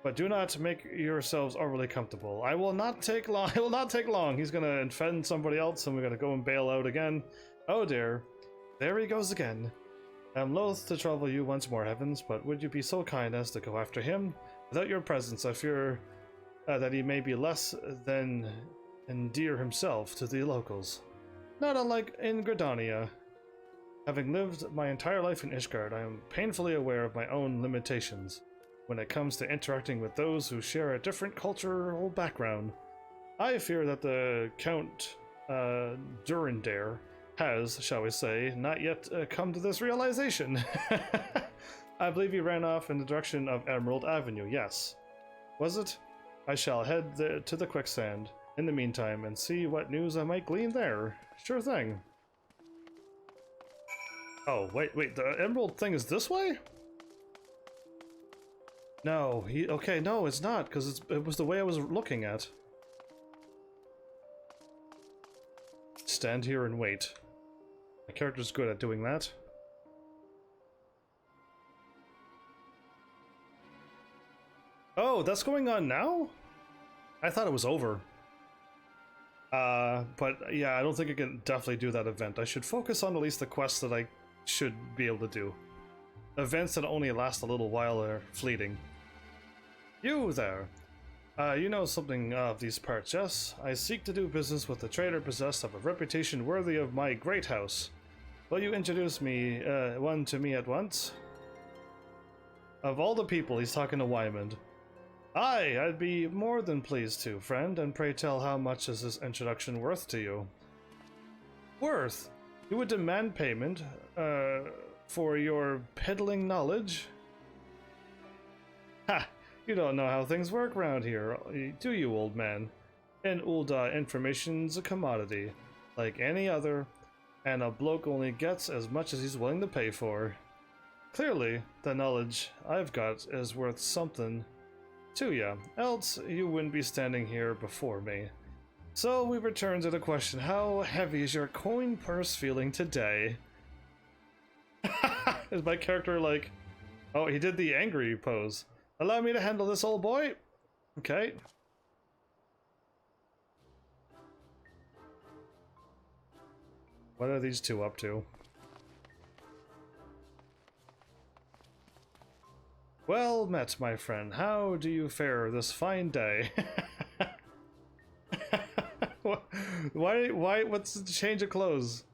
But do not make yourselves overly comfortable. I will not take long. It will not take long. He's gonna offend somebody else, and we're gonna go and bail out again. Oh dear, there he goes again. I'm loath to trouble you once more, Heavens, but would you be so kind as to go after him? Without your presence, I fear that he may be less than endear himself to the locals. Not unlike in Gridania. Having lived my entire life in Ishgard, I am painfully aware of my own limitations when it comes to interacting with those who share a different cultural background. I fear that the Count Durandare has, shall we say, not yet come to this realization. I believe he ran off in the direction of Emerald Avenue, yes. Was it? I shall head to the quicksand in the meantime and see what news I might glean there. Sure thing. Oh, wait, the Emerald thing is this way? No, okay, no, it's not, because it was the way I was looking at. Stand here and wait. My character's good at doing that. Oh, that's going on now? I thought it was over. But yeah, I don't think I can definitely do that event. I should focus on at least the quests that I should be able to do. Events that only last a little while are fleeting. You there! You know something of these parts, yes? I seek to do business with a trader possessed of a reputation worthy of my great house. Will you introduce me, one to me at once? Of all the people, he's talking to Wymond. Aye, I'd be more than pleased to, friend, and pray tell how much is this introduction worth to you? Worth? You would demand payment, for your peddling knowledge? Ha! You don't know how things work round here, do you, old man? In Ul'dah, information's a commodity. Like any other, and a bloke only gets as much as he's willing to pay for. Clearly, the knowledge I've got is worth something to ya, else you wouldn't be standing here before me. So we return to the question, how heavy is your coin purse feeling today? Is my character like... Oh, he did the angry pose. Allow me to handle this, old boy. Okay. What are these two up to? Well met, my friend. How do you fare this fine day? Why, what's the change of clothes?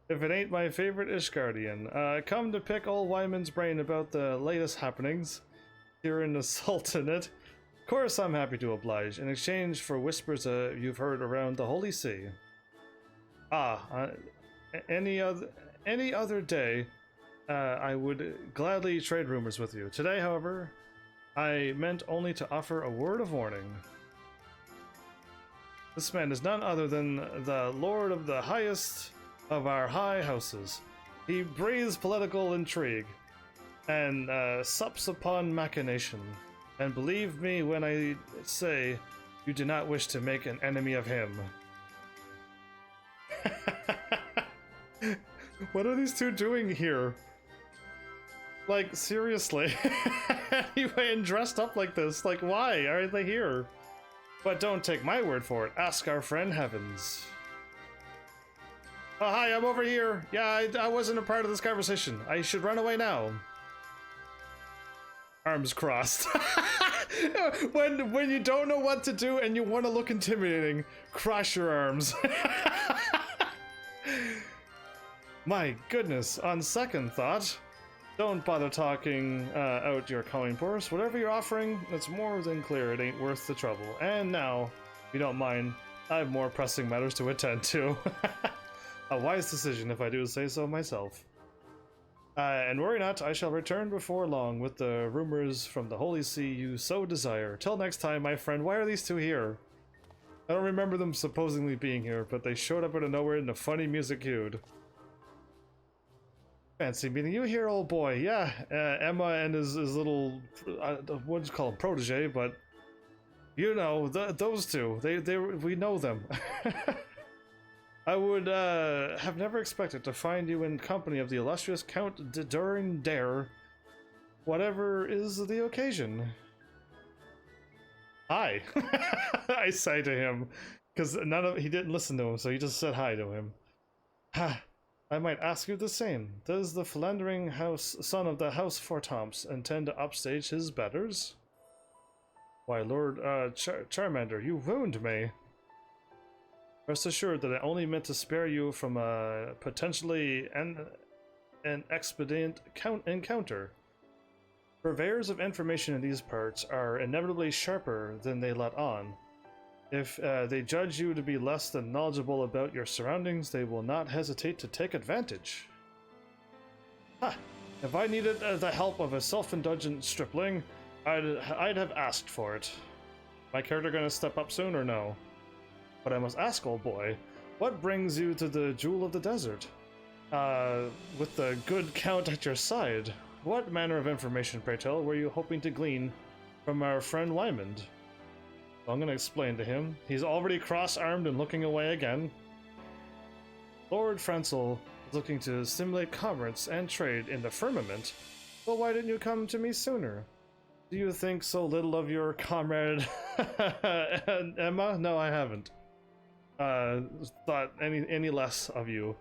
If it ain't my favorite Ishgardian. Come to pick old Wyman's brain about the latest happenings here in the Sultanate. Of course I'm happy to oblige, in exchange for whispers you've heard around the Holy See. Any other day, I would gladly trade rumors with you. Today, however, I meant only to offer a word of warning. This man is none other than the lord of the highest of our high houses. He breathes political intrigue and sups upon machination. And believe me when I say you do not wish to make an enemy of him. What are these two doing here? Like, seriously. Anyway, and dressed up like this. Like, why are they here? But don't take my word for it. Ask our friend Heavens. Oh, hi, I'm over here. Yeah, I wasn't a part of this conversation. I should run away now. Arms crossed. When you don't know what to do and you want to look intimidating, cross your arms. My goodness, on second thought, don't bother talking out your coin purse. Whatever you're offering, it's more than clear it ain't worth the trouble. And now, if you don't mind, I have more pressing matters to attend to. A wise decision if I do say so myself. And worry not, I shall return before long with the rumors from the Holy See you so desire. Till next time, my friend, why are these two here? I don't remember them supposedly being here, but they showed up out of nowhere and the funny music cued. Fancy meeting you here, old boy. Yeah, Emma and his little, what do you call him, protege, but you know, those two, we know them. I would have never expected to find you in company of the illustrious Count de Durin Dare, whatever is the occasion. Hi, I say to him, because he didn't listen to him, so he just said hi to him. Ha. I might ask you the same. Does the philandering son of the House Fortomps intend to upstage his betters? Why, Lord Charmander, you wound me. Rest assured that I only meant to spare you from a potentially an expedient encounter. Purveyors of information in these parts are inevitably sharper than they let on. If they judge you to be less than knowledgeable about your surroundings, they will not hesitate to take advantage. Ha! If I needed the help of a self-indulgent stripling, I'd have asked for it. My character gonna step up soon or no? But I must ask, old boy, what brings you to the Jewel of the Desert? With the good Count at your side, what manner of information, pray tell, were you hoping to glean from our friend Wymond? I'm going to explain to him. He's already cross-armed and looking away again. Lord Francel is looking to stimulate commerce and trade in the firmament. Well, why didn't you come to me sooner? Do you think so little of your comrade Emma? No, I haven't. Thought any less of you.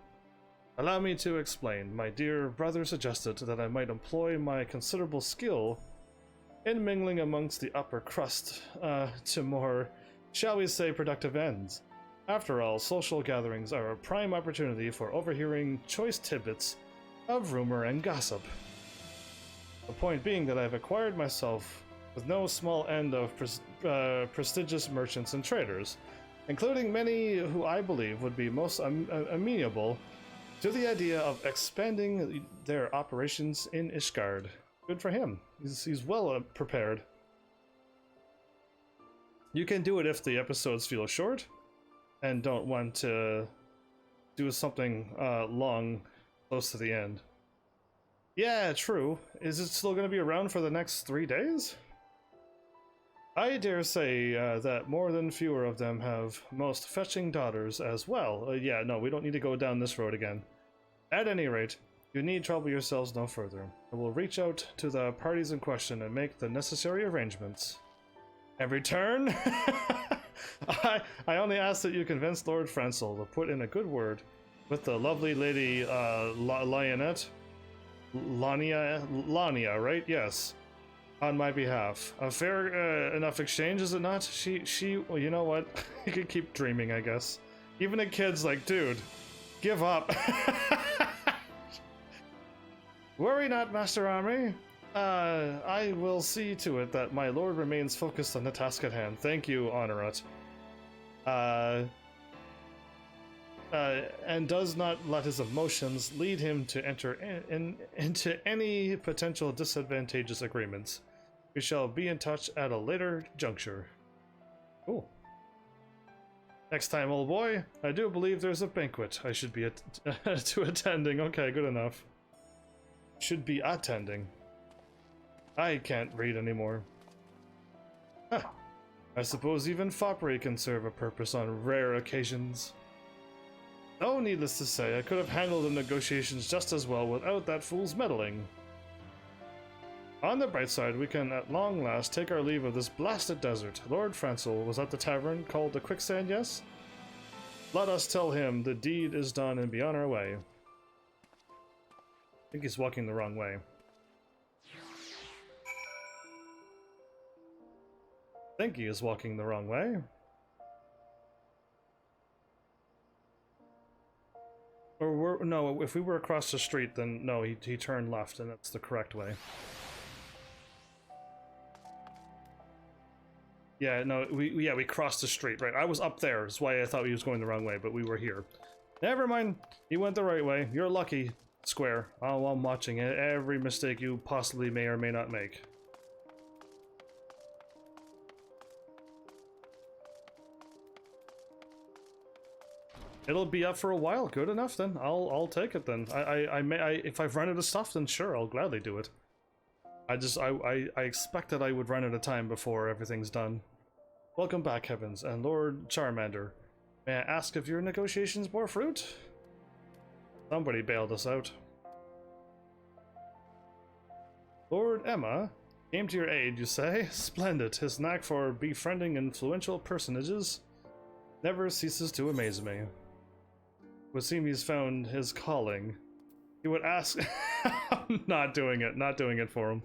Allow me to explain. My dear brother suggested that I might employ my considerable skill in mingling amongst the upper crust to more, shall we say, productive ends. After all, social gatherings are a prime opportunity for overhearing choice tidbits of rumor and gossip. The point being that I've acquired myself with no small end of prestigious merchants and traders, including many who I believe would be most amenable to the idea of expanding their operations in Ishgard. Good for him. He's well prepared. You can do it if the episodes feel short and don't want to do something long, close to the end. Yeah, true. Is it still going to be around for the next 3 days? I dare say that more than fewer of them have most fetching daughters as well. Yeah, no, we don't need to go down this road again. At any rate, you need trouble yourselves no further. I will reach out to the parties in question and make the necessary arrangements. Every turn? I only ask that you convince Lord Francel to put in a good word with the lovely lady Lionette. Lania, right? Yes. On my behalf. A fair enough exchange, is it not? Well, you know what? You could keep dreaming, I guess. Even a kid's like, dude, give up. Worry not, Master Army. I will see to it that my lord remains focused on the task at hand. Thank you, Honorat. And does not let his emotions lead him to enter into any potential disadvantageous agreements. We shall be in touch at a later juncture. Cool. Next time, old boy, I do believe there's a banquet I should be attending. Okay, good enough. Should be attending. I can't read anymore. Huh. I suppose even foppery can serve a purpose on rare occasions. Oh, needless to say, I could have handled the negotiations just as well without that fool's meddling. On the bright side, we can at long last take our leave of this blasted desert. Lord Francel was at the tavern called the Quicksand, yes? Let us tell him the deed is done and be on our way. I think he's walking the wrong way. I think he is walking the wrong way. Or no, if we were across the street, then no, he turned left, and that's the correct way. Yeah, no, we crossed the street, right? I was up there, that's why I thought he was going the wrong way, but we were here. Never mind, he went the right way. You're lucky, Square. Oh, I'm watching it. Every mistake you possibly may or may not make. It'll be up for a while. Good enough then. I'll take it then. If I've run out of stuff, then sure, I'll gladly do it. I expected I would run out of time before everything's done. Welcome back, Heavens, and Lord Charmander. May I ask if your negotiations bore fruit? Somebody bailed us out. Lord Emma came to your aid, you say? Splendid. His knack for befriending influential personages never ceases to amaze me. Would seem he's found his calling. He would ask... I'm not doing it for him.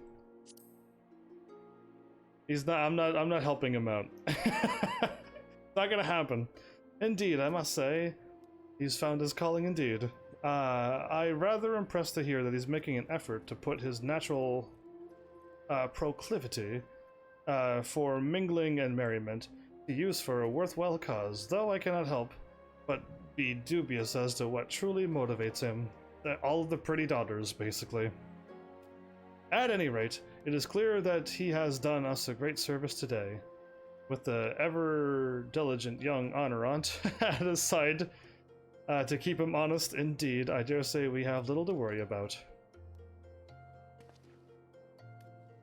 He's not, I'm not helping him out. It's not gonna happen. Indeed, I must say, he's found his calling indeed. I'm rather impressed to hear that he's making an effort to put his natural proclivity for mingling and merriment to use for a worthwhile cause, though I cannot help but be dubious as to what truly motivates him. All of the pretty daughters, basically. At any rate, it is clear that he has done us a great service today. With the ever-diligent young Honorant at his side to keep him honest, indeed, I dare say we have little to worry about.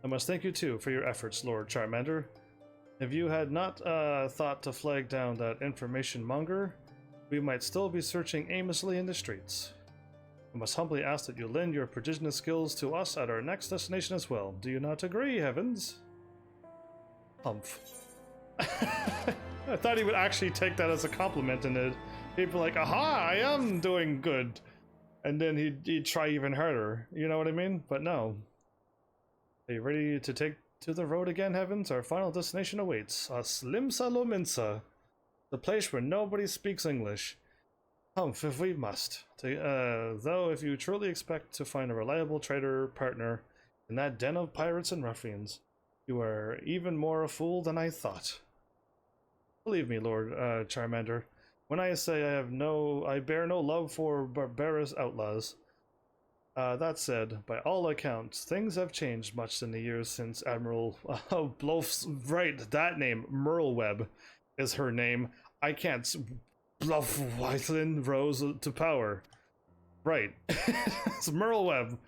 I must thank you too for your efforts, Lord Charmander. If you had not thought to flag down that information monger, we might still be searching aimlessly in the streets. I must humbly ask that you lend your prodigious skills to us at our next destination as well. Do you not agree, Heavens? Humph. I thought he would actually take that as a compliment and he'd be like, aha, I am doing good. And then he'd try even harder. You know what I mean? But no. Are you ready to take to the road again, Heavens? Our final destination awaits. Slimsa Lominsa. The place where nobody speaks English. Humph, if we must. Though if you truly expect to find a reliable trader partner in that den of pirates and ruffians, you are even more a fool than I thought. Believe me, Lord Charmander, when I say I bear no love for barbarous outlaws. That said, by all accounts, things have changed much in the years since Admiral Blof's right, that name, Merlweb is her name. I can't Bluff Whitelin rose to power. Right. It's Merle Webb.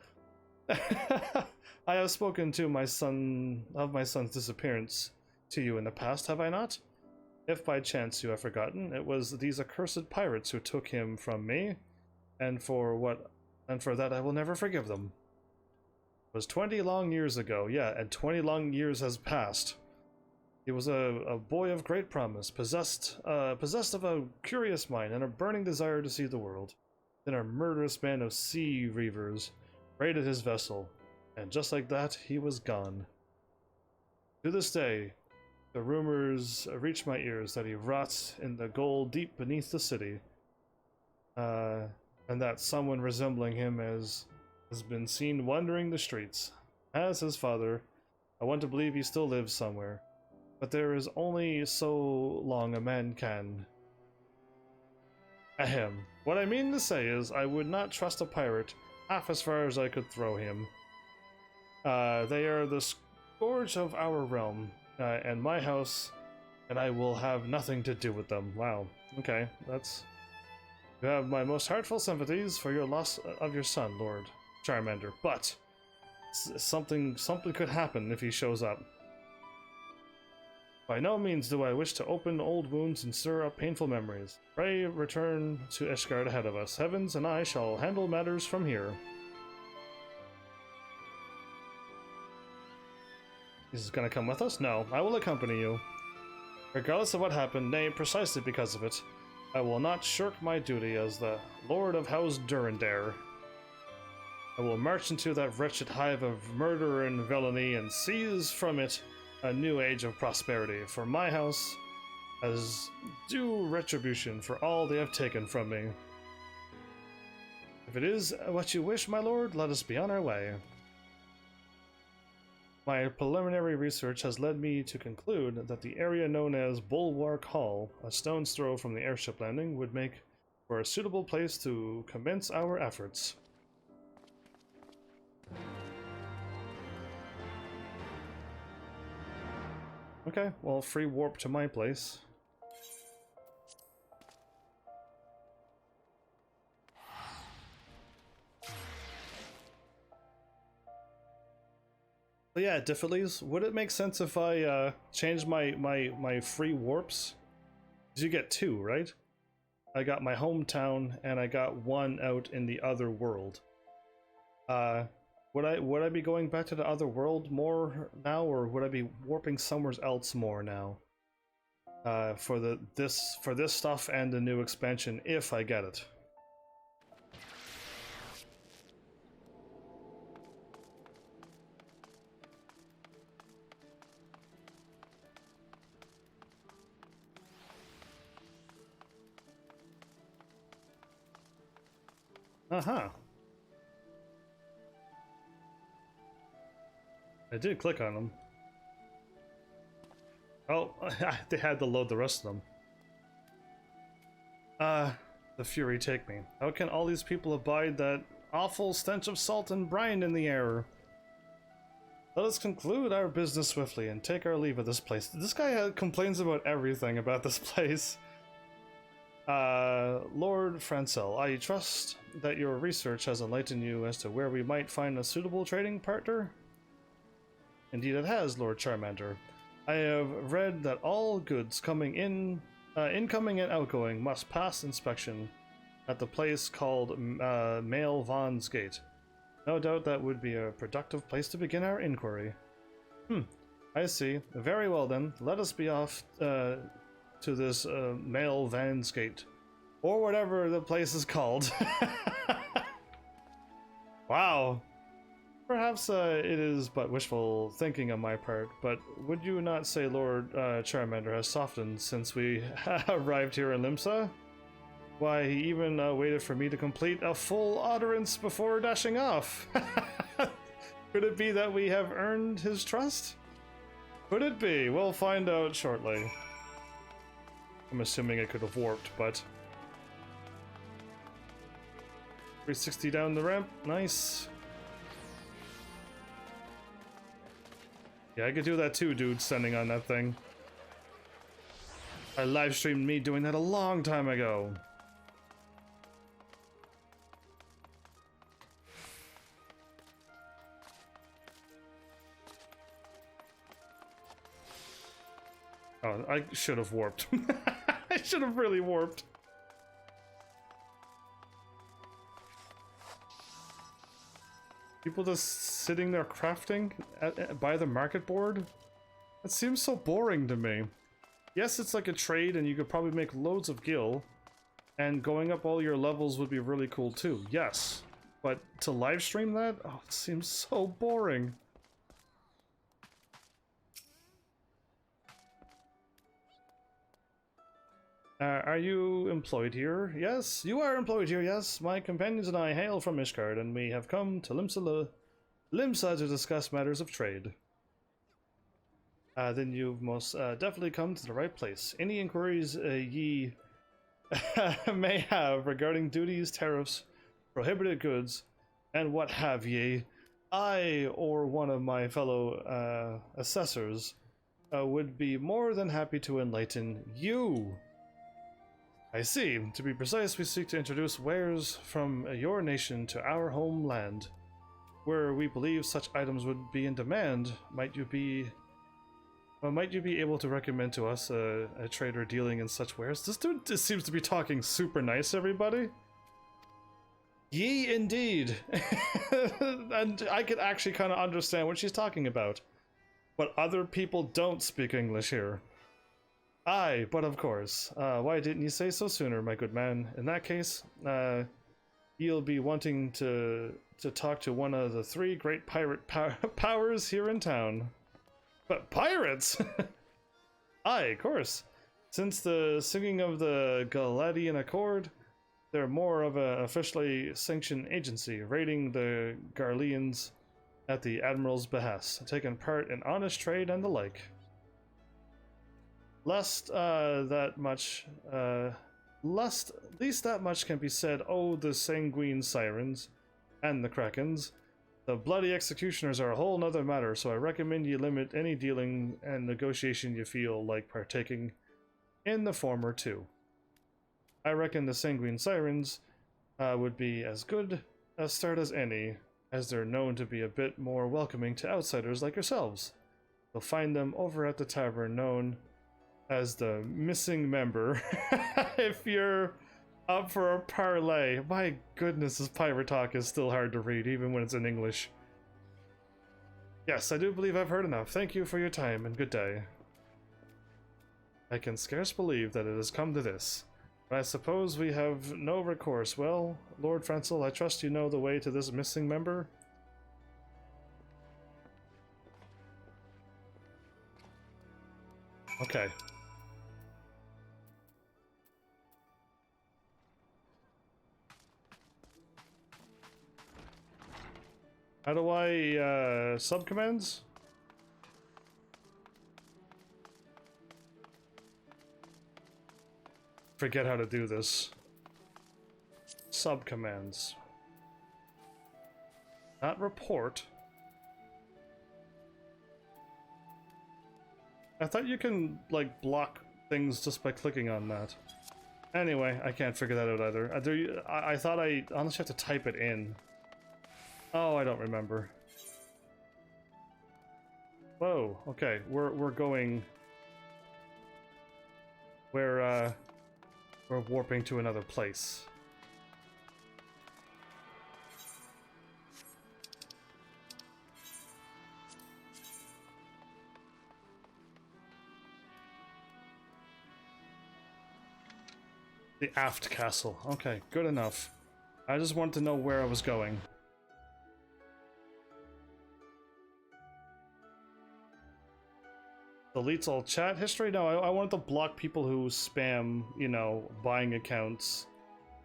I have spoken to my son's disappearance to you in the past, have I not? If by chance you have forgotten, it was these accursed pirates who took him from me, and for that I will never forgive them. It was 20 long years ago, yeah, and 20 long years has passed. He was a boy of great promise, possessed of a curious mind and a burning desire to see the world. Then a murderous band of sea reavers raided his vessel, and just like that, he was gone. To this day, the rumors reach my ears that he rots in the gold deep beneath the city, and that someone resembling him has been seen wandering the streets. As his father, I want to believe he still lives somewhere, but there is only so long a man can. Ahem. What I mean to say is, I would not trust a pirate half as far as I could throw him. They are the scourge of our realm, and my house, and I will have nothing to do with them. Wow. Okay, that's... You have my most heartfelt sympathies for your loss of your son, Lord Charmander, but something could happen if he shows up. By no means do I wish to open old wounds and stir up painful memories. Pray return to Ishgard ahead of us. Heavens and I shall handle matters from here. He's gonna come with us? No, I will accompany you. Regardless of what happened, nay, precisely because of it, I will not shirk my duty as the Lord of House Durandare. I will march into that wretched hive of murder and villainy and seize from it a new age of prosperity for my house as due retribution for all they have taken from me. If it is what you wish, my lord, let us be on our way. My preliminary research has led me to conclude that the area known as Bulwark Hall, a stone's throw from the airship landing, would make for a suitable place to commence our efforts. Okay, well, free warp to my place. But yeah, Diffidlies, would it make sense if I change my free warps? Because you get two, right? I got my hometown and I got one out in the other world. Would I be going back to the other world more now, or would I be warping somewhere else more now? For this stuff and the new expansion, if I get it. Uh-huh. I did click on them. Oh, they had to load the rest of them. The fury take me. How can all these people abide that awful stench of salt and brine in the air? Let us conclude our business swiftly and take our leave of this place. This guy complains about everything about this place. Lord Francel, I trust that your research has enlightened you as to where we might find a suitable trading partner? Indeed it has, Lord Charmander. I have read that all goods incoming and outgoing must pass inspection at the place called Mail Vaughn's Gate. No doubt that would be a productive place to begin our inquiry. I see. Very well then, let us be off to this Mail Vaughn's Gate. Or whatever the place is called. Wow. Perhaps it is but wishful thinking on my part, but would you not say Lord Charmander has softened since we arrived here in Limsa? Why, he even waited for me to complete a full utterance before dashing off. Could it be that we have earned his trust? Could it be? We'll find out shortly. I'm assuming it could have warped, but... 360 down the ramp, nice. Yeah, I could do that too, dude, standing on that thing. I live streamed me doing that a long time ago. Oh, I should have warped. I should have really warped. People just sitting there crafting by the market board? That seems so boring to me. Yes, it's like a trade and you could probably make loads of gil, and going up all your levels would be really cool too, yes. But to live stream that? Oh, it seems so boring. Are you employed here? Yes, you are employed here, yes. My companions and I hail from Ishgard, and we have come to Limsa to discuss matters of trade. Then you've most definitely come to the right place. Any inquiries ye may have regarding duties, tariffs, prohibited goods, and what have ye, I or one of my fellow assessors would be more than happy to enlighten you. I see. To be precise, we seek to introduce wares from your nation to our homeland. Where we believe such items would be in demand, might you be able to recommend to us a trader dealing in such wares? This dude just seems to be talking super nice, everybody. Ye indeed. And I could actually kind of understand what she's talking about. But other people don't speak English here. Aye, but of course. Why didn't you say so sooner, my good man? In that case, you'll be wanting to talk to one of the three great pirate powers here in town. But pirates? Aye, of course. Since the singing of the Galadian Accord, they're more of an officially sanctioned agency, raiding the Garleans at the Admiral's behest, taking part in honest trade and the like. Least that much can be said. Oh, the sanguine sirens and the krakens. The bloody executioners are a whole nother matter, so I recommend you limit any dealing and negotiation you feel like partaking in the former too. I reckon the sanguine sirens would be as good a start as any, as they're known to be a bit more welcoming to outsiders like yourselves. You'll find them over at the tavern known as the missing member. If you're up for a parlay. My goodness, this pirate talk is still hard to read, even when it's in English. Yes, I do believe I've heard enough. Thank you for your time, and good day. I can scarce believe that it has come to this. But I suppose we have no recourse. Well, Lord Frenzel, I trust you know the way to this missing member? Okay. How do I, subcommands? Forget how to do this. Subcommands. Not report. I thought you can, like, block things just by clicking on that. Anyway, I can't figure that out either. I thought I honestly have to type it in. Oh, I don't remember. Whoa, okay, we're going... We're warping to another place. The aft castle. Okay, good enough. I just wanted to know where I was going. Deletes all chat history? No, I wanted to block people who spam, you know, buying accounts.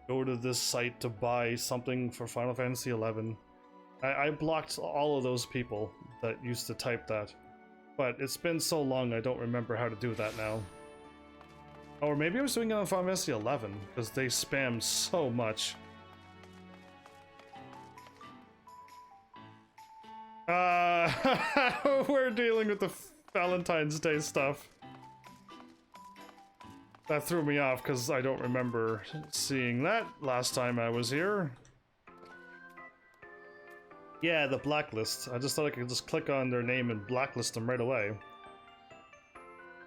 Go to this site to buy something for Final Fantasy XI. I blocked all of those people that used to type that. But it's been so long I don't remember how to do that now. Or maybe I was doing it on Final Fantasy XI, because they spam so much. We're dealing with the Valentine's Day stuff. That threw me off because I don't remember seeing that last time I was here. Yeah, the blacklist. I just thought I could just click on their name and blacklist them right away.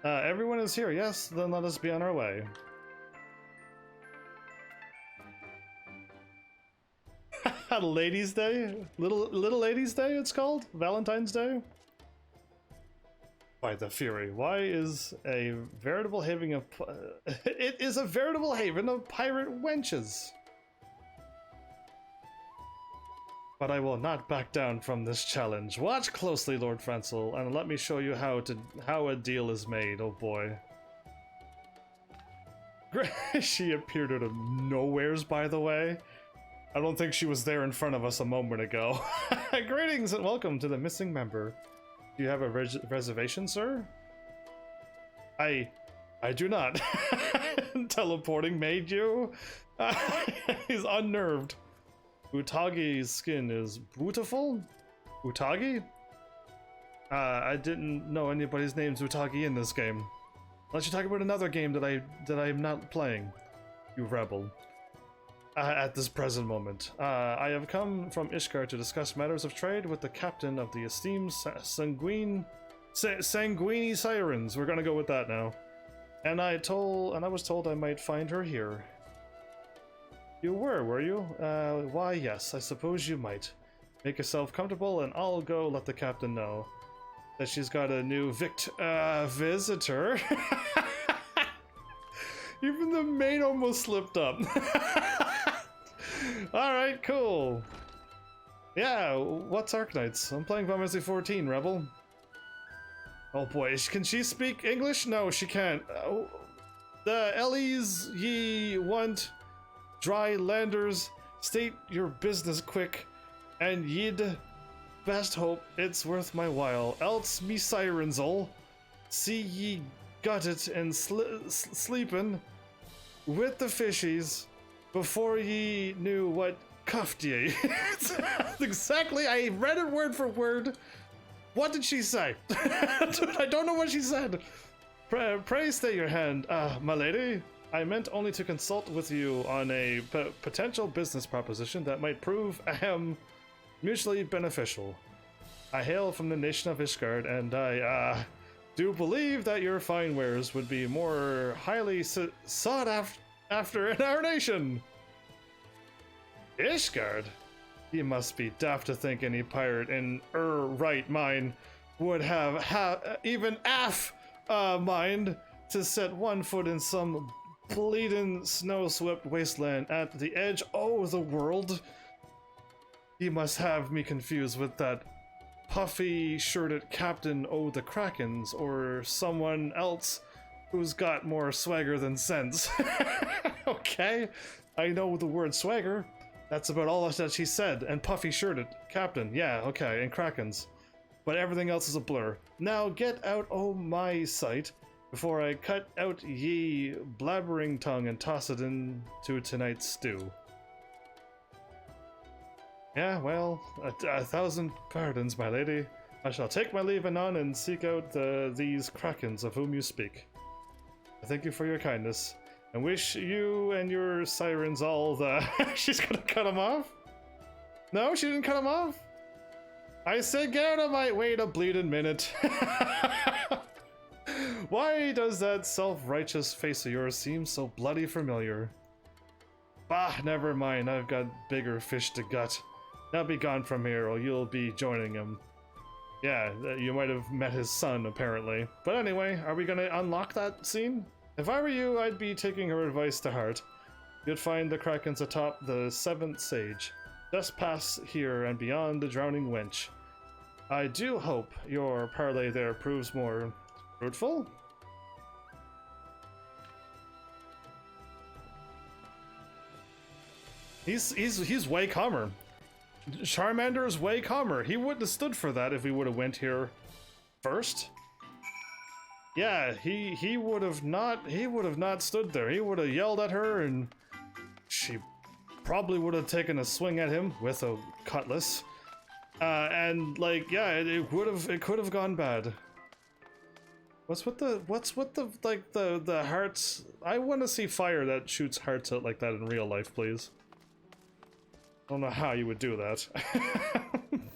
Everyone is here. Yes, then let us be on our way. Ladies' Day? Little Ladies' Day it's called? Valentine's Day? By the Fury. Why is a veritable haven of... it is a veritable haven of pirate wenches. But I will not back down from this challenge. Watch closely, Lord Francel, and let me show you how a deal is made. Oh boy. She appeared out of nowheres, by the way. I don't think she was there in front of us a moment ago. Greetings and welcome to the missing member. Do you have a reservation, sir? I do not. Teleporting made you? He's unnerved. Utagi's skin is beautiful? Utagi? I didn't know anybody's name's Utagi in this game. Unless you're talking about another game that I'm not playing. You rebel. At this present moment. I have come from Ishgard to discuss matters of trade with the captain of the esteemed Sanguini Sirens. We're gonna go with that now. And I was told I might find her here. You were you? Why yes, I suppose you might. Make yourself comfortable and I'll go let the captain know that she's got a new visitor. Even the maid almost slipped up. Alright, cool. Yeah, what's Arknights? I'm playing Final Fantasy 14, Rebel. Oh boy, can she speak English? No, she can't. The Ellies ye want dry landers, state your business quick, and ye'd best hope it's worth my while. Else me sirens'll see ye got it and sleepin' with the fishies before ye knew what cuffed ye. Exactly, I read it word for word. What did she say? I don't know what she said. Pray stay your hand, my lady. I meant only to consult with you on a potential business proposition that might prove mutually beneficial. I hail from the nation of Ishgard, and I do believe that your fine wares would be more highly sought after in our nation. Ishgard? You must be daft to think any pirate in right mind would have even mind to set one foot in some bleeding snow-swept wasteland at the edge of the world. You must have me confused with that puffy-shirted captain o' the Krakens, or someone else who's got more swagger than sense. Okay, I know the word swagger. That's about all that she said. And puffy-shirted captain, yeah, okay, and Krakens. But everything else is a blur. Now get out o' my sight before I cut out ye blabbering tongue and toss it into tonight's stew. Yeah, well, a thousand pardons, my lady. I shall take my leave anon and seek out these Krakens of whom you speak. I thank you for your kindness, and wish you and your sirens all the... She's gonna cut him off? No, she didn't cut him off? I said get out of my... Wait a bleeding minute. Why does that self-righteous face of yours seem so bloody familiar? Bah, never mind, I've got bigger fish to gut. Now be gone from here, or you'll be joining him. Yeah, you might have met his son, apparently. But anyway, are we gonna unlock that scene? If I were you, I'd be taking her advice to heart. You'd find the Krakens atop the 7th Sage, just past here and beyond the Drowning Wench. I do hope your parley there proves more fruitful. He's way calmer. Charmander is way calmer. He wouldn't have stood for that if we would have went here first. Yeah, he would have not stood there. He would have yelled at her, and she probably would have taken a swing at him with a cutlass. And like, yeah, it could have gone bad. What's with the like the hearts? I want to see fire that shoots hearts out like that in real life, please. I don't know how you would do that,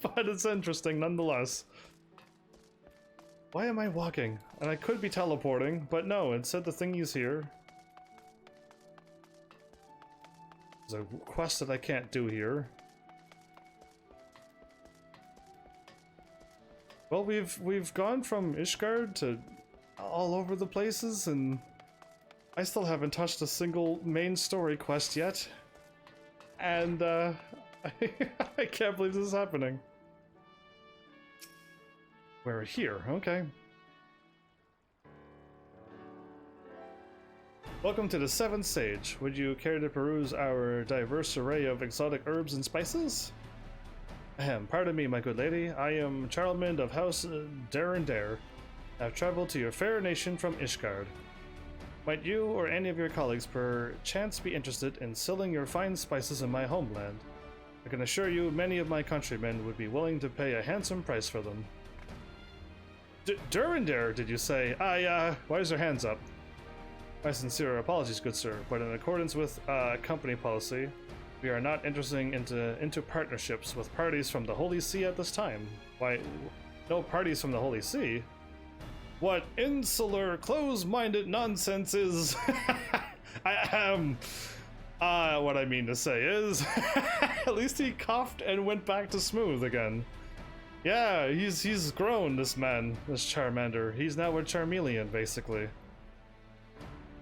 but it's interesting nonetheless. Why am I walking? And I could be teleporting, but no, instead the thingy's here. There's a quest that I can't do here. Well, we've gone from Ishgard to all over the places, and I still haven't touched a single main story quest yet. And I can't believe this is happening. We're here, okay. Welcome to the Seventh Sage. Would you care to peruse our diverse array of exotic herbs and spices? Ahem, pardon me, my good lady. I am Charlemagne of House Dare. I've traveled to your fair nation from Ishgard. Might you or any of your colleagues perchance be interested in selling your fine spices in my homeland? I can assure you many of my countrymen would be willing to pay a handsome price for them. Durandare, did you say? Why is your hands up? My sincere apologies, good sir, but in accordance with company policy, we are not entering into partnerships with parties from the Holy See at this time. Why, no parties from the Holy See? What insular, close-minded nonsense is... what I mean to say is... at least he coughed and went back to smooth again. Yeah, he's grown, this man, this Charmander. He's now a Charmeleon, basically.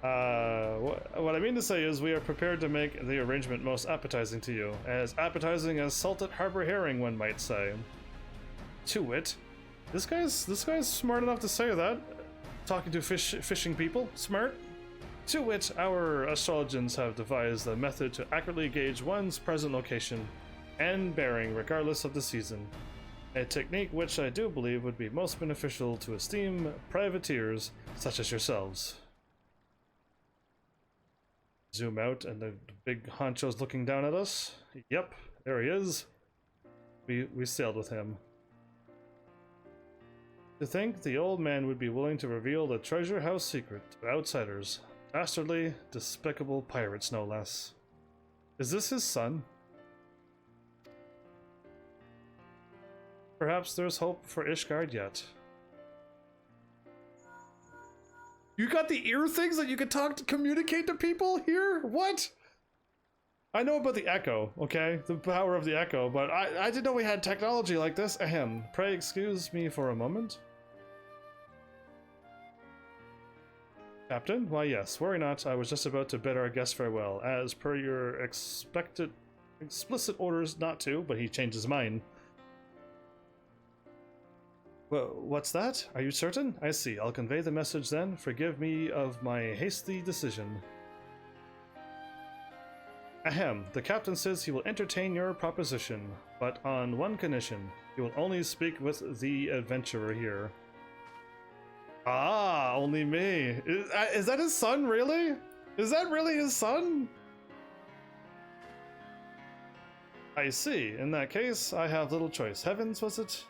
What I mean to say is we are prepared to make the arrangement most appetizing to you. As appetizing as salted harbor herring, one might say. To wit. This guy's smart enough to say that. Talking to fishing people. Smart. To wit, our astrologers have devised a method to accurately gauge one's present location and bearing regardless of the season. A technique which I do believe would be most beneficial to esteemed privateers such as yourselves. Zoom out and the big honcho's looking down at us. Yep, there he is. We sailed with him. To think the old man would be willing to reveal the treasure house secret to outsiders. Dastardly, despicable pirates, no less. Is this his son? Perhaps there's hope for Ishgard yet. You got the ear things that you could communicate to people here? What? I know about the echo, okay? The power of the echo, but I didn't know we had technology like this. Ahem. Pray excuse me for a moment. Captain? Why yes, worry not. I was just about to bid our guest farewell, as per your explicit orders not to, but he changed his mind. Well, what's that? Are you certain? I see. I'll convey the message then. Forgive me of my hasty decision. Ahem. The captain says he will entertain your proposition, but on one condition. He will only speak with the adventurer here. Ah, only me. Is that his son, really? Is that really his son? I see. In that case, I have little choice. Heavens, was it?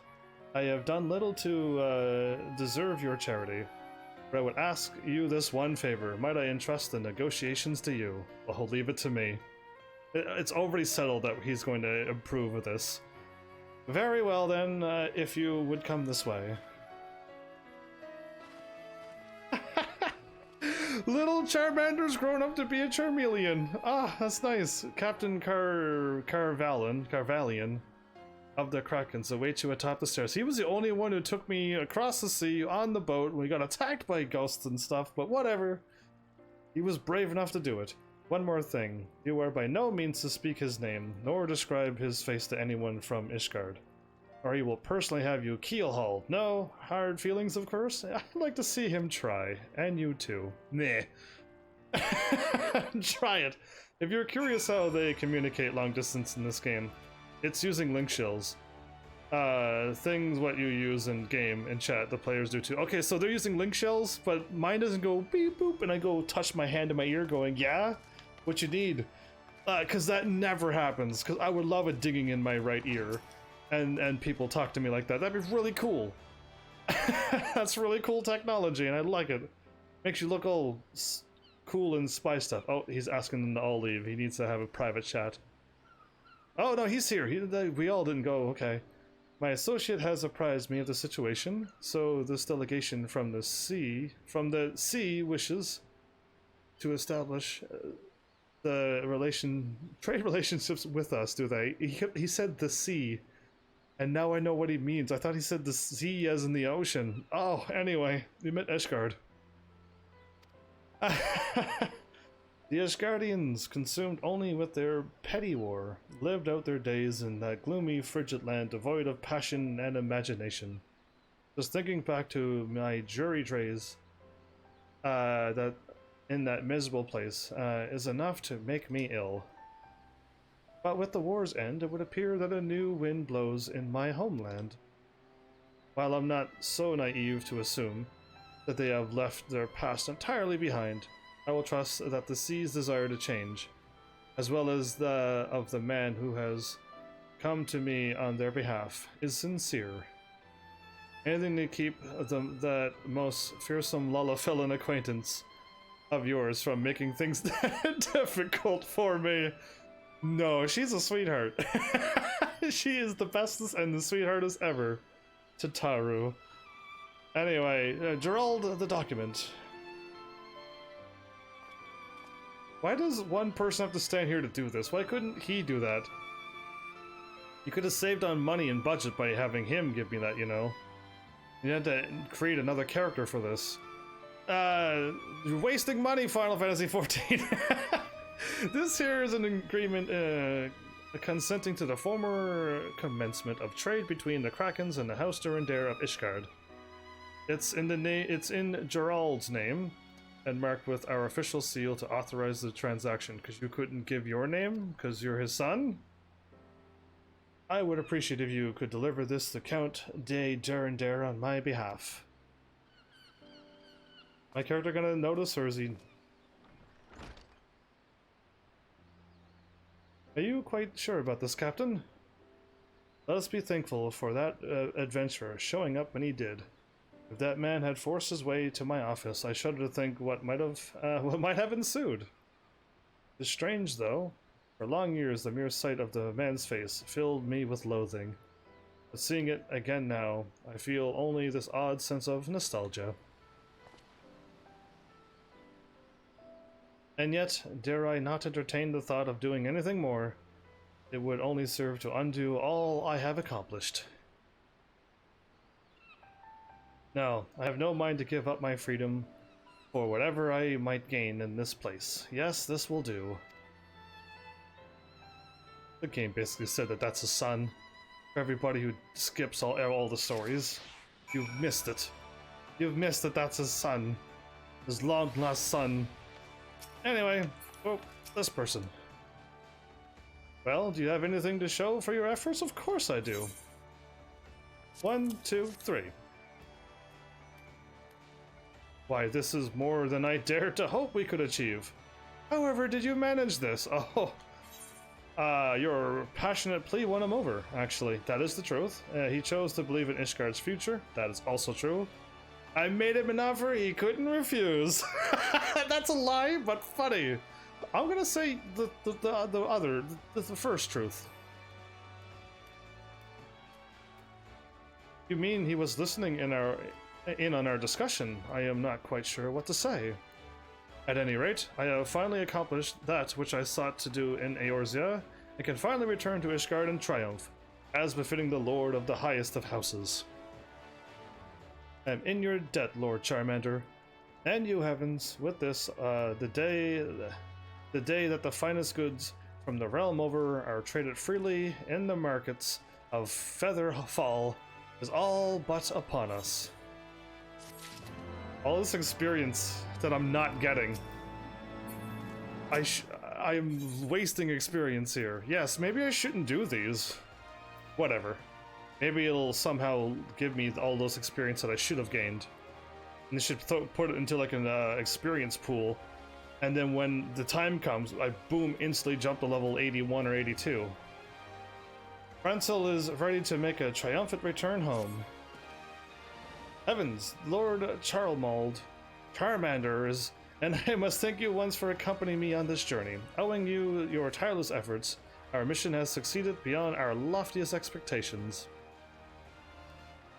I have done little to deserve your charity, but I would ask you this one favor. Might I entrust the negotiations to you? Well, leave it to me. It's already settled that he's going to approve of this. Very well then, if you would come this way. Little Charmander's grown up to be a Charmeleon. Ah, that's nice. Captain Carvalian of the Krakens awaits you atop the stairs. He was the only one who took me across the sea on the boat when we got attacked by ghosts and stuff, but whatever. He was brave enough to do it. One more thing. You are by no means to speak his name, nor describe his face to anyone from Ishgard, or he will personally have you keel-hauled. No hard feelings, of course. I'd like to see him try, and you too. Meh. Try it. If you're curious how they communicate long distance in this game, it's using link shells. Things what you use in game and chat, the players do too. Okay, so they're using link shells, but mine doesn't go beep boop, and I go touch my hand to my ear going, yeah? What you need? Because that never happens, because I would love it digging in my right ear, and people talk to me like that. That'd be really cool. That's really cool technology, and I like it. Makes you look all cool and spy stuff. Oh, he's asking them to all leave. He needs to have a private chat. Oh, no, he's here. We all didn't go. Okay. My associate has apprised me of the situation, so this delegation from the sea wishes to establish trade relationships with us, do they? He said the sea, and now I know what he means. I thought he said the sea as in the ocean. Oh, anyway, we met Ishgard. The Ishgardians, consumed only with their petty war, lived out their days in that gloomy, frigid land devoid of passion and imagination. Just thinking back to my jury days, that in that miserable place, is enough to make me ill. But with the war's end, it would appear that a new wind blows in my homeland. While I'm not so naive to assume that they have left their past entirely behind, I will trust that the sea's desire to change, as well as the of the man who has come to me on their behalf, is sincere. Anything to keep that most fearsome Lullafellan acquaintance of yours from making things difficult for me. No, she's a sweetheart. She is the bestest and the sweetheartest ever to Taru. Anyway, Gerald, the document. Why does one person have to stand here to do this? Why couldn't he do that? You could have saved on money and budget by having him give me that, you know. You had to create another character for this. You're wasting money, Final Fantasy XIV. This here is an agreement consenting to the former commencement of trade between the Krakens and the House Durandare of Ishgard. It's in Gerald's name, and marked with our official seal to authorize the transaction, because you couldn't give your name because you're his son. I would appreciate if you could deliver this to Count de Durandare on my behalf. My character gonna notice, or is he? Are you quite sure about this, Captain? Let us be thankful for that adventurer showing up when he did. If that man had forced his way to my office, I shudder to think what might have ensued. It's strange, though. For long years, the mere sight of the man's face filled me with loathing. But seeing it again now, I feel only this odd sense of nostalgia. And yet, dare I not entertain the thought of doing anything more? It would only serve to undo all I have accomplished. No, I have no mind to give up my freedom for whatever I might gain in this place. Yes, this will do. The game basically said that that's a son. For everybody who skips all the stories, you've missed it. You've missed that that's his son. His long-lost son. Anyway, oh, this person. Well, do you have anything to show for your efforts? Of course I do. 1, 2, 3. Why, this is more than I dared to hope we could achieve. However, did you manage this? Oh, your passionate plea won him over, actually. That is the truth. He chose to believe in Ishgard's future. That is also true. I made him an offer he couldn't refuse. That's a lie, but funny. I'm gonna say the first truth. You mean he was listening in on our discussion? I am not quite sure what to say. At any rate, I have finally accomplished that which I sought to do in Eorzea, and can finally return to Ishgard in triumph, as befitting the Lord of the highest of houses. I am in your debt, Lord Charmander, and you, Heavens, with this, the day that the finest goods from the realm over are traded freely in the markets of Featherfall is all but upon us. All this experience that I'm not getting. I am wasting experience here. Yes, maybe I shouldn't do these. Whatever. Maybe it'll somehow give me all those experience that I should have gained. And they should put it into like an experience pool. And then when the time comes, I boom, instantly jump to level 81 or 82. Francil is ready to make a triumphant return home. Heavens, Lord Charmander is, and I must thank you once for accompanying me on this journey. Owing you your tireless efforts, our mission has succeeded beyond our loftiest expectations.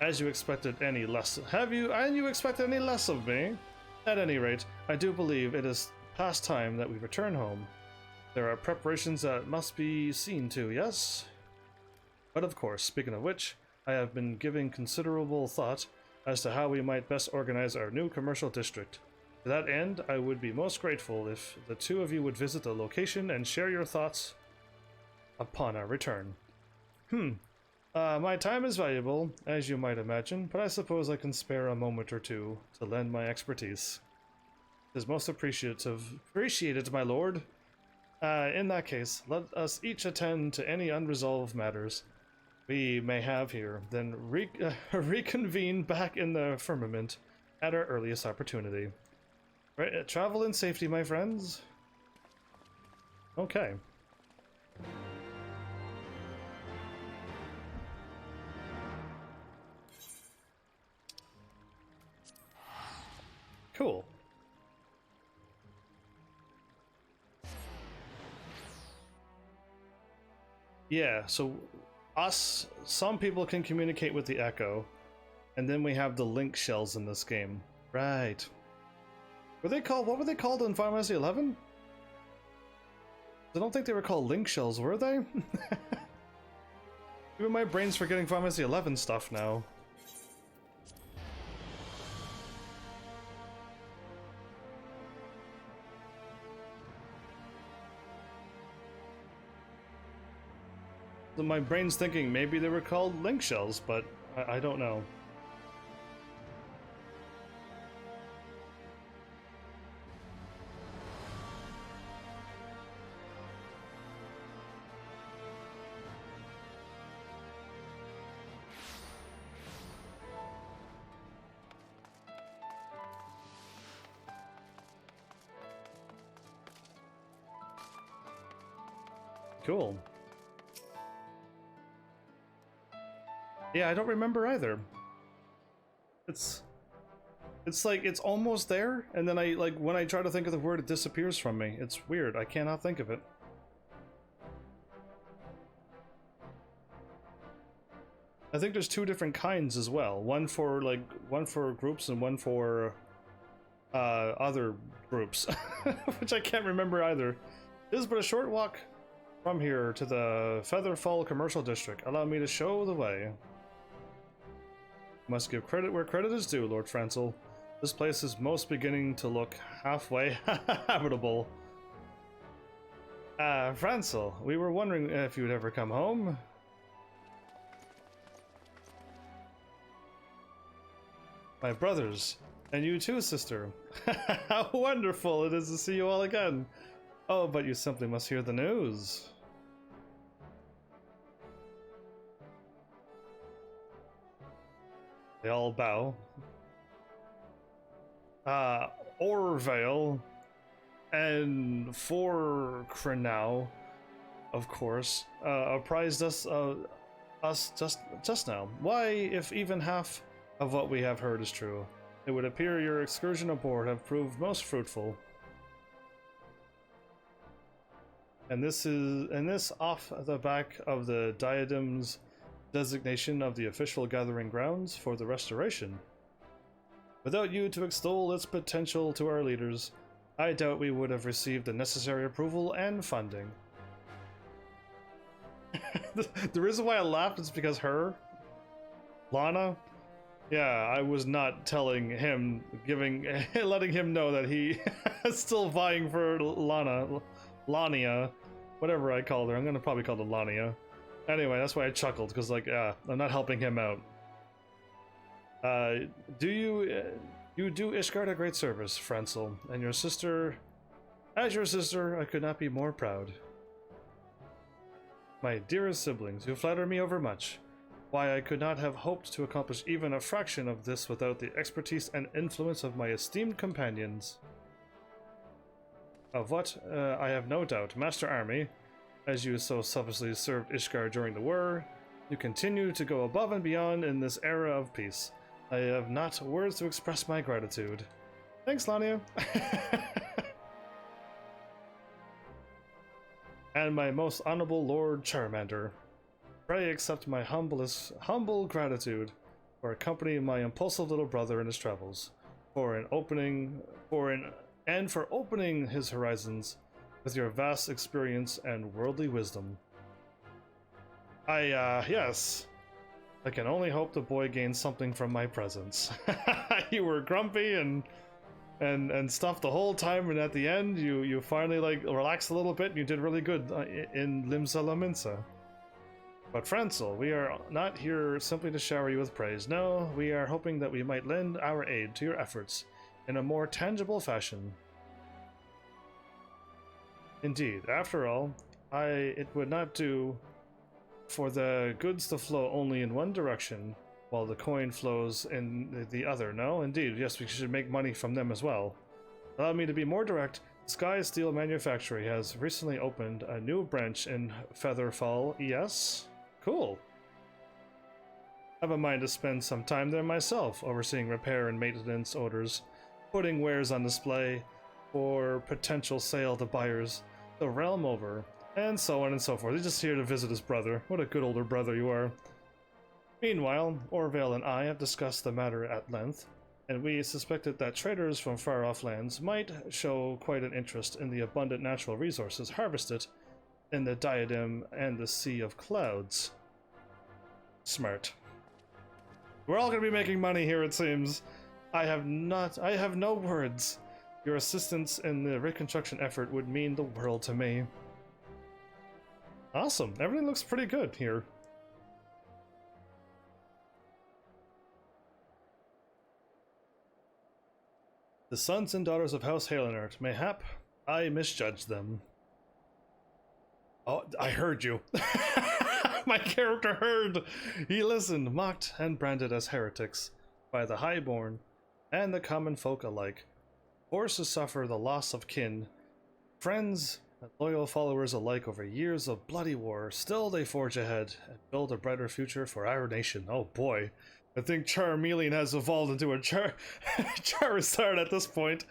As you expected any less, and you expect any less of me? At any rate, I do believe it is past time that we return home. There are preparations that must be seen to, yes? But of course, speaking of which, I have been giving considerable thought as to how we might best organize our new commercial district. To that end, I would be most grateful if the two of you would visit the location and share your thoughts upon our return. My time is valuable, as you might imagine, but I suppose I can spare a moment or two to lend my expertise. It is most appreciated, my lord. In that case, let us each attend to any unresolved matters we may have here, then reconvene back in the firmament at our earliest opportunity. Right, travel in safety, my friends. Okay. Cool. Yeah, so some people can communicate with the Echo, and then we have the link shells in this game. Right. What were they called in Final Fantasy XI? I don't think they were called link shells, were they? Even my brain's forgetting Final Fantasy XI stuff now. My brain's thinking maybe they were called link shells, but I don't know. Cool. Yeah, I don't remember either. It's like it's almost there, and then when I try to think of the word, it disappears from me. It's weird. I cannot think of it. I think there's two different kinds as well. One for groups and one for other groups, which I can't remember either. This is but a short walk from here to the Featherfall Commercial District. Allow me to show the way. Must give credit where credit is due, Lord Francel. This place is most beginning to look halfway habitable. Francel, we were wondering if you would ever come home. My brothers, and you too, sister. How wonderful it is to see you all again. Oh, but you simply must hear the news. They all bow. Orvale and for Crenau, of course, apprised us just now. Why, if even half of what we have heard is true, it would appear your excursion aboard have proved most fruitful. And this off the back of the Diadem's designation of the official gathering grounds for the restoration. Without you to extol its potential to our leaders, I doubt we would have received the necessary approval and funding. The reason why I laughed is because Lana, yeah, I was not telling him, letting him know that he is still vying for Lania, whatever I called her. I'm gonna probably call her Lania. Anyway, that's why I chuckled, because I'm not helping him out. You do Ishgard a great service, Francel, and your sister, as your sister, I could not be more proud. My dearest siblings, you flatter me overmuch. Why, I could not have hoped to accomplish even a fraction of this without the expertise and influence of my esteemed companions. Of what, I have no doubt, Master Army, as you so selflessly served Ishgard during the war, you continue to go above and beyond in this era of peace. I have not words to express my gratitude. Thanks, Lania. And my most honorable Lord Charmander, pray accept my humble gratitude for accompanying my impulsive little brother in his travels, for opening his horizons with your vast experience and worldly wisdom. Yes. I can only hope the boy gains something from my presence. You were grumpy and stuff the whole time, and at the end you finally like relaxed a little bit and you did really good in Limsa Laminsa. But Francel, we are not here simply to shower you with praise. No, we are hoping that we might lend our aid to your efforts in a more tangible fashion. Indeed, after all, it would not do for the goods to flow only in one direction, while the coin flows in the other. No, indeed, yes, we should make money from them as well. Allow me to be more direct. Sky Steel Manufactory has recently opened a new branch in Featherfall, yes? Cool. I have a mind to spend some time there myself, overseeing repair and maintenance orders, putting wares on display for potential sale to buyers the realm over, and so on and so forth. He's just here to visit his brother. What a good older brother you are. Meanwhile, Orvale and I have discussed the matter at length, and we suspected that traders from far-off lands might show quite an interest in the abundant natural resources harvested in the Diadem and the Sea of Clouds. Smart. We're all gonna be making money here, it seems. I have no words. Your assistance in the reconstruction effort would mean the world to me. Awesome. Everything looks pretty good here. The sons and daughters of House Halenart, mayhap I misjudged them. Oh, I heard you. My character heard. He listened, mocked, and branded as heretics by the highborn and the common folk alike, forced to suffer the loss of kin, friends, and loyal followers alike over years of bloody war. Still they forge ahead and build a brighter future for our nation. Oh boy, I think Charmeleon has evolved into a Charizard at this point.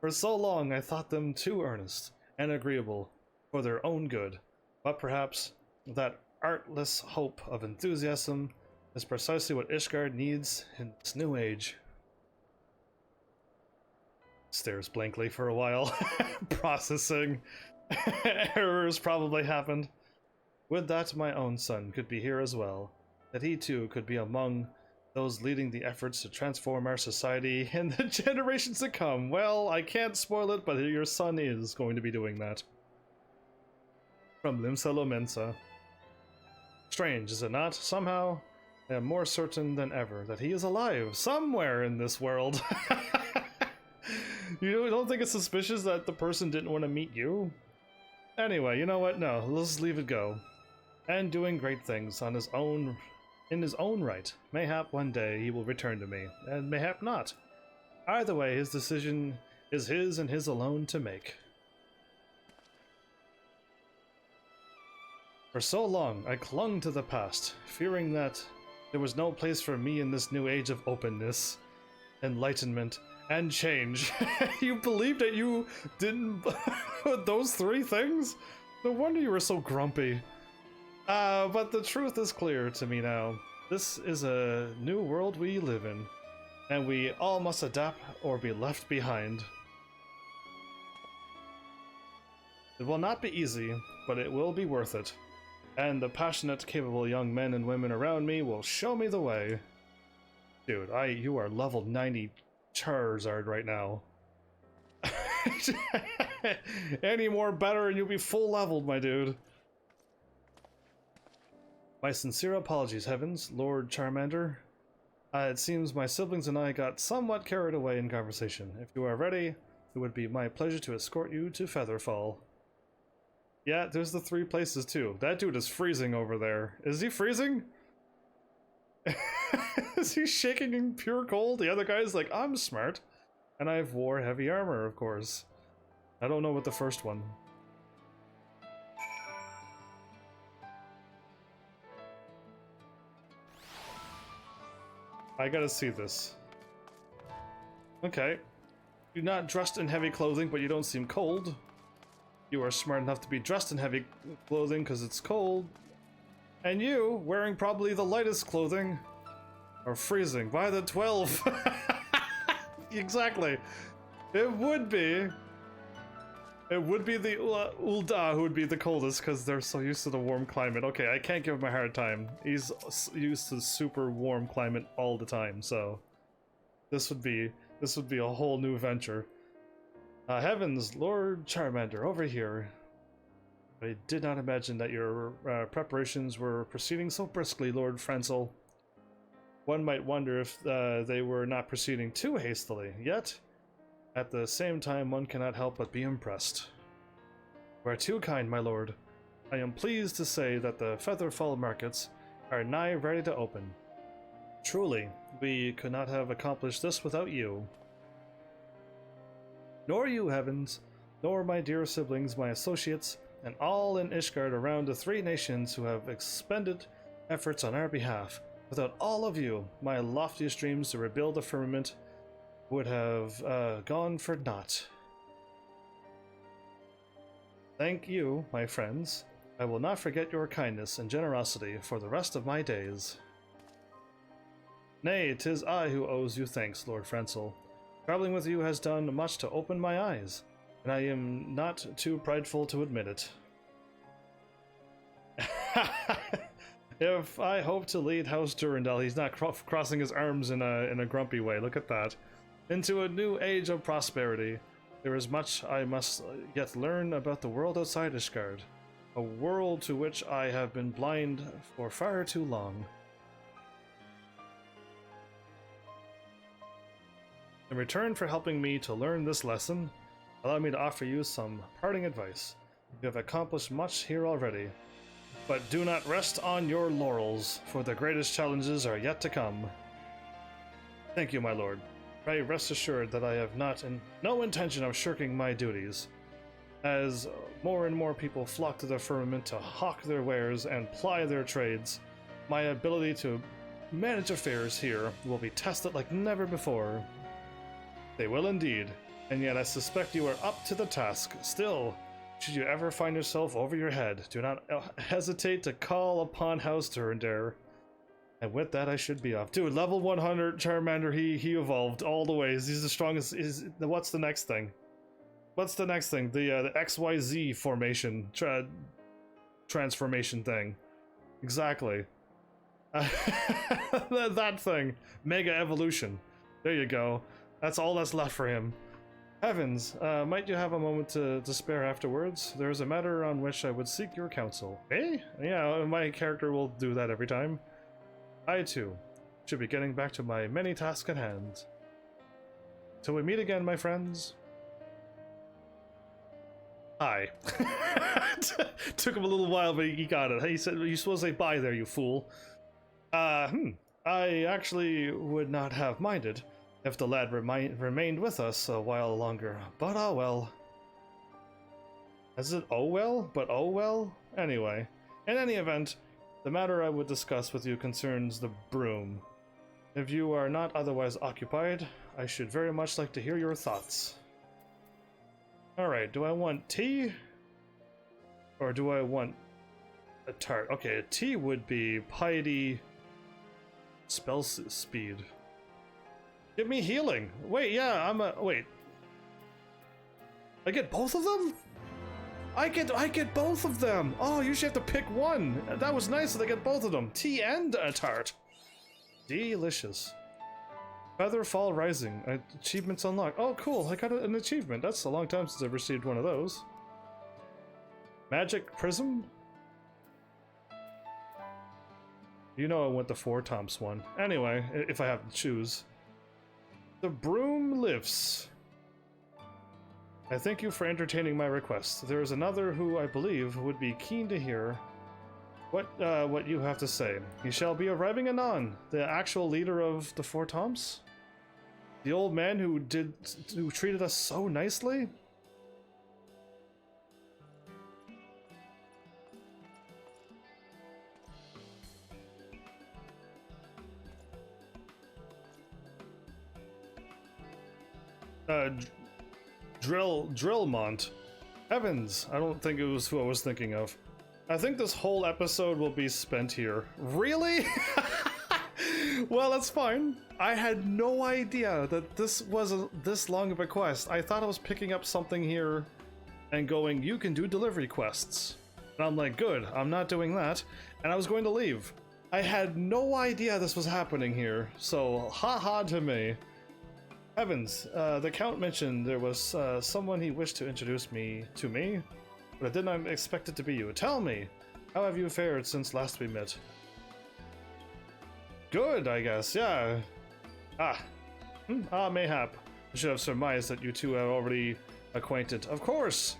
For so long I thought them too earnest and agreeable for their own good, but perhaps that artless hope of enthusiasm is precisely what Ishgard needs in this new age. Stares blankly for a while, processing. Errors probably happened. Would that my own son could be here as well, that he too could be among those leading the efforts to transform our society in the generations to come. Well, I can't spoil it, but your son is going to be doing that. From Limsa Lomensa. Strange, is it not? Somehow, I am more certain than ever that he is alive somewhere in this world. You don't think it's suspicious that the person didn't want to meet you? Anyway, you know what? No, let's leave it go. And doing great things on his own, in his own right. Mayhap one day he will return to me, and mayhap not. Either way, his decision is his and his alone to make. For so long, I clung to the past, fearing that there was no place for me in this new age of openness, enlightenment, and change. You believed that you didn't... those three things? No wonder you were so grumpy. But the truth is clear to me now. This is a new world we live in, and we all must adapt or be left behind. It will not be easy, but it will be worth it. And the passionate, capable young men and women around me will show me the way. Dude, you are level 90 Charizard right now. Any more better and you'll be full leveled, my dude. My sincere apologies, Heavens, Lord Charmander. It seems my siblings and I got somewhat carried away in conversation. If you are ready, it would be my pleasure to escort you to Featherfall. Yeah, there's the 3 places too. That dude is freezing over there. Is he freezing? Is he shaking in pure cold? The other guy's like, I'm smart. And I've wore heavy armor, of course. I don't know what the first one. I gotta see this. Okay. You're not dressed in heavy clothing, but you don't seem cold. You are smart enough to be dressed in heavy clothing because it's cold. And you, wearing probably the lightest clothing, are freezing by the 12. Exactly. It would be the Ul'dah who would be the coldest because they're so used to the warm climate. Okay, I can't give him a hard time. He's used to super warm climate all the time, so this would be a whole new venture. Heavens, Lord Charmander, over here. I did not imagine that your preparations were proceeding so briskly, Lord Frenzel. One might wonder if they were not proceeding too hastily, yet, at the same time, one cannot help but be impressed. You are too kind, my lord. I am pleased to say that the Featherfall markets are nigh ready to open. Truly, we could not have accomplished this without you. Nor you, Heavens, nor my dear siblings, my associates, and all in Ishgard around the 3 nations who have expended efforts on our behalf. Without all of you, my loftiest dreams to rebuild the firmament would have gone for naught. Thank you, my friends. I will not forget your kindness and generosity for the rest of my days. Nay, 'tis I who owes you thanks, Lord Frenzel. Traveling with you has done much to open my eyes, and I am not too prideful to admit it. If I hope to lead House Durandal, he's not crossing his arms in a grumpy way, look at that, into a new age of prosperity. There is much I must yet learn about the world outside Ishgard, a world to which I have been blind for far too long. In return for helping me to learn this lesson, allow me to offer you some parting advice. You have accomplished much here already, but do not rest on your laurels, for the greatest challenges are yet to come. Thank you, my lord. Pray rest assured that I have no intention of shirking my duties. As more and more people flock to the firmament to hawk their wares and ply their trades, my ability to manage affairs here will be tested like never before. They will indeed, and yet I suspect you are up to the task. Still, should you ever find yourself over your head, do not hesitate to call upon House Durandal. And with that, I should be off. Dude, level 100 Charmander, he evolved all the ways. He's the strongest. What's the next thing? What's the next thing? The XYZ formation transformation thing. Exactly. That thing. Mega evolution. There you go. That's all that's left for him. Heavens, might you have a moment to spare afterwards? There is a matter on which I would seek your counsel. Eh? Yeah, my character will do that every time. I, too, should be getting back to my many tasks at hand. Till we meet again, my friends. Hi. Took him a little while, but he got it. He said, "You're supposed to say bye there, you fool." I actually would not have minded if the lad remained with us a while longer, but oh well. Is it oh well? But oh well? Anyway, in any event, the matter I would discuss with you concerns the broom. If you are not otherwise occupied, I should very much like to hear your thoughts. Alright, do I want tea? Or do I want a tart? Okay, a tea would be piety, spell speed. Give me healing. Wait, yeah, wait. I get both of them? I get both of them. Oh, you usually have to pick one. That was nice that I get both of them. Tea and a tart. Delicious. Featherfall Rising. Achievements unlocked. Oh, cool. I got an achievement. That's a long time since I've received one of those. Magic Prism? You know I want the 4 Tomps one. Anyway, if I have to choose. The broom lifts. I thank you for entertaining my request. There is another who I believe would be keen to hear what you have to say. He shall be arriving anon. The actual leader of the 4 Tomps? The old man who treated us so nicely? Uh, Drillmont. Heavens, I don't think it was who I was thinking of. I think this whole episode will be spent here. Really? Well, that's fine. I had no idea that this was this long of a quest. I thought I was picking up something here and going, you can do delivery quests. And I'm like, good, I'm not doing that. And I was going to leave. I had no idea this was happening here, so haha to me. Heavens, the Count mentioned there was someone he wished to introduce me to me, but I did not expect it to be you. Tell me, how have you fared since last we met? Good, I guess, yeah. Mayhap. I should have surmised that you two are already acquainted. Of course!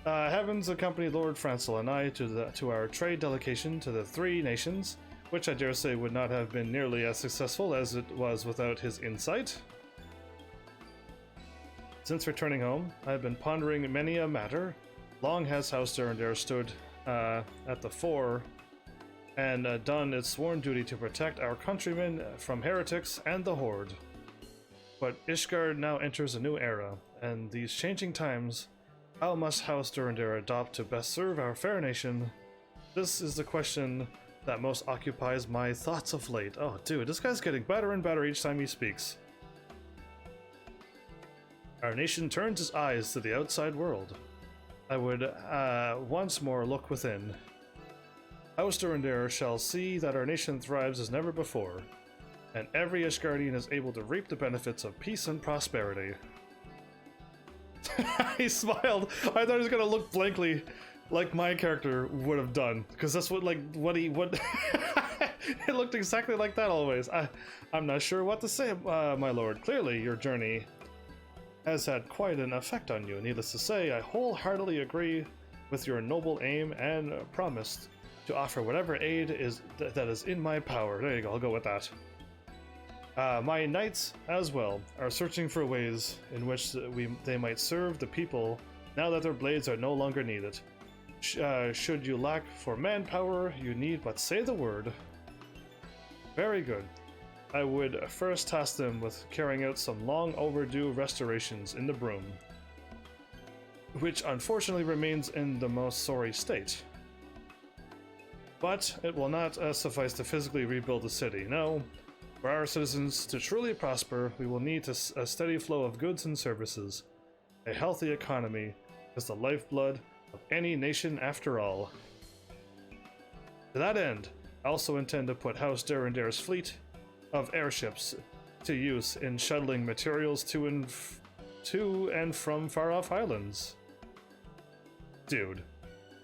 Heavens accompanied Lord Francel and I to our trade delegation to the Three Nations, which I dare say would not have been nearly as successful as it was without his insight. Since returning home, I have been pondering many a matter. Long has House Durandare stood at the fore and done its sworn duty to protect our countrymen from heretics and the Horde. But Ishgard now enters a new era, and these changing times, how must House Durandare adopt to best serve our fair nation? This is the question that most occupies my thoughts of late. Oh, dude, this guy's getting better and better each time he speaks. Our nation turns its eyes to the outside world. I would once more look within. House Durandare shall see that our nation thrives as never before, and every Ishgardian is able to reap the benefits of peace and prosperity. He smiled. I thought he was gonna look blankly like my character would have done, because that's what it looked exactly like that always. I'm not sure what to say, my lord. Clearly your journey has had quite an effect on you. Needless to say, I wholeheartedly agree with your noble aim and promised to offer whatever aid that is in my power. There you go, I'll go with that. My knights, as well, are searching for ways in which they might serve the people now that their blades are no longer needed. Should you lack for manpower, you need but say the word. Very good. I would first task them with carrying out some long overdue restorations in the Broom, which unfortunately remains in the most sorry state. But it will not suffice to physically rebuild the city. No. For our citizens to truly prosper, we will need a steady flow of goods and services. A healthy economy is the lifeblood of any nation after all. To that end, I also intend to put House Durandare's fleet of airships to use in shuttling materials to and from far-off islands. Dude,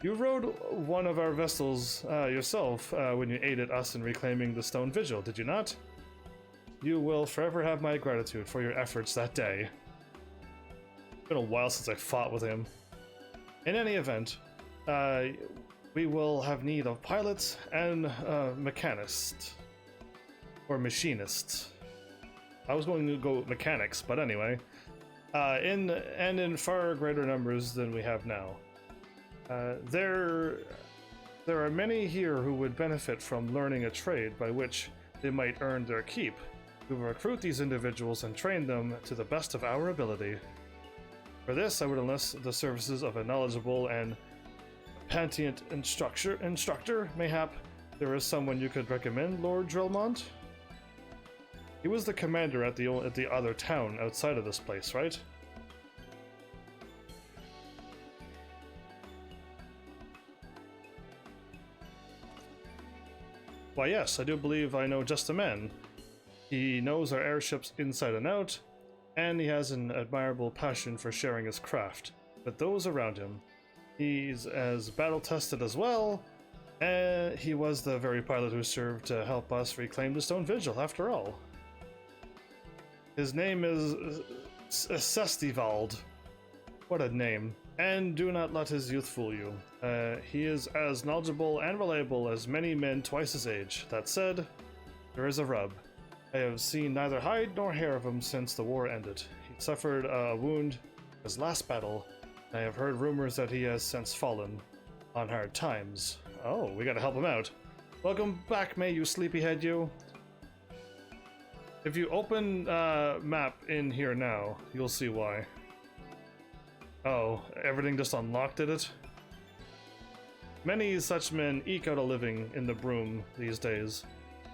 you rode one of our vessels yourself when you aided us in reclaiming the Stone Vigil, did you not? You will forever have my gratitude for your efforts that day. It's been a while since I fought with him. In any event, we will have need of pilots and mechanists. Or machinists. I was going to go mechanics, but anyway. In far greater numbers than we have now. There are many here who would benefit from learning a trade by which they might earn their keep. We will recruit these individuals and train them to the best of our ability. For this, I would enlist the services of a knowledgeable and pantient instructor. Mayhap there is someone you could recommend, Lord Drillmont? He was the commander at the other town outside of this place, right? Why yes, I do believe I know just the man. He knows our airships inside and out, and he has an admirable passion for sharing his craft with those around him. He's as battle-tested as well, and he was the very pilot who served to help us reclaim the Stone Vigil, after all. His name is Sestivald. What a name. And do not let his youth fool you. He is as knowledgeable and reliable as many men twice his age. That said, there is a rub. I have seen neither hide nor hair of him since the war ended. He suffered a wound in his last battle, and I have heard rumors that he has since fallen on hard times. Oh, we gotta help him out. Welcome back, May, you sleepyhead, you. If you open map in here now, you'll see why. Oh, everything just unlocked, did it? Many such men eke out a living in the broom these days.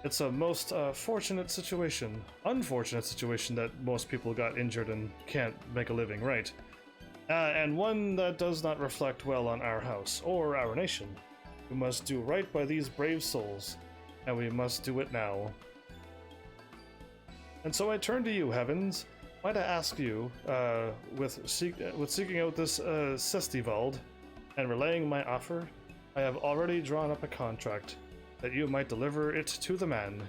It's a most unfortunate situation that most people got injured and can't make a living, right? And one that does not reflect well on our house or our nation. We must do right by these brave souls, and we must do it now. And so I turn to you, Heavens. Might I ask you, with seeking out this Sestivald and relaying my offer, I have already drawn up a contract that you might deliver it to the man.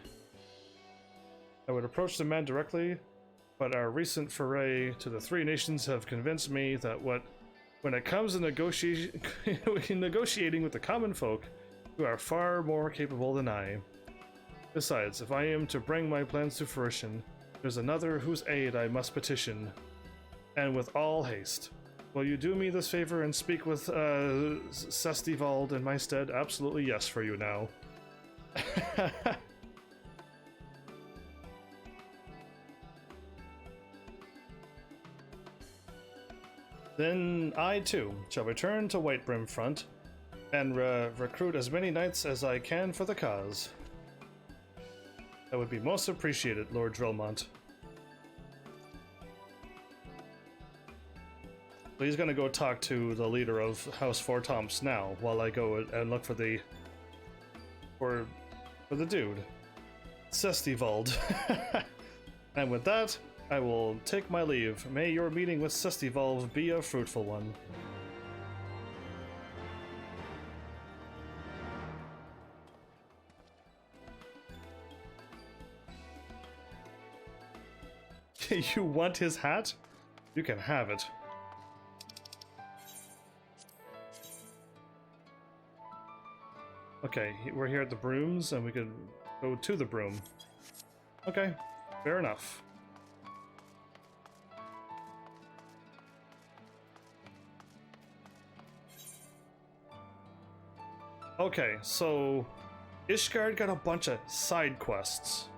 I would approach the man directly, but our recent foray to the three nations have convinced me that when it comes to negotiating with the common folk, you are far more capable than I. Besides, if I am to bring my plans to fruition, there's another whose aid I must petition, and with all haste. Will you do me this favor and speak with Sestivald in my stead? Absolutely yes for you now. Then I too shall return to Whitebrim Front and recruit as many knights as I can for the cause. That would be most appreciated, Lord Drillmont. So he's gonna go talk to the leader of House Four Tomps now, while I go and look for the dude, Sestivald. And with that, I will take my leave. May your meeting with Sestivald be a fruitful one. You want his hat? You can have it. Okay, we're here at the brooms, and we could go to the broom. Okay, fair enough. Okay, so Ishgard got a bunch of side quests.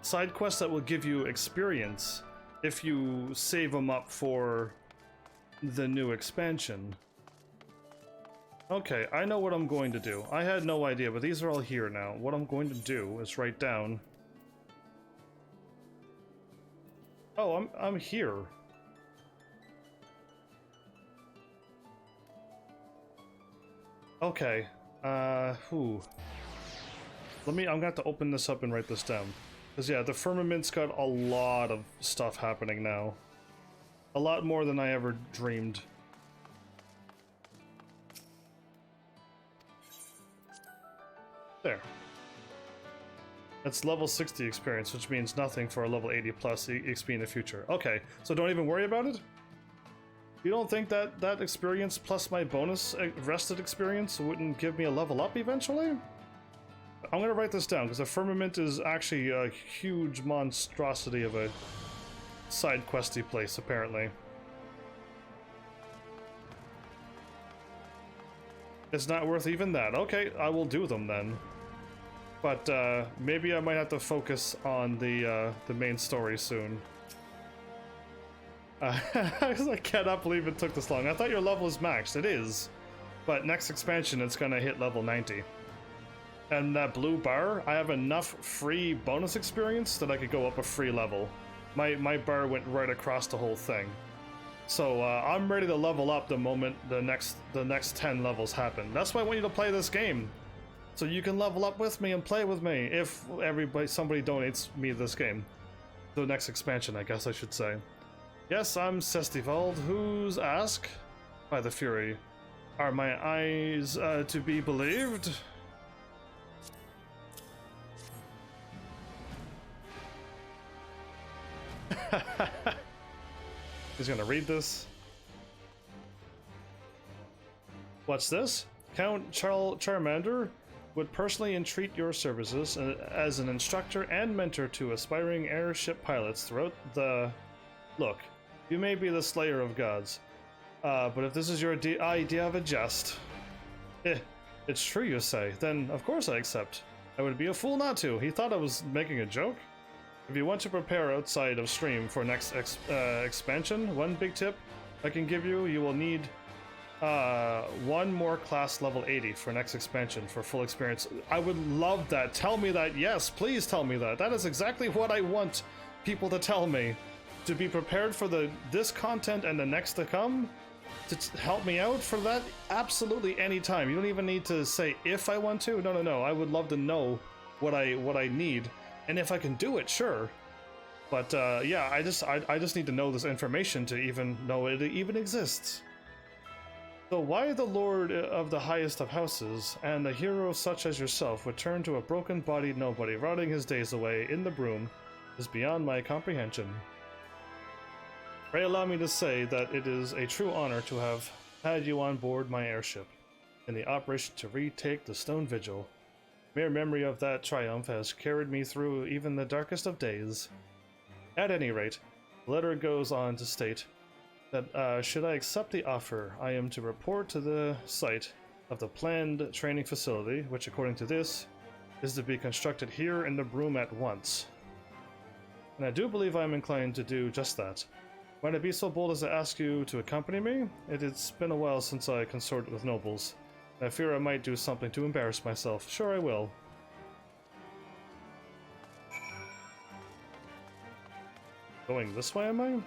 Side quests that will give you experience if you save them up for the new expansion. Okay, I know what I'm going to do. I had no idea, but these are all here now. What I'm going to do is write down... Oh, I'm here. Okay. I'm gonna have to open this up and write this down. Because yeah, the Firmament's got a lot of stuff happening now. A lot more than I ever dreamed. There. That's level 60 experience, which means nothing for a level 80 plus XP in the future. Okay, so don't even worry about it? You don't think that that experience plus my bonus rested experience wouldn't give me a level up eventually? I'm gonna write this down, because the Firmament is actually a huge monstrosity of a side questy place, apparently. It's not worth even that. Okay, I will do them then. But maybe I might have to focus on the main story soon. I cannot believe it took this long. I thought your level was maxed. It is. But next expansion, it's gonna hit level 90. And that blue bar, I have enough free bonus experience that I could go up a free level. My bar went right across the whole thing. So I'm ready to level up the moment the next 10 levels happen. That's why I want you to play this game. So you can level up with me and play with me if somebody donates me this game. The next expansion, I guess I should say. Yes, I'm Sestivald, who's ask? By the Fury. Are my eyes to be believed? He's gonna read this. What's this? Count Charmander would personally entreat your services as an instructor and mentor to aspiring airship pilots throughout the... Look, you may be the slayer of gods, but if this is your idea of a jest... it's true you say, then of course I accept. I would be a fool not to. He thought I was making a joke? If you want to prepare outside of stream for next expansion, one big tip I can give you, you will need one more class level 80 for next expansion for full experience. I would love that. Tell me that. Yes, please tell me that. That is exactly what I want people to tell me. To be prepared for this content and the next to come, to help me out for that, absolutely anytime. You don't even need to say if I want to. No. I would love to know what I need, and if I can do it, sure. But yeah, I just need to know this information to even know it even exists. So why the Lord of the highest of houses and a hero such as yourself would turn to a broken-bodied nobody, rotting his days away in the broom, is beyond my comprehension. Pray allow me to say that it is a true honor to have had you on board my airship in the operation to retake the Stone Vigil. Mere memory of that triumph has carried me through even the darkest of days. At any rate, the letter goes on to state that should I accept the offer, I am to report to the site of the planned training facility, which according to this, is to be constructed here in the Broom at once. And I do believe I am inclined to do just that. Might I be so bold as to ask you to accompany me? It's been a while since I consorted with nobles. I fear I might do something to embarrass myself. Sure I will. Going this way, am I?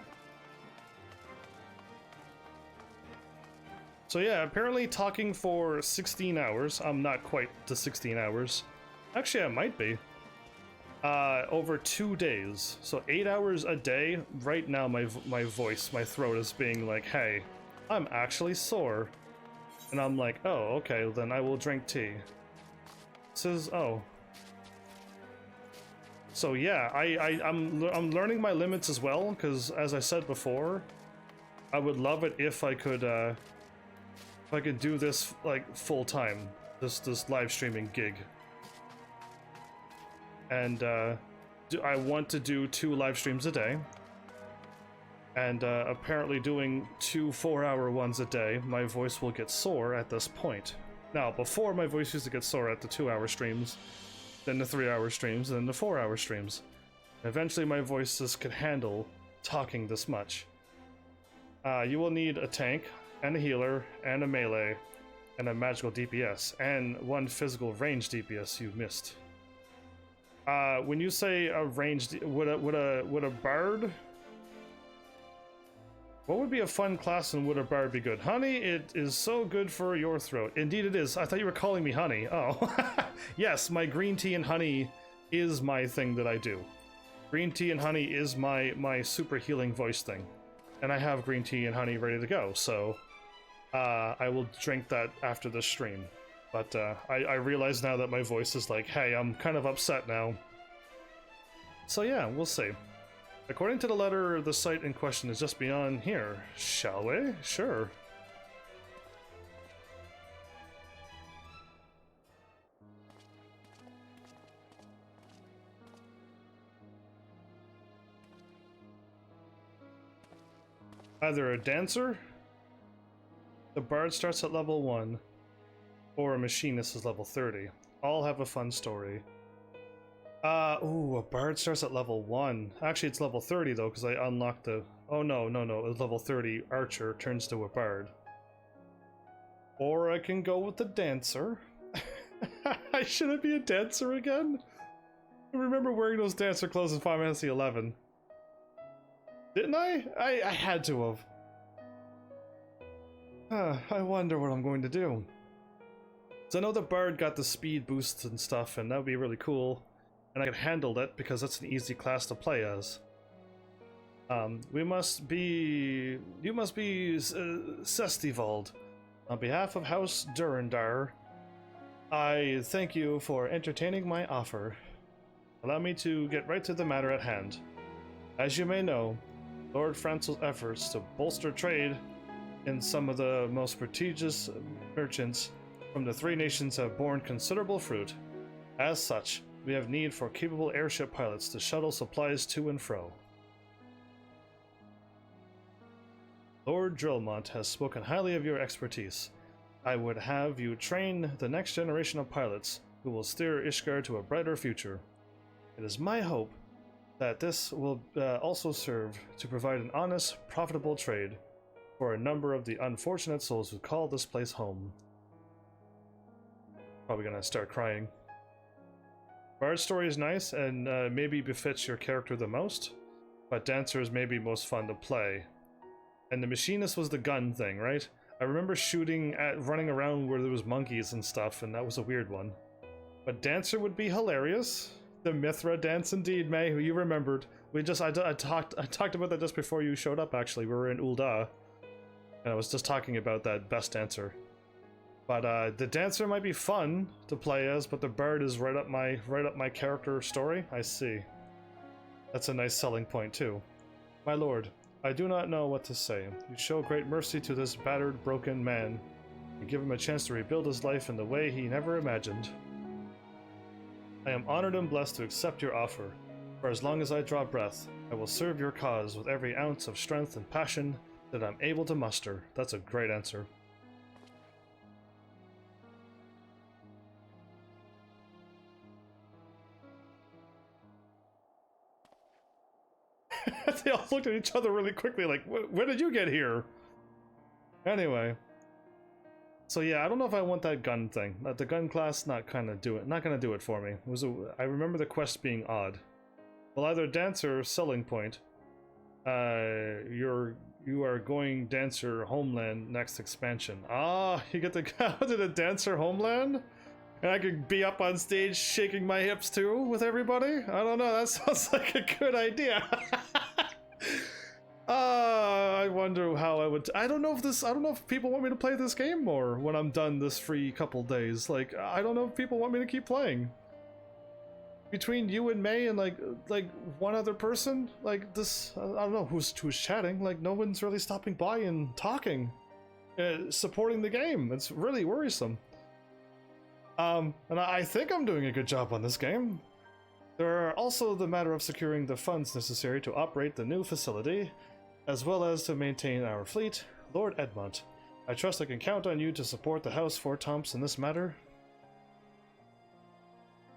So yeah, apparently talking for 16 hours. I'm not quite to 16 hours. Actually, I might be. Over 2 days. So 8 hours a day. Right now, my voice, my throat is being like, hey, I'm actually sore. And I'm like, oh, okay, then I will drink tea. This is, oh. So yeah, I'm learning my limits as well, because as I said before, I would love it if I could do this like full time, this live streaming gig. And I want to do 2 live streams a day. And apparently doing 2 4-hour ones a day, my voice will get sore at this point. Now, before my voice used to get sore at the 2-hour streams, then the 3-hour streams, then the 4-hour streams. Eventually my voice just could handle talking this much. You will need a tank, and a healer, and a melee, and a magical DPS, and 1 physical range DPS you missed. When you say a ranged, would a bard? What would be a fun class and would a bard be good? Honey, it is so good for your throat. Indeed it is. I thought you were calling me honey. Oh, yes, my green tea and honey is my thing that I do. Green tea and honey is my super healing voice thing, and I have green tea and honey ready to go. So, I will drink that after the stream. But I realize now that my voice is like, hey, I'm kind of upset now. So yeah, we'll see. According to the letter, the site in question is just beyond here. Shall we? Sure. Either a dancer, the bard starts at level 1, or a machinist is level 30. All have a fun story. Ooh, a bard starts at level 1. Actually, it's level 30 though, because I unlocked the... Oh no, it's level 30 archer turns to a bard. Or I can go with the dancer. I shouldn't be a dancer again? I remember wearing those dancer clothes in Final Fantasy XI. Didn't I? I had to have. I wonder what I'm going to do. So I know the bard got the speed boosts and stuff, and that would be really cool. And I could handle that because that's an easy class to play as. You must be Sestivald. On behalf of House Durandar, I thank you for entertaining my offer. Allow me to get right to the matter at hand. As you may know, Lord Francel's efforts to bolster trade in some of the most prestigious merchants from the 3 nations have borne considerable fruit. As such, we have need for capable airship pilots to shuttle supplies to and fro. Lord Drillmont has spoken highly of your expertise. I would have you train the next generation of pilots who will steer Ishgard to a brighter future. It is my hope that this will also serve to provide an honest, profitable trade for a number of the unfortunate souls who call this place home. Probably gonna start crying. Bard's story is nice and maybe befits your character the most, but Dancer is maybe most fun to play. And the Machinist was the gun thing, right? I remember shooting at running around where there was monkeys and stuff, and that was a weird one. But Dancer would be hilarious. The Mithra dance, indeed, May. You remembered. I talked about that just before you showed up. Actually, we were in Ul'dah, and I was just talking about that best dancer. But the dancer might be fun to play as, but the bard is right up my character story. I see. That's a nice selling point too. My lord, I do not know what to say. You show great mercy to this battered, broken man. You give him a chance to rebuild his life in the way he never imagined. I am honored and blessed to accept your offer. For as long as I draw breath, I will serve your cause with every ounce of strength and passion that I'm able to muster. That's a great answer. They all looked at each other really quickly like, when did you get here? Anyway. So yeah, I don't know if I want that gun thing. The gun class not gonna do it for me. I remember the quest being odd. Well, either dancer selling point. You are going dancer homeland next expansion. Ah, you get to go to the dancer homeland? And I could be up on stage shaking my hips too with everybody? I don't know, that sounds like a good idea. I wonder how I would. I don't know if people want me to play this game more when I'm done this free couple days. Like, I don't know if people want me to keep playing. Between you and May and like one other person, like this, I don't know who's chatting. Like, no one's really stopping by and talking, supporting the game. It's really worrisome. And I think I'm doing a good job on this game. There are also the matter of securing the funds necessary to operate the new facility, as well as to maintain our fleet. Lord Edmont, I trust I can count on you to support the House Fort Tomps in this matter.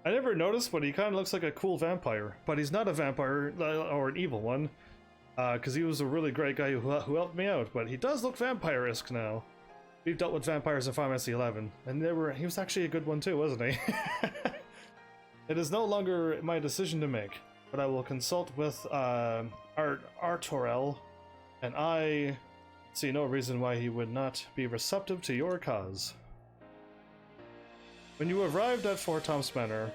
I never noticed, but he kind of looks like a cool vampire. But he's not a vampire, or an evil one, because he was a really great guy who helped me out. But he does look vampire-esque now. We've dealt with vampires in Final Fantasy XI, and he was actually a good one too, wasn't he? It is no longer my decision to make, but I will consult with Artorel, and I see no reason why he would not be receptive to your cause. When you arrived at Fort Tom's Manor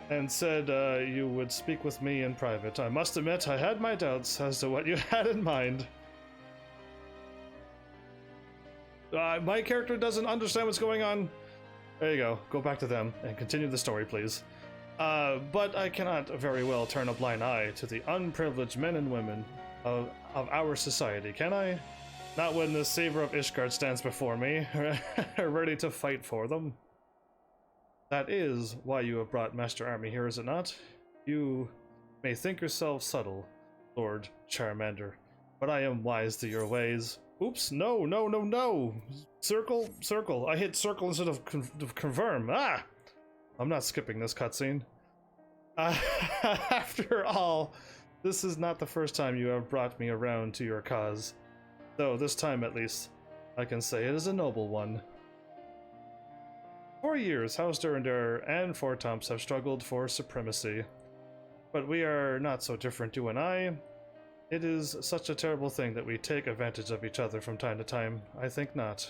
and said you would speak with me in private, I must admit I had my doubts as to what you had in mind. My character doesn't understand what's going on. There you go. Go back to them and continue the story, please. But I cannot very well turn a blind eye to the unprivileged men and women of our society, can I? Not when the Savior of Ishgard stands before me, ready to fight for them. That is why you have brought Master Army here, is it not? You may think yourself subtle, Lord Charmander, but I am wise to your ways. Oops, no, no, no, no! Circle, circle. I hit circle instead of confirm. Ah! I'm not skipping this cutscene. After all, this is not the first time you have brought me around to your cause. Though this time, at least, I can say it is a noble one. For years, House Durandar and Fort Tomps have struggled for supremacy. But we are not so different, you and I. It is such a terrible thing that we take advantage of each other from time to time. I think not.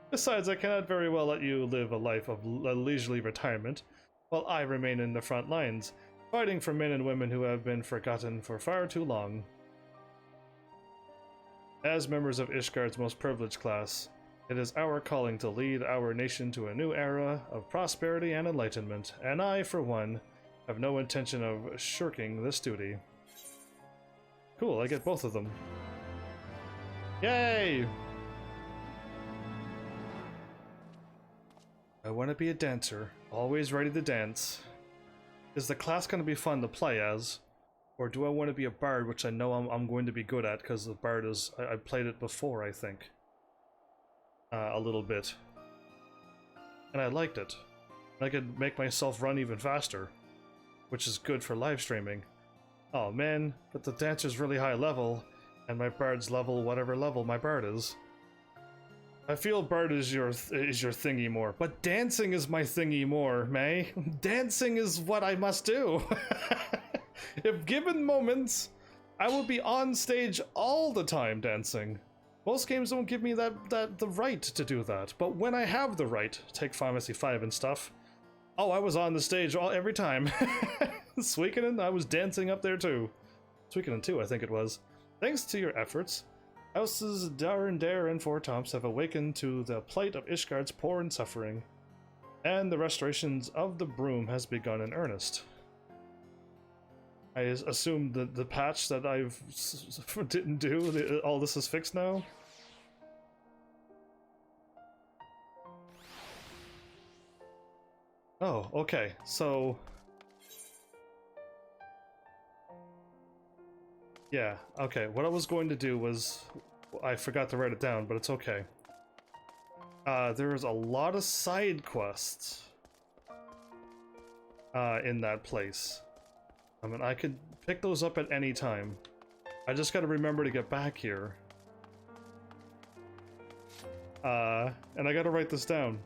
Besides, I cannot very well let you live a life of leisurely retirement, while I remain in the front lines, fighting for men and women who have been forgotten for far too long. As members of Ishgard's most privileged class, it is our calling to lead our nation to a new era of prosperity and enlightenment, and I, for one, have no intention of shirking this duty. Cool, I get both of them. Yay! I want to be a dancer, always ready to dance. Is the class going to be fun to play as? Or do I want to be a bard, which I know I'm going to be good at, because the bard is... I played it before, I think. A little bit. And I liked it. I could make myself run even faster. which is good for live streaming. Oh man, but the dancer's really high level, and my bard's level whatever level my bard is. I feel bard is your thingy more, but dancing is my thingy more, May. Dancing is what I must do. If given moments, I will be on stage all the time dancing. Most games don't give me the right to do that, but when I have the right, take Pharmacy 5 and stuff, oh, I was on the stage every time. Suikoden, I was dancing up there too. Suikoden 2, I think it was. Thanks to your efforts, Houses Darendare and Four Tops have awakened to the plight of Ishgard's poor and suffering, and the restorations of the broom has begun in earnest. I assume that the patch that I've didn't do, all this is fixed now? Oh, okay, so... yeah, okay, what I was going to do was... I forgot to write it down, but it's okay. There's a lot of side quests in that place. I mean, I could pick those up at any time. I just gotta remember to get back here. And I gotta write this down.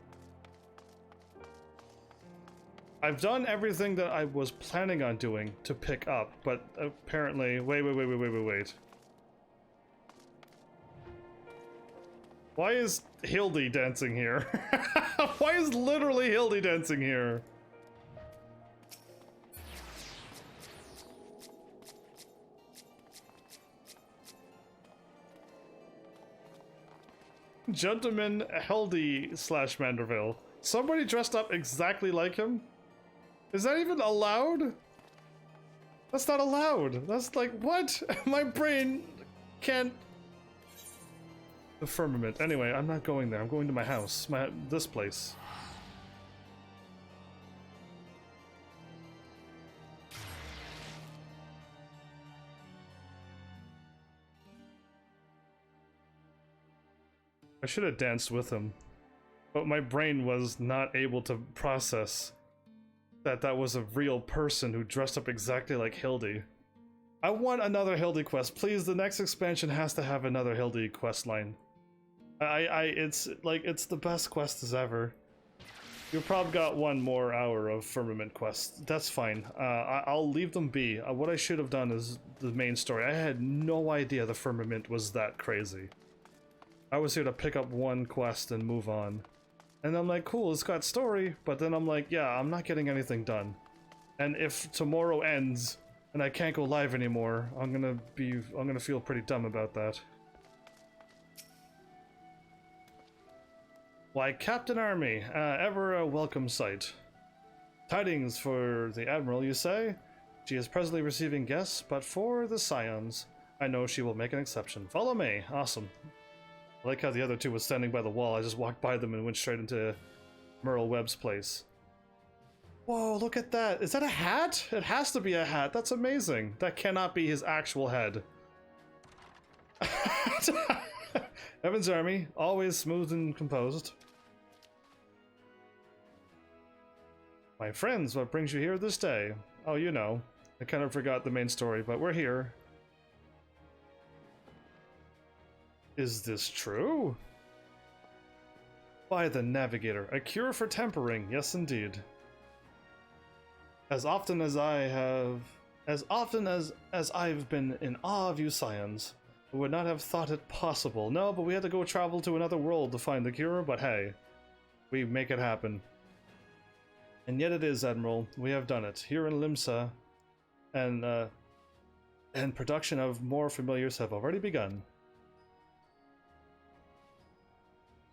I've done everything that I was planning on doing to pick up, but apparently... Wait. Why is Hildy dancing here? Why is literally Hildy dancing here? Gentleman Hildy / Manderville. Somebody dressed up exactly like him? Is that even allowed? That's not allowed. That's like, what? My brain can't... The firmament. Anyway, I'm not going there. I'm going to my house. This place. I should have danced with him, but my brain was not able to process that was a real person who dressed up exactly like Hildy. I want another Hildy quest, please. The next expansion has to have another Hildy quest line. It's like, it's the best quest as ever. You probably got one more hour of Firmament quests. That's fine. I'll leave them be. What I should have done is the main story. I had no idea the Firmament was that crazy. I was here to pick up one quest and move on. And I'm like, cool, it's got story, but then I'm like, yeah, I'm not getting anything done. And if tomorrow ends and I can't go live anymore, I'm gonna feel pretty dumb about that. Why, Captain Army, ever a welcome sight. Tidings for the Admiral, you say? She is presently receiving guests, but for the Scions, I know she will make an exception. Follow me. Awesome. I like how the other two was standing by the wall. I just walked by them and went straight into Merle Webb's place. Whoa, look at that. Is that a hat? It has to be a hat. That's amazing. That cannot be his actual head. Heaven's Army, always smooth and composed. My friends, what brings you here this day? Oh, you know. I kind of forgot the main story, but we're here. Is this true? By the Navigator, a cure for tempering, yes indeed. As often as I've been in awe of you Scions, I would not have thought it possible. No, but we had to go travel to another world to find the cure, but hey, we make it happen. And yet it is, Admiral, we have done it. Here in Limsa, and production of more familiars have already begun.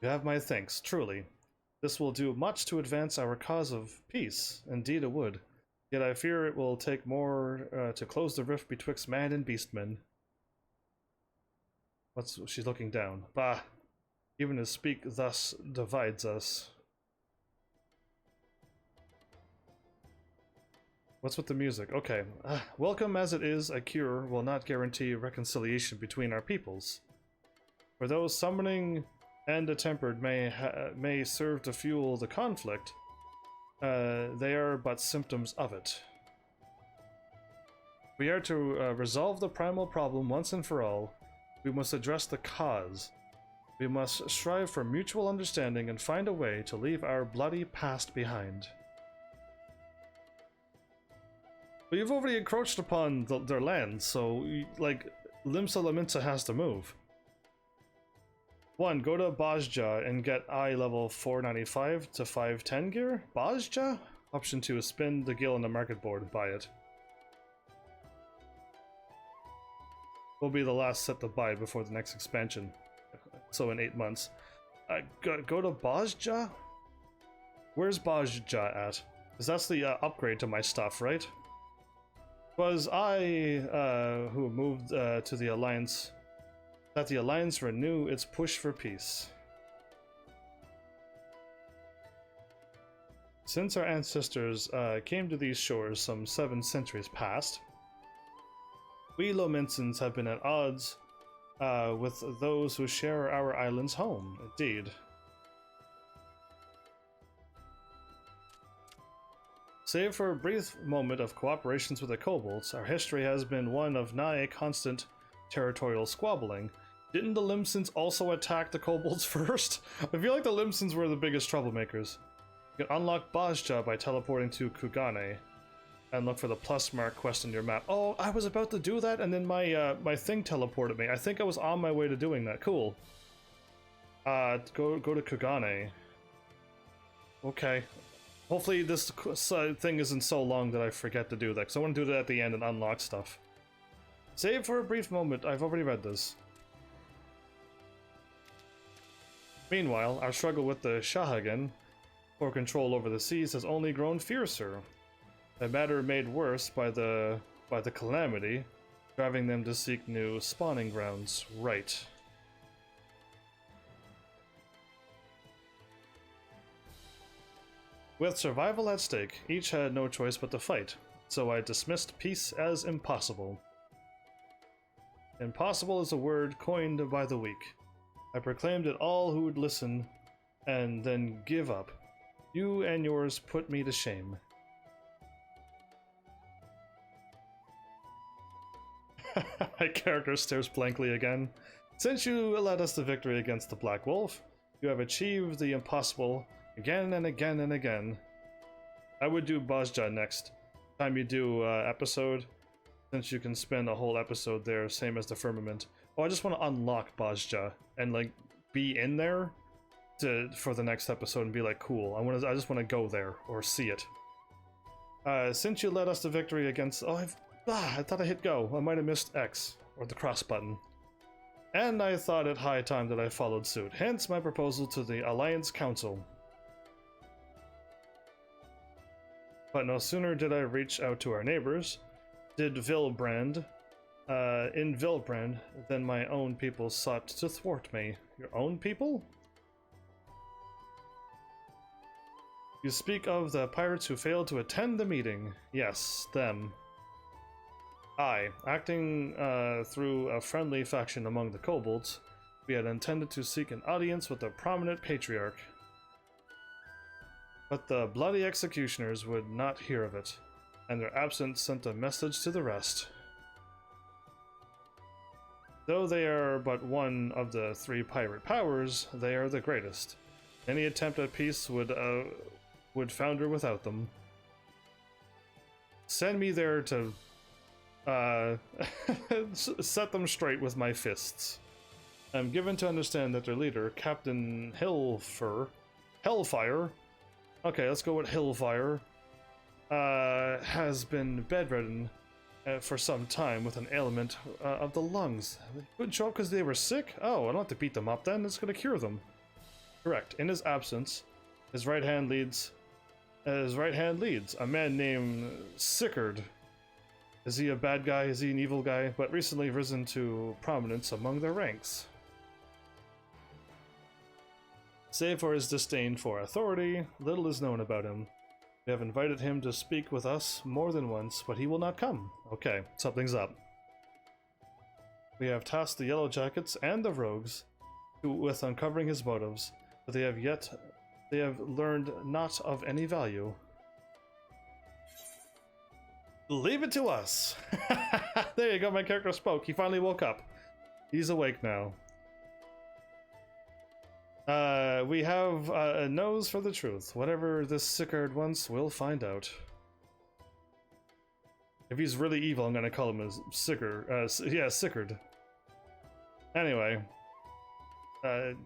You have my thanks, truly. This will do much to advance our cause of peace. Indeed it would. Yet I fear it will take more to close the rift betwixt man and beastmen. She's looking down. Bah! Even to speak thus divides us. What's with the music? Okay. Welcome as it is, a cure will not guarantee reconciliation between our peoples. For those summoning and attempered may serve to fuel the conflict, they are but symptoms of it. We are to resolve the primal problem once and for all. We must address the cause. We must strive for mutual understanding and find a way to leave our bloody past behind. But you've already encroached upon their land, so, like, Limsa Laminsa has to move. 1. Go to Bajja and get eye level 495 to 510 gear. Bajja? Option 2 is spin the gil on the market board. Buy it. Will be the last set to buy before the next expansion. So in 8 months. Go to Bajja? Where's Bajja at? Because that's the upgrade to my stuff, right? Was I who moved to the Alliance. That the Alliance renew its push for peace. Since our ancestors came to these shores some 7 centuries past, we Lominsans have been at odds with those who share our island's home, indeed. Save for a brief moment of cooperations with the kobolds, our history has been one of nigh constant territorial squabbling. Didn't the Limsons also attack the kobolds first? I feel like the Limsons were the biggest troublemakers. You can unlock Bajja by teleporting to Kugane and look for the plus mark quest on your map. Oh, I was about to do that and then my thing teleported me. I think I was on my way to doing that. Cool. Go to Kugane. Okay. Hopefully this thing isn't so long that I forget to do that, because I want to do that at the end and unlock stuff. Save for a brief moment. I've already read this. Meanwhile, our struggle with the Shahagan for control over the seas has only grown fiercer. A matter made worse by the calamity, driving them to seek new spawning grounds. Right. With survival at stake, each had no choice but to fight, so I dismissed peace as impossible. Impossible is a word coined by the weak. I proclaimed it all who would listen, and then give up. You and yours put me to shame. My character stares blankly again. Since you led us to victory against the Black Wolf, you have achieved the impossible again and again and again. I would do Bajja next time you do episode, since you can spend a whole episode there, same as the Firmament. Oh, I just want to unlock Bajja and like be in there for the next episode and be like, cool. I just want to go there or see it. Since you led us to victory against, I thought I hit go. I might have missed X or the cross button. And I thought it high time that I followed suit. Hence my proposal to the Alliance Council. But no sooner did I reach out to our neighbors, in Vilbrand, than my own people sought to thwart me. Your own people? You speak of the pirates who failed to attend the meeting. Yes, them. I, acting through a friendly faction among the kobolds, we had intended to seek an audience with the prominent patriarch. But the bloody executioners would not hear of it, and their absence sent a message to the rest. Though they are but one of the 3 pirate powers, they are the greatest. Any attempt at peace would founder without them. Send me there to set them straight with my fists. I'm given to understand that their leader, Captain Hellfire, okay, let's go with Hellfire, has been bedridden for some time with an ailment of the lungs. They couldn't show up because they were sick? Oh, I don't have to beat them up then, it's gonna cure them. Correct. In his absence, his right hand leads a man named Sickard. Is he a bad guy? Is he an evil guy? But recently risen to prominence among their ranks. Save for his disdain for authority, little is known about him. We have invited him to speak with us more than once, but he will not come. Okay, something's up. We have tasked the Yellow Jackets and the Rogues with uncovering his motives, but they have learned not of any value. Leave it to us. There you go, my character spoke. He finally woke up. He's awake now. We have a nose for the truth. Whatever this Sickard wants, we'll find out. If he's really evil, I'm gonna call him as Sickard. Yeah, Sickard. Anyway.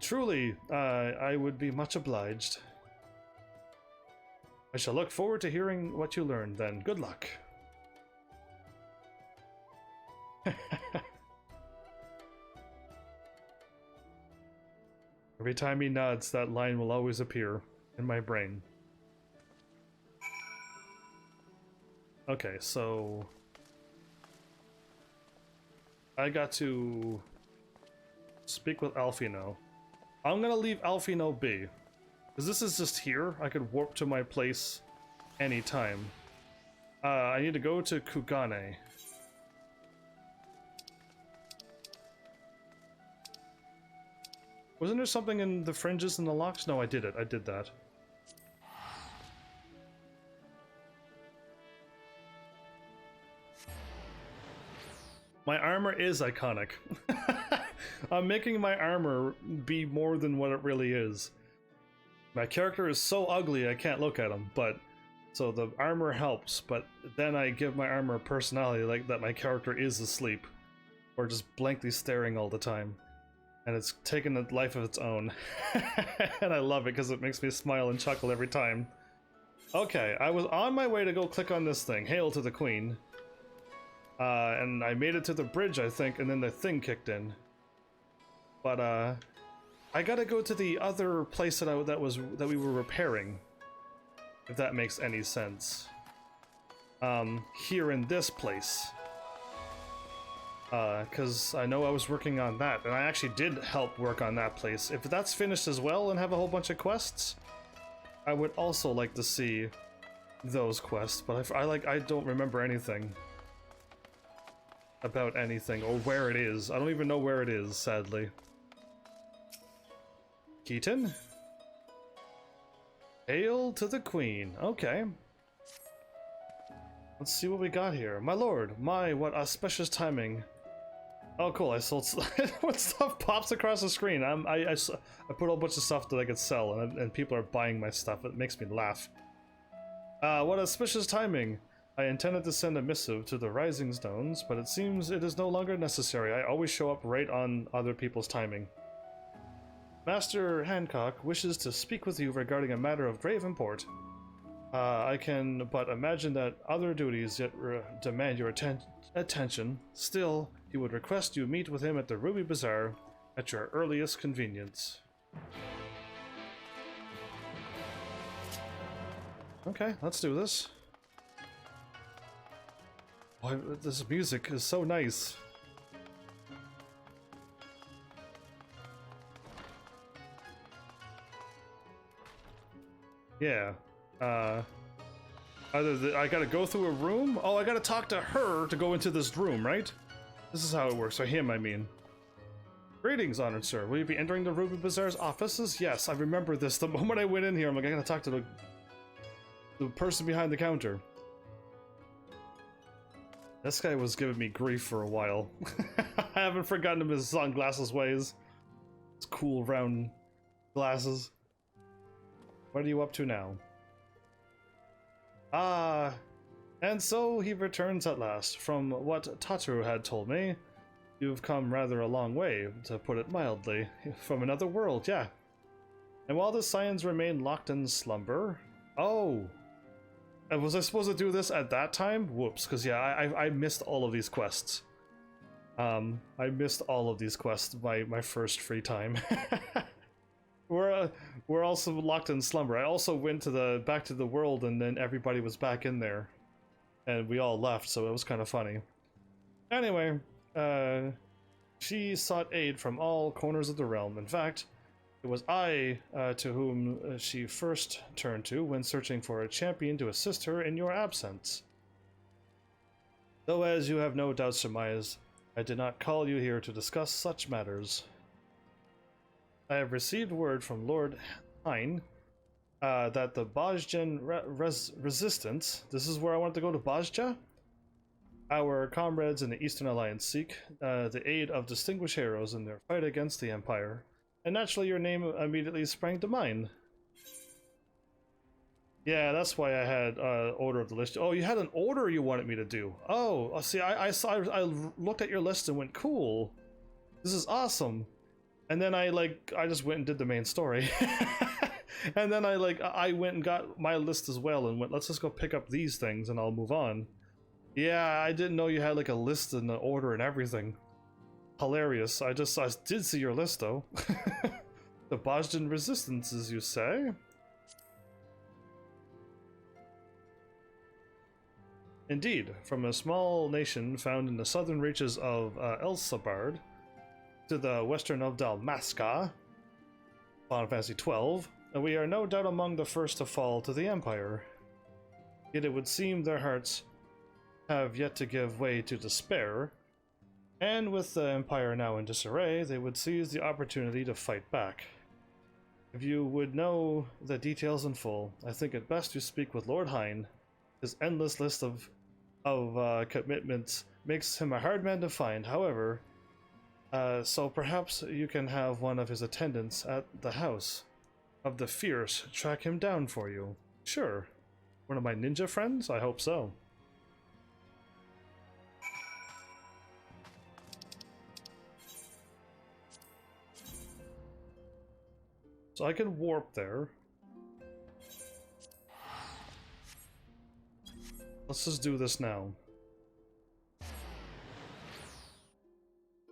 Truly, I would be much obliged. I shall look forward to hearing what you learned then. Good luck. Every time he nods, that line will always appear in my brain. Okay, so I got to speak with Alfino. I'm gonna leave Alfino be, because this is just here. I could warp to my place anytime. I need to go to Kugane. Wasn't there something in the fringes and the locks? No, I did it. I did that. My armor is iconic. I'm making my armor be more than what it really is. My character is so ugly I can't look at him, but so the armor helps, but then I give my armor a personality like that my character is asleep or just blankly staring all the time. And it's taken a life of its own. And I love it because it makes me smile and chuckle every time. Okay, I was on my way to go click on this thing, Hail to the Queen. And I made it to the bridge, I think, and then the thing kicked in. But I gotta go to the other place that we were repairing, if that makes any sense. Here in this place. Because I know I was working on that, and I actually did help work on that place. If that's finished as well and have a whole bunch of quests, I would also like to see those quests, but I don't remember anything about anything, or where it is. I don't even know where it is, sadly. Keaton? Hail to the Queen. Okay. Let's see what we got here. My lord, what auspicious timing. Oh, cool, I sold what stuff pops across the screen. I put a whole bunch of stuff that I could sell, and people are buying my stuff. It makes me laugh. What auspicious timing. I intended to send a missive to the Rising Stones, but it seems it is no longer necessary. I always show up right on other people's timing. Master Hancock wishes to speak with you regarding a matter of grave import. I can but imagine that other duties yet demand your attention. Still, he would request you meet with him at the Ruby Bazaar at your earliest convenience. Okay, let's do this. Boy, this music is so nice. Yeah. I gotta go through a room? Oh, I gotta talk to her to go into this room, right? This is how it works. Or him, I mean. Greetings, honored sir. Will you be entering the Ruby Bazaar's offices? Yes, I remember this. The moment I went in here, I'm like, I gotta talk to the person behind the counter. This guy was giving me grief for a while. I haven't forgotten him his sunglasses ways. His cool round glasses. What are you up to now? And so he returns at last. From what Tataru had told me, you've come rather a long way, to put it mildly. From another world, yeah. And while the Scions remain locked in slumber... Oh! Was I supposed to do this at that time? Whoops, because yeah, I missed all of these quests. I missed all of these quests my first free time. We're also locked in slumber. I also went to back to the world, and then everybody was back in there, and we all left, so it was kind of funny. Anyway, she sought aid from all corners of the realm. In fact, it was I to whom she first turned to when searching for a champion to assist her in your absence. Though, as you have no doubt surmised, I did not call you here to discuss such matters. I have received word from Lord Hein that the Bajjan resistance... This is where I want to go, to Bajja? Our comrades in the Eastern Alliance seek the aid of distinguished heroes in their fight against the Empire. And naturally your name immediately sprang to mind. Yeah, that's why I had order of the list. Oh, you had an order you wanted me to do. Oh, see, I looked at your list and went, cool. This is awesome. And then I just went and did the main story. And then I went and got my list as well and went, let's just go pick up these things and I'll move on. Yeah, I didn't know you had like a list and an order and everything. Hilarious. I did see your list though. The Boston Resistances, you say? Indeed, from a small nation found in the southern reaches of Elsabard to the western of Dalmasca, Final Fantasy XII, we are no doubt among the first to fall to the Empire. Yet it would seem their hearts have yet to give way to despair, and with the Empire now in disarray, they would seize the opportunity to fight back. If you would know the details in full, I think it best to speak with Lord Hine. His endless list of commitments makes him a hard man to find, however, so perhaps you can have one of his attendants at the House of the Fierce track him down for you. Sure. One of my ninja friends? I hope so. So I can warp there. Let's just do this now.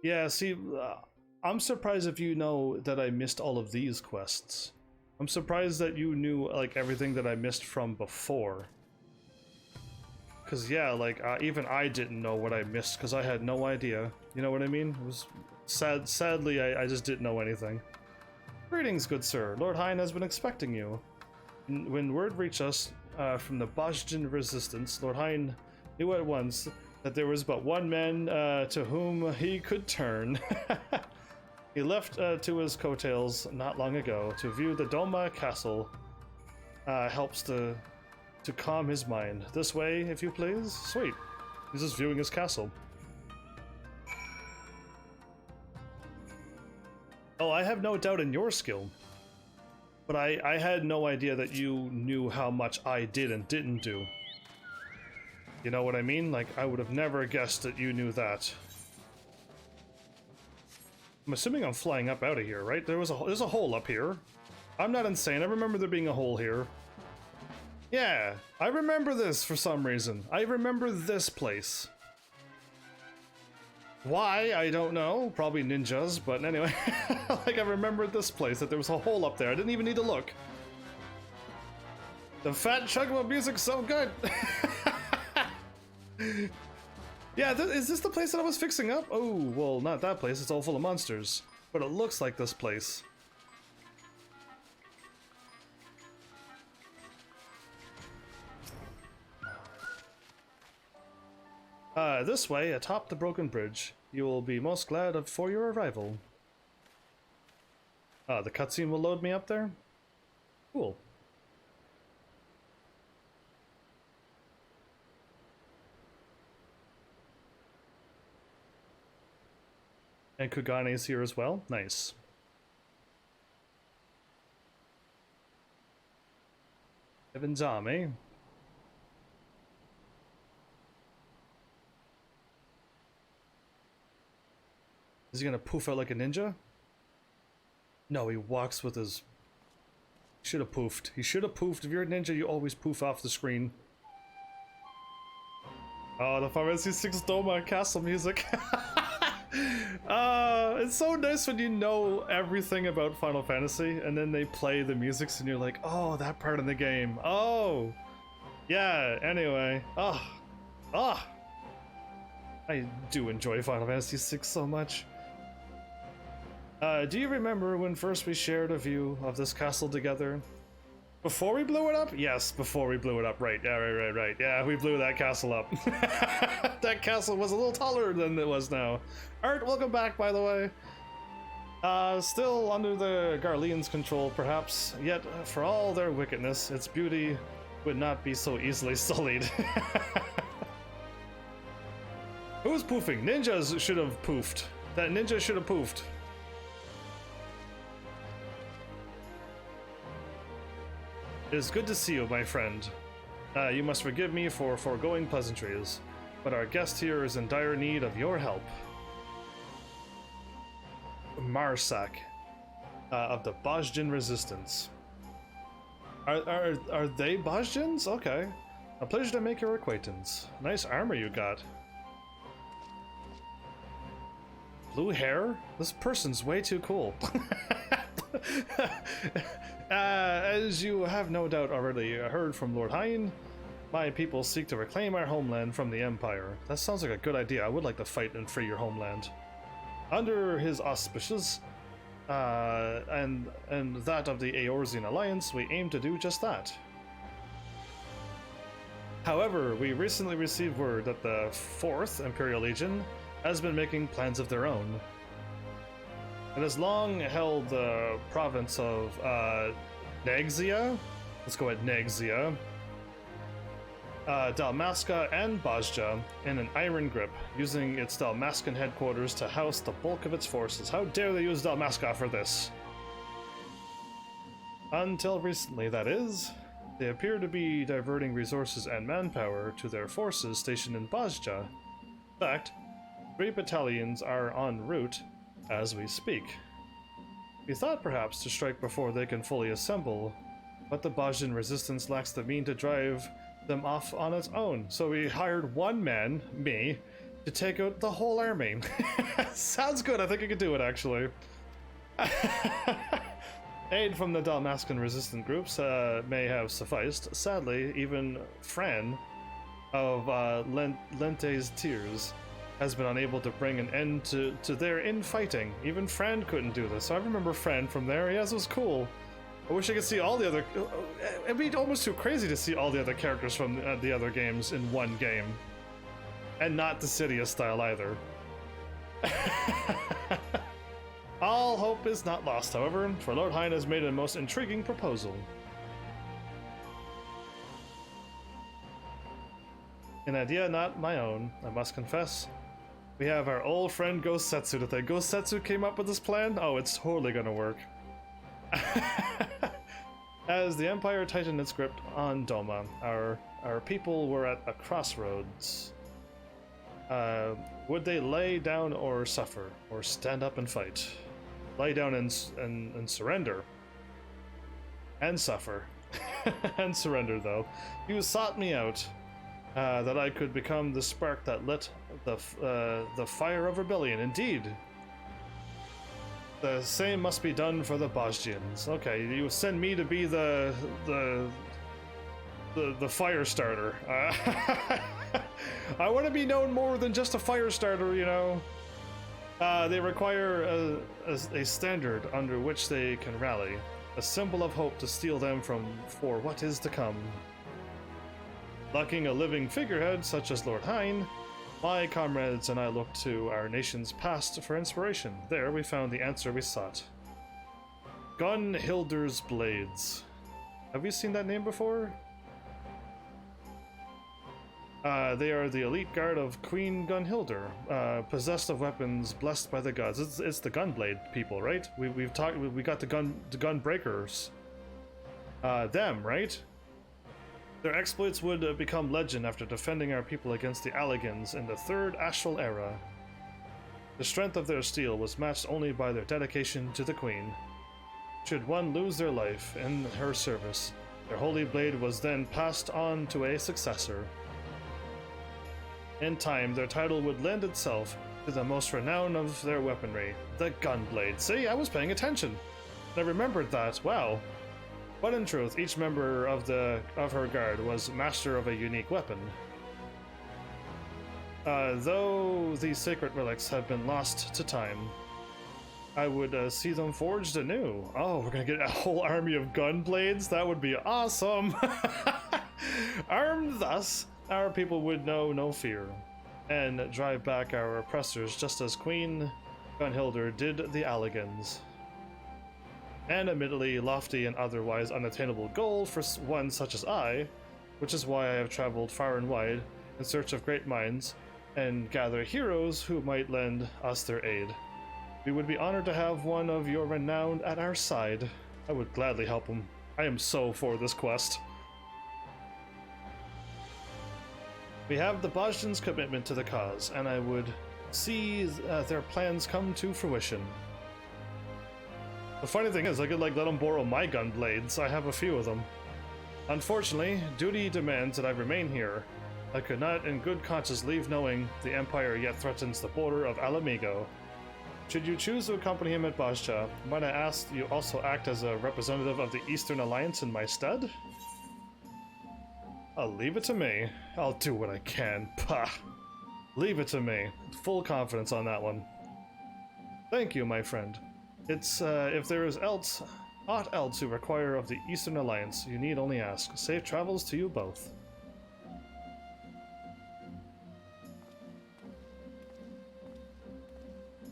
Yeah, see, I'm surprised if you know that I missed all of these quests. I'm surprised that you knew, like, everything that I missed from before. Because, yeah, like, even I didn't know what I missed, because I had no idea. You know what I mean? It was sadly, I just didn't know anything. Greetings, good sir. Lord Hine has been expecting you. When word reached us from the Boston Resistance, Lord Hine knew at once that there was but one man to whom he could turn. He left to his coattails not long ago to view the Doma Castle. Helps to calm his mind. This way, if you please. Sweet. He's just viewing his castle. Oh, I have no doubt in your skill. But I had no idea that you knew how much I did and didn't do. You know what I mean? Like, I would have never guessed that you knew that. I'm assuming I'm flying up out of here, right? There's a hole up here. I'm not insane. I remember there being a hole here. Yeah, I remember this for some reason. I remember this place. Why? I don't know. Probably ninjas, but anyway. Like, I remembered this place, that there was a hole up there. I didn't even need to look. The fat chugma music's so good. Yeah, is this the place that I was fixing up? Oh, well, not that place. It's all full of monsters. But it looks like this place. This way, atop the broken bridge. You will be most glad for your arrival. The cutscene will load me up there? Cool. And Kugane's here as well? Nice. HEAVENSARMY. Is he gonna poof out like a ninja? No, he walks with his... Should have poofed. He should have poofed. If you're a ninja, you always poof off the screen. Oh, the Final Fantasy VI Doma Castle music. It's so nice when you know everything about Final Fantasy and then they play the music and you're like, oh, that part of the game. Oh, yeah, anyway. I do enjoy Final Fantasy VI so much. Do you remember when first we shared a view of this castle together? Before we blew it up? Yes, before we blew it up. Right, yeah, right. Yeah, we blew that castle up. That castle was a little taller than it was now. Art, welcome back, by the way. Still under the Garleans' control, perhaps, yet for all their wickedness, its beauty would not be so easily sullied. Who's poofing? Ninjas should have poofed. That ninja should have poofed. It is good to see you, my friend. You must forgive me for foregoing pleasantries, but our guest here is in dire need of your help. Marsak, of the Bajjin Resistance. Are they Bajjins? Okay. A pleasure to make your acquaintance. Nice armor you got. Blue hair? This person's way too cool. As you have no doubt already heard from Lord Hine, my people seek to reclaim our homeland from the Empire. That sounds like a good idea. I would like to fight and free your homeland. Under his auspices, and that of the Eorzean Alliance, we aim to do just that. However, we recently received word that the 4th Imperial Legion has been making plans of their own. It has long held the province of Nexia, let's go at Nexia, Dalmasca, and Bajja in an iron grip, using its Dalmascan headquarters to house the bulk of its forces. How dare they use Dalmasca for this? Until recently, that is. They appear to be diverting resources and manpower to their forces stationed in Bajja. In fact, 3 battalions are en route as we speak. We thought perhaps to strike before they can fully assemble, but the Bajjin resistance lacks the means to drive them off on its own. So we hired one man, me, to take out the whole army. Sounds good, I think I could do it actually. Aid from the Dalmascan resistant groups may have sufficed. Sadly, even Fran of Lente's Tears has been unable to bring an end to their infighting. Even Fran couldn't do this. I remember Fran from there. Yes, it was cool. I wish I could see all the other... It'd be almost too crazy to see all the other characters from the other games in one game. And not the Cydia style either. All hope is not lost, however, for Lord Hine has made a most intriguing proposal. An idea not my own, I must confess. We have our old friend Ghost Setsu to thank. Ghost Setsu came up with this plan? Oh, it's totally gonna work. As the Empire tightened its grip on Doma, our people were at a crossroads. Would they lay down or suffer, or stand up and fight? Lay down and surrender. And suffer. And surrender, though. You sought me out, that I could become the spark that lit the fire of rebellion. Indeed. The same must be done for the Bajjians. Okay, you send me to be the fire starter. I want to be known more than just a fire starter, you know. They require a standard under which they can rally, a symbol of hope to steel them for what is to come. Lacking a living figurehead such as Lord Hine, my comrades and I looked to our nation's past for inspiration. There we found the answer we sought. Gunhilder's Blades. Have you seen that name before? They are the elite guard of Queen Gunhilder, possessed of weapons blessed by the gods. It's the Gunblade people, right? We got the gun breakers. Them, right? Their exploits would become legend after defending our people against the Alligans in the 3rd Astral Era. The strength of their steel was matched only by their dedication to the Queen. Should one lose their life in her service, their holy blade was then passed on to a successor. In time, their title would lend itself to the most renowned of their weaponry, the Gunblade. See, I was paying attention. I remembered that. Wow. But in truth, each member of her guard was master of a unique weapon. Though these sacred relics have been lost to time, I would see them forged anew. Oh, we're gonna get a whole army of Gunblades? That would be awesome! Armed thus, our people would know no fear, and drive back our oppressors just as Queen Gunhilder did the Alligans. An admittedly lofty and otherwise unattainable goal for one such as I, which is why I have traveled far and wide in search of great minds and gather heroes who might lend us their aid. We would be honored to have one of your renown at our side. I would gladly help him. I am so for this quest. We have the Bajdan's commitment to the cause, and I would see their plans come to fruition. The funny thing is, I could like let them borrow my gun blades. I have a few of them. Unfortunately, duty demands that I remain here. I could not in good conscience leave knowing the Empire yet threatens the border of Alamigo. Should you choose to accompany him at Bajda, might I ask you also act as a representative of the Eastern Alliance in my stead? I'll leave it to me. I'll do what I can. Pah! Leave it to me. Full confidence on that one. Thank you, my friend. It's, if there is aught else you require of the Eastern Alliance, you need only ask. Safe travels to you both.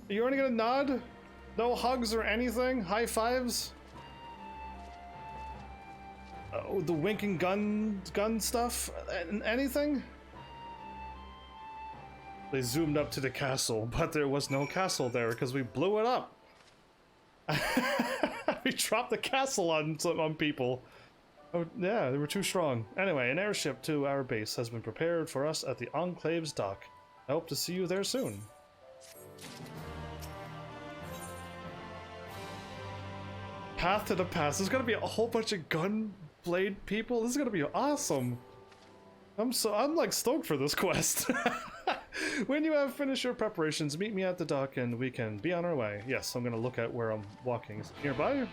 You only gonna nod? No hugs or anything? High fives? Oh, the winking gun stuff? Anything? They zoomed up to the castle, but there was no castle there because we blew it up. We dropped the castle on people. Oh, yeah, they were too strong. Anyway, an airship to our base has been prepared for us at the Enclave's dock. I hope to see you there soon. Path to the past. There's gonna be a whole bunch of gun blade people. This is gonna be awesome. I'm like stoked for this quest. When you have finished your preparations, meet me at the dock and we can be on our way. Yes, I'm gonna look at where I'm walking. Is it nearby?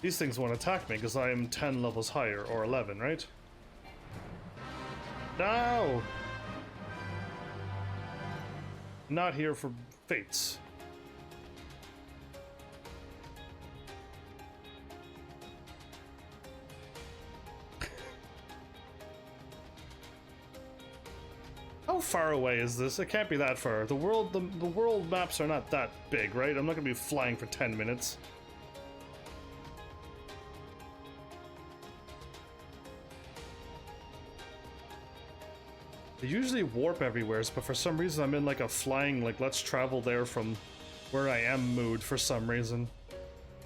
These things won't attack me because I am 10 levels higher, or 11, right? No! Not here for fates. How far away is this? It can't be that far. The world maps are not that big, right? I'm not gonna be flying for 10 minutes. They usually warp everywhere, but for some reason I'm in like a flying, like let's travel there from where I am mood for some reason.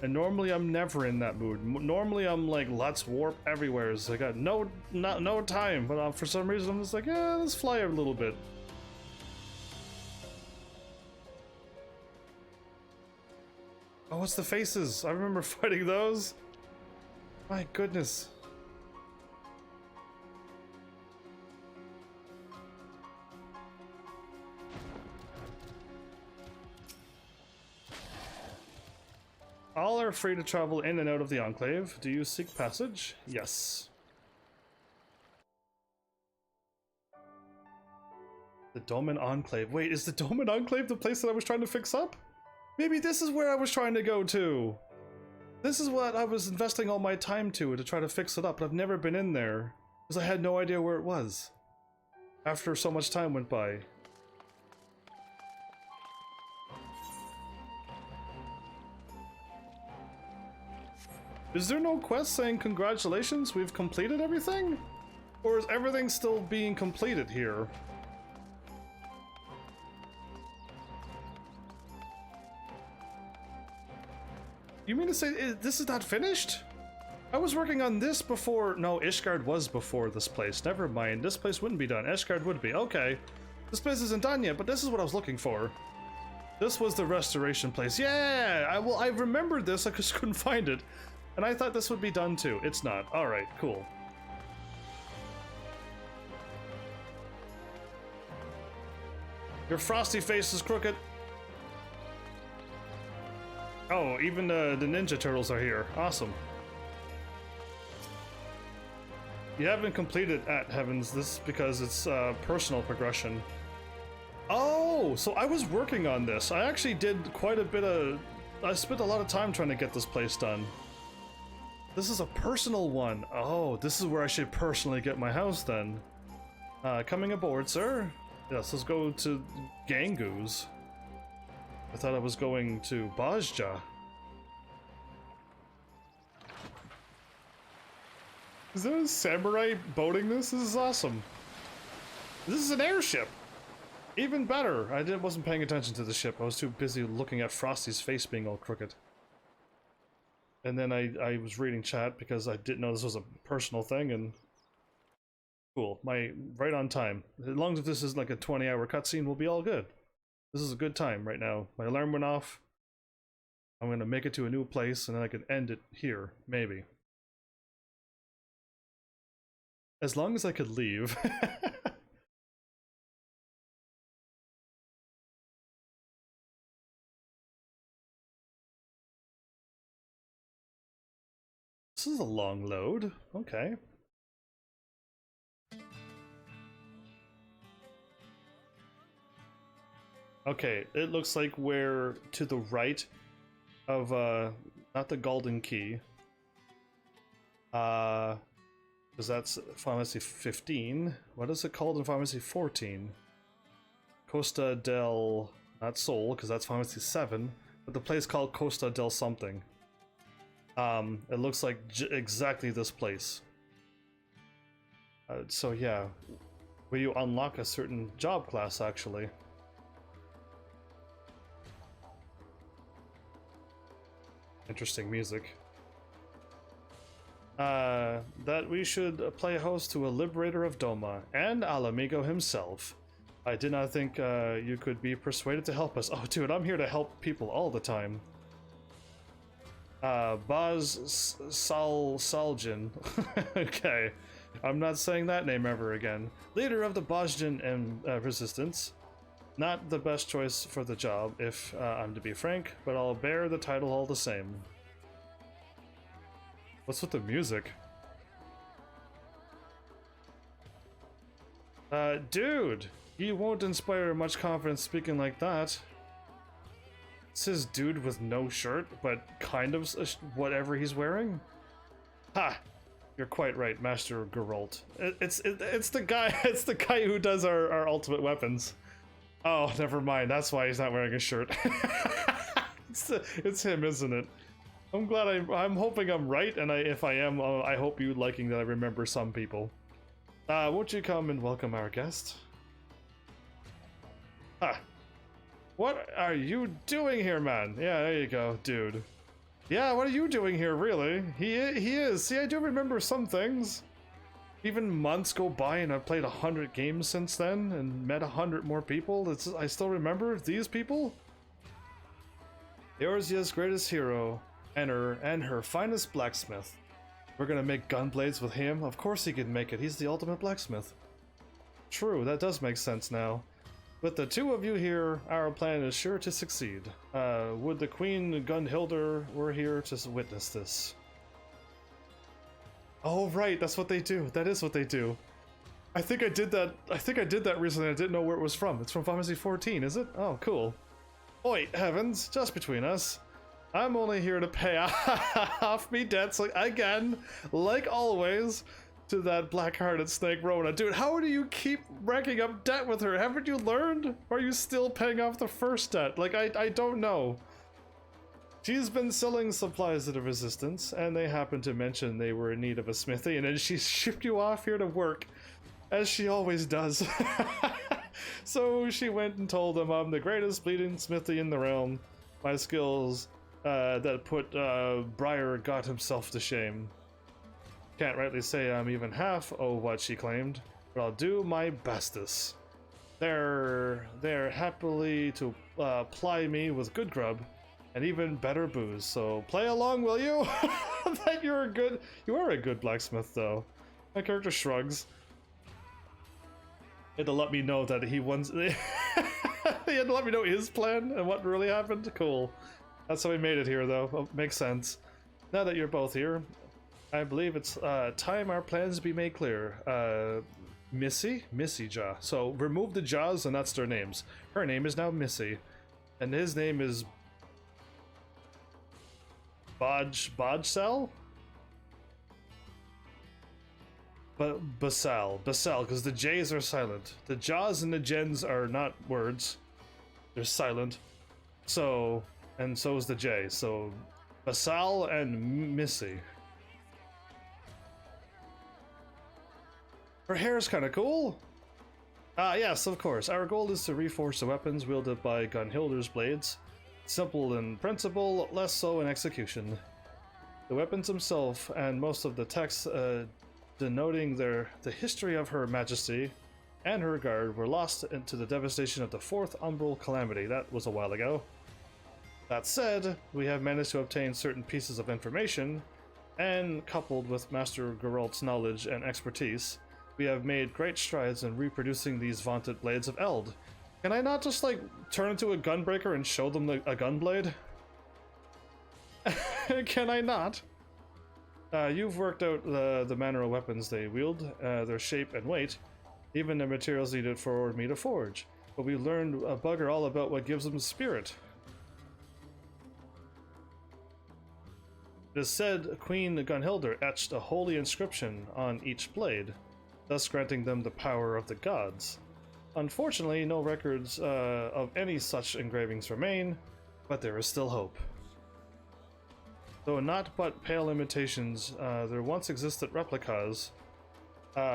And normally I'm never in that mood. Normally I'm like, let's warp everywhere. So I got no time, but for some reason I'm just like, yeah, let's fly a little bit. Oh, what's the faces? I remember fighting those. My goodness. All are free to travel in and out of the Enclave. Do you seek passage? Yes. The Doman Enclave. Wait, is the Doman Enclave the place that I was trying to fix up? Maybe this is where I was trying to go to. This is what I was investing all my time to try to fix it up, but I've never been in there because I had no idea where it was after so much time went by. Is there no quest saying congratulations, we've completed everything? Or is everything still being completed here? You mean to say this is not finished? I was working on this before. No, Ishgard was before this place. Never mind, this place wouldn't be done. Ishgard would be. Okay. This place isn't done yet, but this is what I was looking for. This was the restoration place. Yeah! I remembered this, I just couldn't find it. And I thought this would be done too. It's not. Alright, cool. Your frosty face is crooked. Oh, even the Ninja Turtles are here. Awesome. You haven't completed at Heavens. This is because it's personal progression. Oh, so I was working on this. I actually did quite a bit of... I spent a lot of time trying to get this place done. This is a personal one. Oh, this is where I should personally get my house then. Coming aboard, sir. Yes, let's go to Gangu's. I thought I was going to Bajda. Is there a samurai boating this? This is awesome. This is an airship. Even better. Wasn't paying attention to the ship. I was too busy looking at Frosty's face being all crooked. And then I was reading chat because I didn't know this was a personal thing, and cool. Right on time. As long as this is like a 20-hour cutscene, we'll be all good. This is a good time right now. My alarm went off. I'm gonna make it to a new place, and then I can end it here, maybe. As long as I could leave. This is a long load. Okay. Okay, it looks like we're to the right of, not the Golden Key. Because that's Pharmacy 15. What is it called in Pharmacy 14? Costa del... not Sol, because that's Pharmacy 7. But the place called Costa del something. It looks like exactly this place. So yeah, where you unlock a certain job class, actually. Interesting music. That we should play host to a liberator of Doma, and Alamigo himself. I did not think you could be persuaded to help us. Oh dude, I'm here to help people all the time. Baz Saljin. Okay, I'm not saying that name ever again. Leader of the Bosjan and Resistance. Not the best choice for the job, if I'm to be frank, but I'll bear the title all the same. What's with the music? Dude, you won't inspire much confidence speaking like that. It says dude with no shirt, but kind of whatever he's wearing. Ha! You're quite right, Master Geralt. It's the guy. It's the guy who does our ultimate weapons. Oh, never mind. That's why he's not wearing a shirt. It's him, isn't it? I'm glad I'm hoping I'm right, and if I am, I hope you liking that I remember some people. Won't you come and welcome our guest? Ah. What are you doing here, man? Yeah, there you go, dude. Yeah, what are you doing here, really? He is. See, I do remember some things. Even months go by and I've played 100 games since then and met 100 more people. I still remember these people. Eorzea's greatest hero and her finest blacksmith. We're gonna make gunblades with him. Of course he can make it. He's the ultimate blacksmith. True, that does make sense now. With the two of you here, our plan is sure to succeed. Would the Queen Gunhilder were here to witness this. Oh right, that's what they do. That is what they do. I think I did that recently. I didn't know where it was from. It's from Pharmacy 14, is it? Oh, cool. Oi, heavens, just between us. I'm only here to pay off me debts again, like always, to that black-hearted snake Rona. Dude, how do you keep racking up debt with her? Haven't you learned? Or are you still paying off the first debt? Like, I don't know. She's been selling supplies to the Resistance, and they happened to mention they were in need of a smithy, and then she shipped you off here to work, as she always does. So she went and told them I'm the greatest bleeding smithy in the realm. My skills that put Briar got himself to shame. Can't rightly say I'm even half what she claimed, but I'll do my bestest. They're happily to ply me with good grub and even better booze, so play along, will you? That you are a good blacksmith, though. My character shrugs. He had to let me know that he wants. He had to let me know his plan and what really happened. Cool. That's how we made it here, though. Oh, makes sense. Now that you're both here, I believe it's time our plans be made clear. Missy Jaw. So remove the Jaws, and that's their names. Her name is now Missy, and his name is Bajsal? But Basal, because the J's are silent. The Jaws and the Gens are not words. They're silent. So, and so is the J. So, Basal and Missy. Her hair's kind of cool. Yes, of course. Our goal is to reforge the weapons wielded by Gunhilder's blades. Simple in principle, less so in execution. The weapons themselves and most of the text denoting the history of Her Majesty and her guard were lost into the devastation of the Fourth Umbral Calamity. That was a while ago. That said, we have managed to obtain certain pieces of information, and coupled with Master Geralt's knowledge and expertise, we have made great strides in reproducing these vaunted blades of Eld. Can I not just, like, turn into a gunbreaker and show them a gunblade? Can I not? You've worked out the manner of weapons they wield, their shape and weight, even the materials needed for me to forge. But we learned a bugger all about what gives them spirit. It is said Queen Gunhilder etched a holy inscription on each blade, thus granting them the power of the gods. Unfortunately, no records of any such engravings remain, but there is still hope. Though not but pale imitations, there once existed replicas,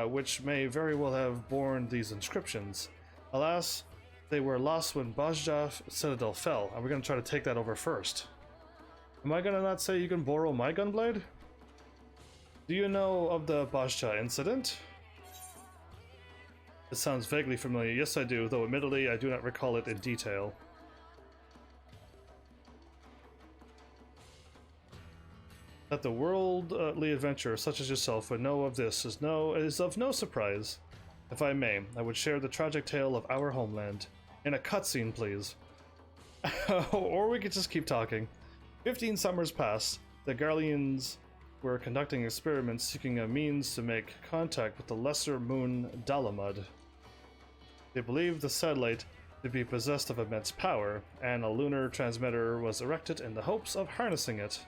which may very well have borne these inscriptions. Alas, they were lost when Bajja Citadel fell, and we're going to try to take that over first. Am I gonna not say you can borrow my gunblade? Do you know of the Bajja incident? It sounds vaguely familiar. Yes, I do, though admittedly I do not recall it in detail. That the worldly adventurer such as yourself would know of this is of no surprise. If I may, I would share the tragic tale of our homeland. In a cutscene, please. Or we could just keep talking. 15 summers passed. The Garleans were conducting experiments seeking a means to make contact with the lesser moon Dalamud. They believed the satellite to be possessed of immense power, and a lunar transmitter was erected in the hopes of harnessing it.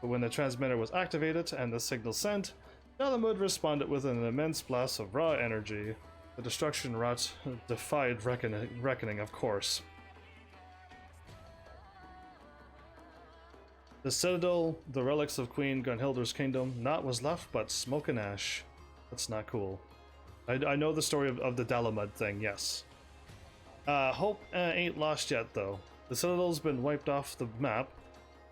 But when the transmitter was activated and the signal sent, Dalamud responded with an immense blast of raw energy. The destruction wrought defied reckoning, of course. The Citadel, the relics of Queen Gunhilder's kingdom, naught was left but smoke and ash. That's not cool. I know the story of the Dalamud thing, yes. Hope ain't lost yet, though. The Citadel's been wiped off the map.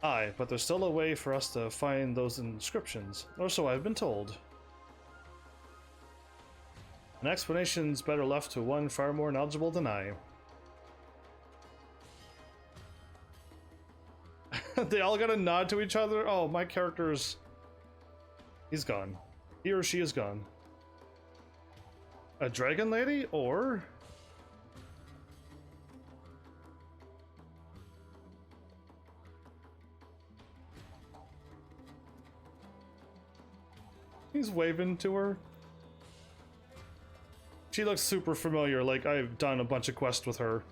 Aye, but there's still a way for us to find those inscriptions, or so I've been told. An explanation's better left to one far more knowledgeable than I. They all got a nod to each other? Oh, my character's... He's gone. He or she is gone. A dragon lady, or... He's waving to her. She looks super familiar, like I've done a bunch of quests with her.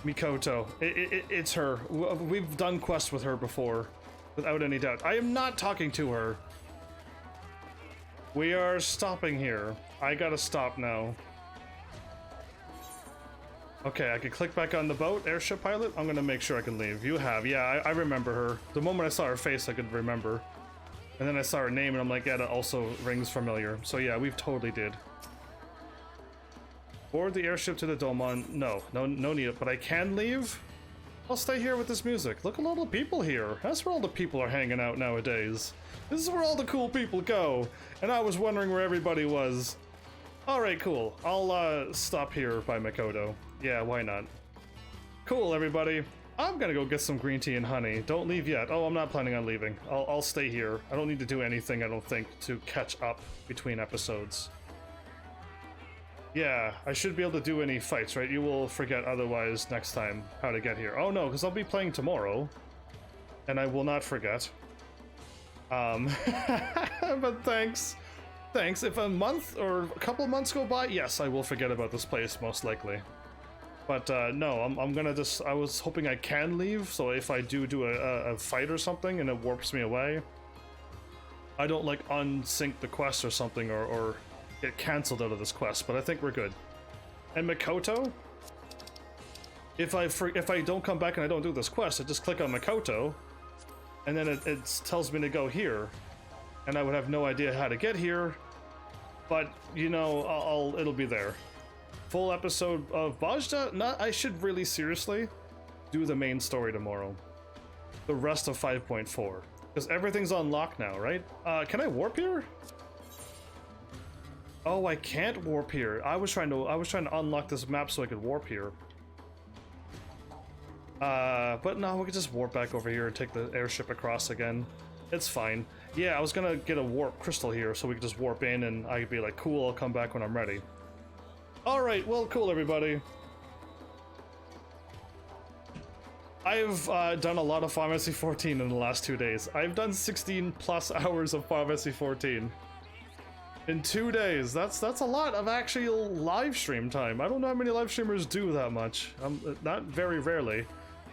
Mikoto. It's her. We've done quests with her before, without any doubt. I am not talking to her. We are stopping here. I gotta stop now. Okay, I can click back on the boat, airship pilot. I'm gonna make sure I can leave. You have, yeah, I remember her. The moment I saw her face, I could remember. And then I saw her name and I'm like, yeah, that also rings familiar. So yeah, we've totally did. Board the airship to the Domon. No need, but I can leave? I'll stay here with this music. Look at all the people here. That's where all the people are hanging out nowadays. This is where all the cool people go. And I was wondering where everybody was. Alright, cool. I'll stop here by Mikoto. Yeah, why not? Cool, everybody. I'm gonna go get some green tea and honey. Don't leave yet. Oh, I'm not planning on leaving. I'll stay here. I don't need to do anything, I don't think, to catch up between episodes. Yeah, I should be able to do any fights, right? You will forget otherwise next time how to get here. Oh no, because I'll be playing tomorrow. And I will not forget. But thanks. Thanks. If a month or a couple months go by, yes, I will forget about this place, most likely. But no, I'm gonna just... I was hoping I can leave, so if I do a fight or something and it warps me away, I don't, like, unsync the quest or something, or get cancelled out of this quest, but I think we're good. And Mikoto? If I don't come back and I don't do this quest, I just click on Mikoto, and then it tells me to go here, and I would have no idea how to get here, but you know, it'll be there. Full episode of Bajda. Not. I should really seriously do the main story tomorrow. The rest of 5.4, because everything's unlocked now, right? Can I warp here? Oh, I can't warp here. I was trying to unlock this map so I could warp here. But no, we could just warp back over here and take the airship across again. It's fine. Yeah, I was gonna get a warp crystal here so we could just warp in and I could be like, cool, I'll come back when I'm ready. Alright, well, cool, everybody. I've done a lot of Final Fantasy 14 in the last 2 days. I've done 16 plus hours of Final Fantasy 14. In 2 days. That's a lot of actual live stream time. I don't know how many live streamers do that much. Not very rarely.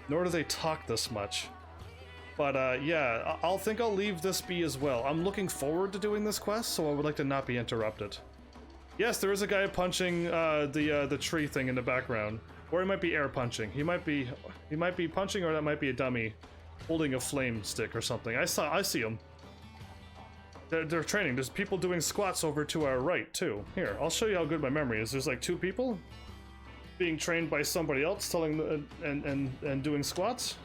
Nor do they talk this much. But yeah, I'll leave this be as well. I'm looking forward to doing this quest, so I would like to not be interrupted. Yes, there is a guy punching the tree thing in the background. Or he might be air punching. He might be punching, or that might be a dummy holding a flame stick or something. I see him. They're training. There's people doing squats over to our right too. Here, I'll show you how good my memory is. There's like 2 people being trained by somebody else, telling and doing squats.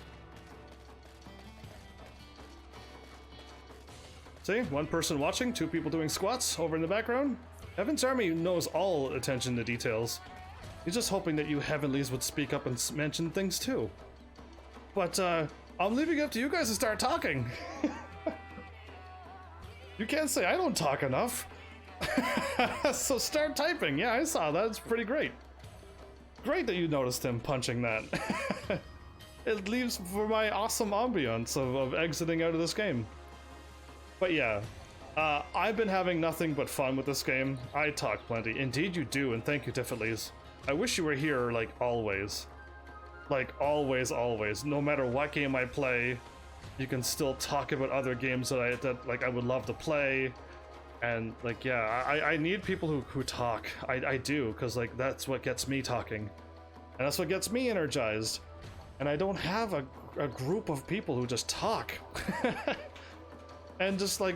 See, 1 person watching, 2 people doing squats over in the background. Heaven's Army knows all attention to details. He's just hoping that you heavenlies would speak up and mention things too. But I'm leaving it up to you guys to start talking. You can't say I don't talk enough. So start typing. Yeah, I saw that. It's pretty great. Great that you noticed him punching that. It leaves for my awesome ambiance of exiting out of this game. But yeah, I've been having nothing but fun with this game. I talk plenty. Indeed you do, and thank you, Tiffany's. I wish you were here, like, always. Like, always, always. No matter what game I play, you can still talk about other games that I would love to play. And, like, yeah, I need people who talk. I do, because, like, that's what gets me talking. And that's what gets me energized. And I don't have a group of people who just talk. And just, like,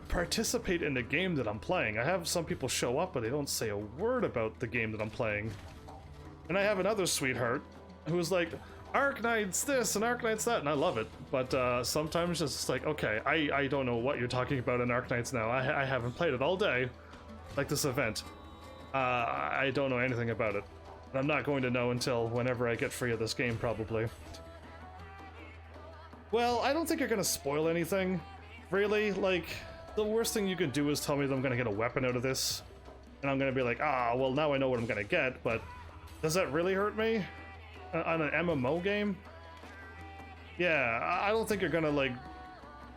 participate in the game that I'm playing. I have some people show up, but they don't say a word about the game that I'm playing. And I have another sweetheart who's like, Arknights this and Arknights that, and I love it. But sometimes it's just like, okay, I don't know what you're talking about in Arknights now. I haven't played it all day, like this event. I don't know anything about it. And I'm not going to know until whenever I get free of this game, probably. Well, I don't think you're gonna spoil anything. Really, like, the worst thing you could do is tell me that I'm gonna get a weapon out of this. And I'm gonna be like, well, now I know what I'm gonna get, but does that really hurt me? On an MMO game? Yeah, I don't think you're gonna, like,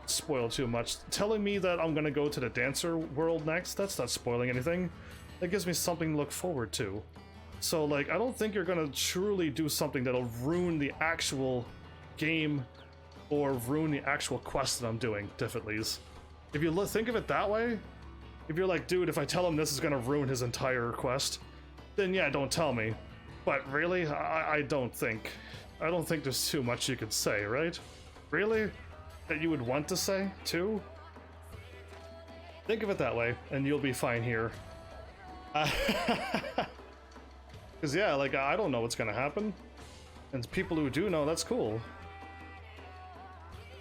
spoil too much. Telling me that I'm gonna go to the dancer world next, that's not spoiling anything. That gives me something to look forward to. So, like, I don't think you're gonna truly do something that'll ruin the actual game or ruin the actual quest that I'm doing, Tiffany's. If you think of it that way, if you're like, dude, if I tell him this is gonna ruin his entire quest, then yeah, don't tell me. But really, I don't think there's too much you could say, right? Really? That you would want to say, too? Think of it that way, and you'll be fine here. Because yeah, like, I don't know what's gonna happen. And people who do know, that's cool.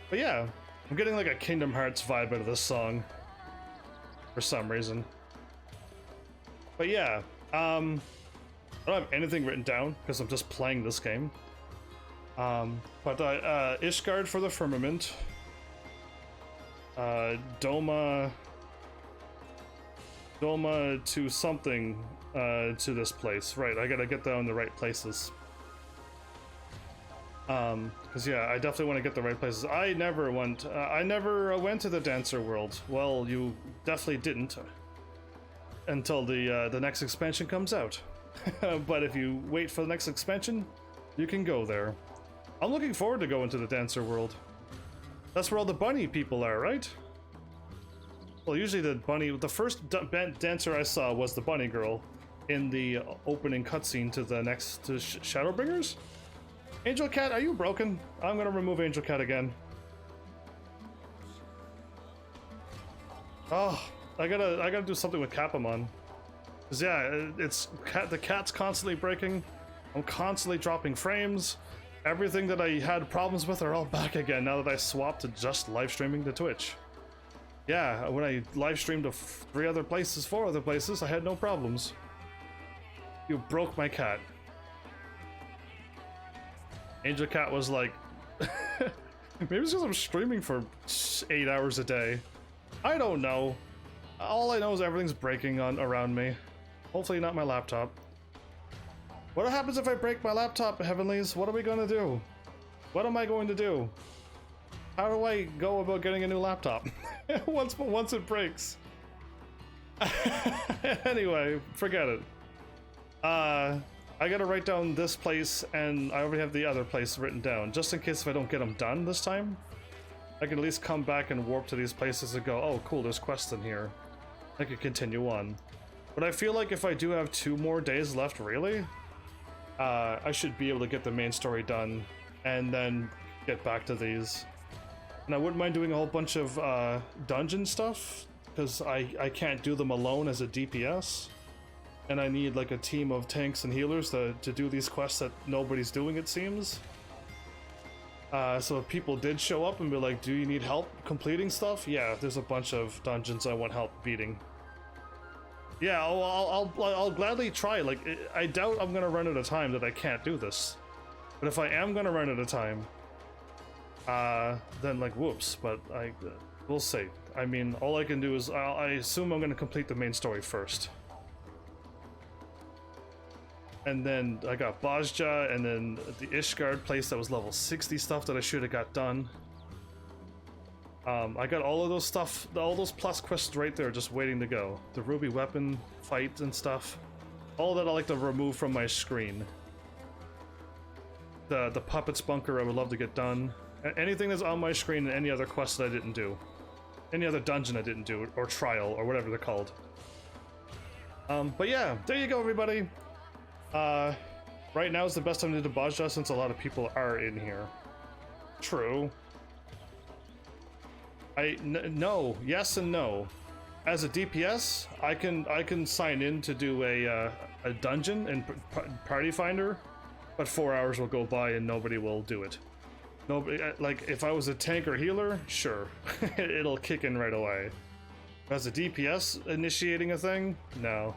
But yeah, I'm getting like a Kingdom Hearts vibe out of this song. For some reason. But yeah, I don't have anything written down because I'm just playing this game. But Ishgard for the Firmament. Doma to something to this place. Right, I gotta get down the right places. Because yeah, I definitely want to get the right places. I never went to the dancer world. Well, you definitely didn't until the next expansion comes out. But if you wait for the next expansion, you can go there. I'm looking forward to going to the dancer world. That's where all the bunny people are, right? Well, usually the first dancer I saw was the bunny girl in the opening cutscene to the next Shadowbringers. Angel Cat, are you broken? I'm gonna remove Angel Cat again. Oh, I gotta do something with Capamon. Cause yeah, the cat's constantly breaking. I'm constantly dropping frames. Everything that I had problems with are all back again now that I swapped to just live streaming to Twitch. Yeah, when I live streamed to 4 other places, I had no problems. You broke my cat. Angel Cat was like, maybe it's because I'm streaming for 8 hours a day. I don't know. All I know is everything's breaking around me. Hopefully not my laptop. What happens if I break my laptop, Heavenlies? What are we gonna do? What am I going to do? How do I go about getting a new laptop? once it breaks. Anyway, forget it. I gotta write down this place, and I already have the other place written down, just in case if I don't get them done this time. I can at least come back and warp to these places and go, oh cool, there's quests in here. I could continue on. But I feel like if I do have 2 more days left, really, I should be able to get the main story done and then get back to these. And I wouldn't mind doing a whole bunch of dungeon stuff, because I can't do them alone as a DPS. And I need like a team of tanks and healers to do these quests that nobody's doing, it seems. So if people did show up and be like, do you need help completing stuff? Yeah, there's a bunch of dungeons I want help beating. Yeah, I'll gladly try. Like, I doubt I'm gonna run out of time that I can't do this. But if I am gonna run out of time, then like, whoops. But we'll see. I mean, all I can do is, I assume I'm gonna complete the main story first. And then I got Bozja, and then the Ishgard place that was level 60 stuff that I should have got done. I got all of those stuff, all those plus quests right there just waiting to go. The Ruby weapon fight and stuff. All that I like to remove from my screen. The Puppets bunker I would love to get done. Anything that's on my screen and any other quest that I didn't do. Any other dungeon I didn't do, or trial, or whatever they're called. But yeah, there you go everybody. Right now is the best time to do Bozja since a lot of people are in here. True. No, yes and no. As a DPS, I can sign in to do a dungeon in Party Finder, but 4 hours will go by and nobody will do it. Nobody, like if I was a tank or healer, sure, it'll kick in right away. As a DPS initiating a thing, no.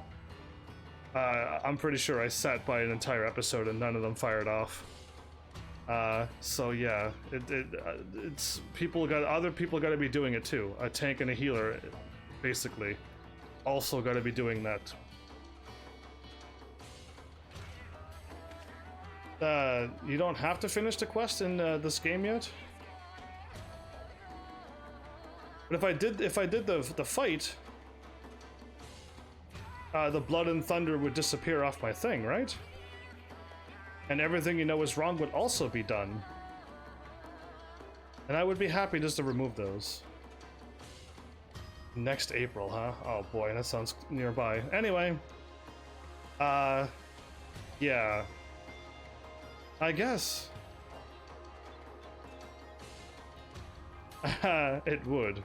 I'm pretty sure I sat by an entire episode and none of them fired off. So yeah, it's other people got to be doing it too. A tank and a healer, basically, also got to be doing that. You don't have to finish the quest in this game yet. But if I did the fight, the blood and thunder would disappear off my thing, right? And everything you know is wrong would also be done. And I would be happy just to remove those. Next April, huh? Oh boy, that sounds nearby. Anyway. Yeah. I guess. It would.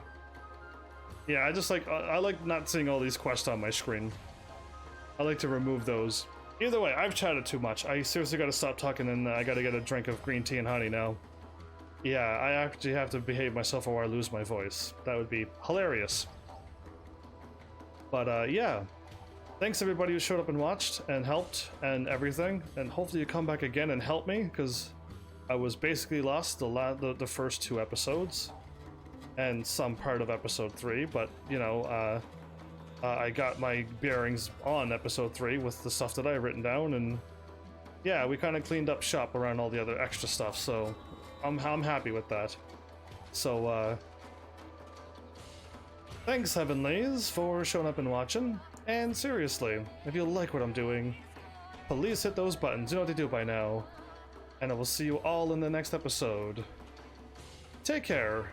Yeah, I like not seeing all these quests on my screen. I like to remove those. Either way, I've chatted too much. I seriously gotta stop talking and I gotta get a drink of green tea and honey now. Yeah, I actually have to behave myself or I lose my voice. That would be hilarious. But yeah. Thanks everybody who showed up and watched and helped and everything. And hopefully you come back again and help me, because I was basically lost the first 2 episodes. And some part of episode 3, but you know, I got my bearings on episode 3 with the stuff that I written down, and yeah, we kind of cleaned up shop around all the other extra stuff, so I'm happy with that. So thanks Heavenlies for showing up and watching, and seriously, if you like what I'm doing, please hit those buttons, you know what to do by now, and I will see you all in the next episode. Take care.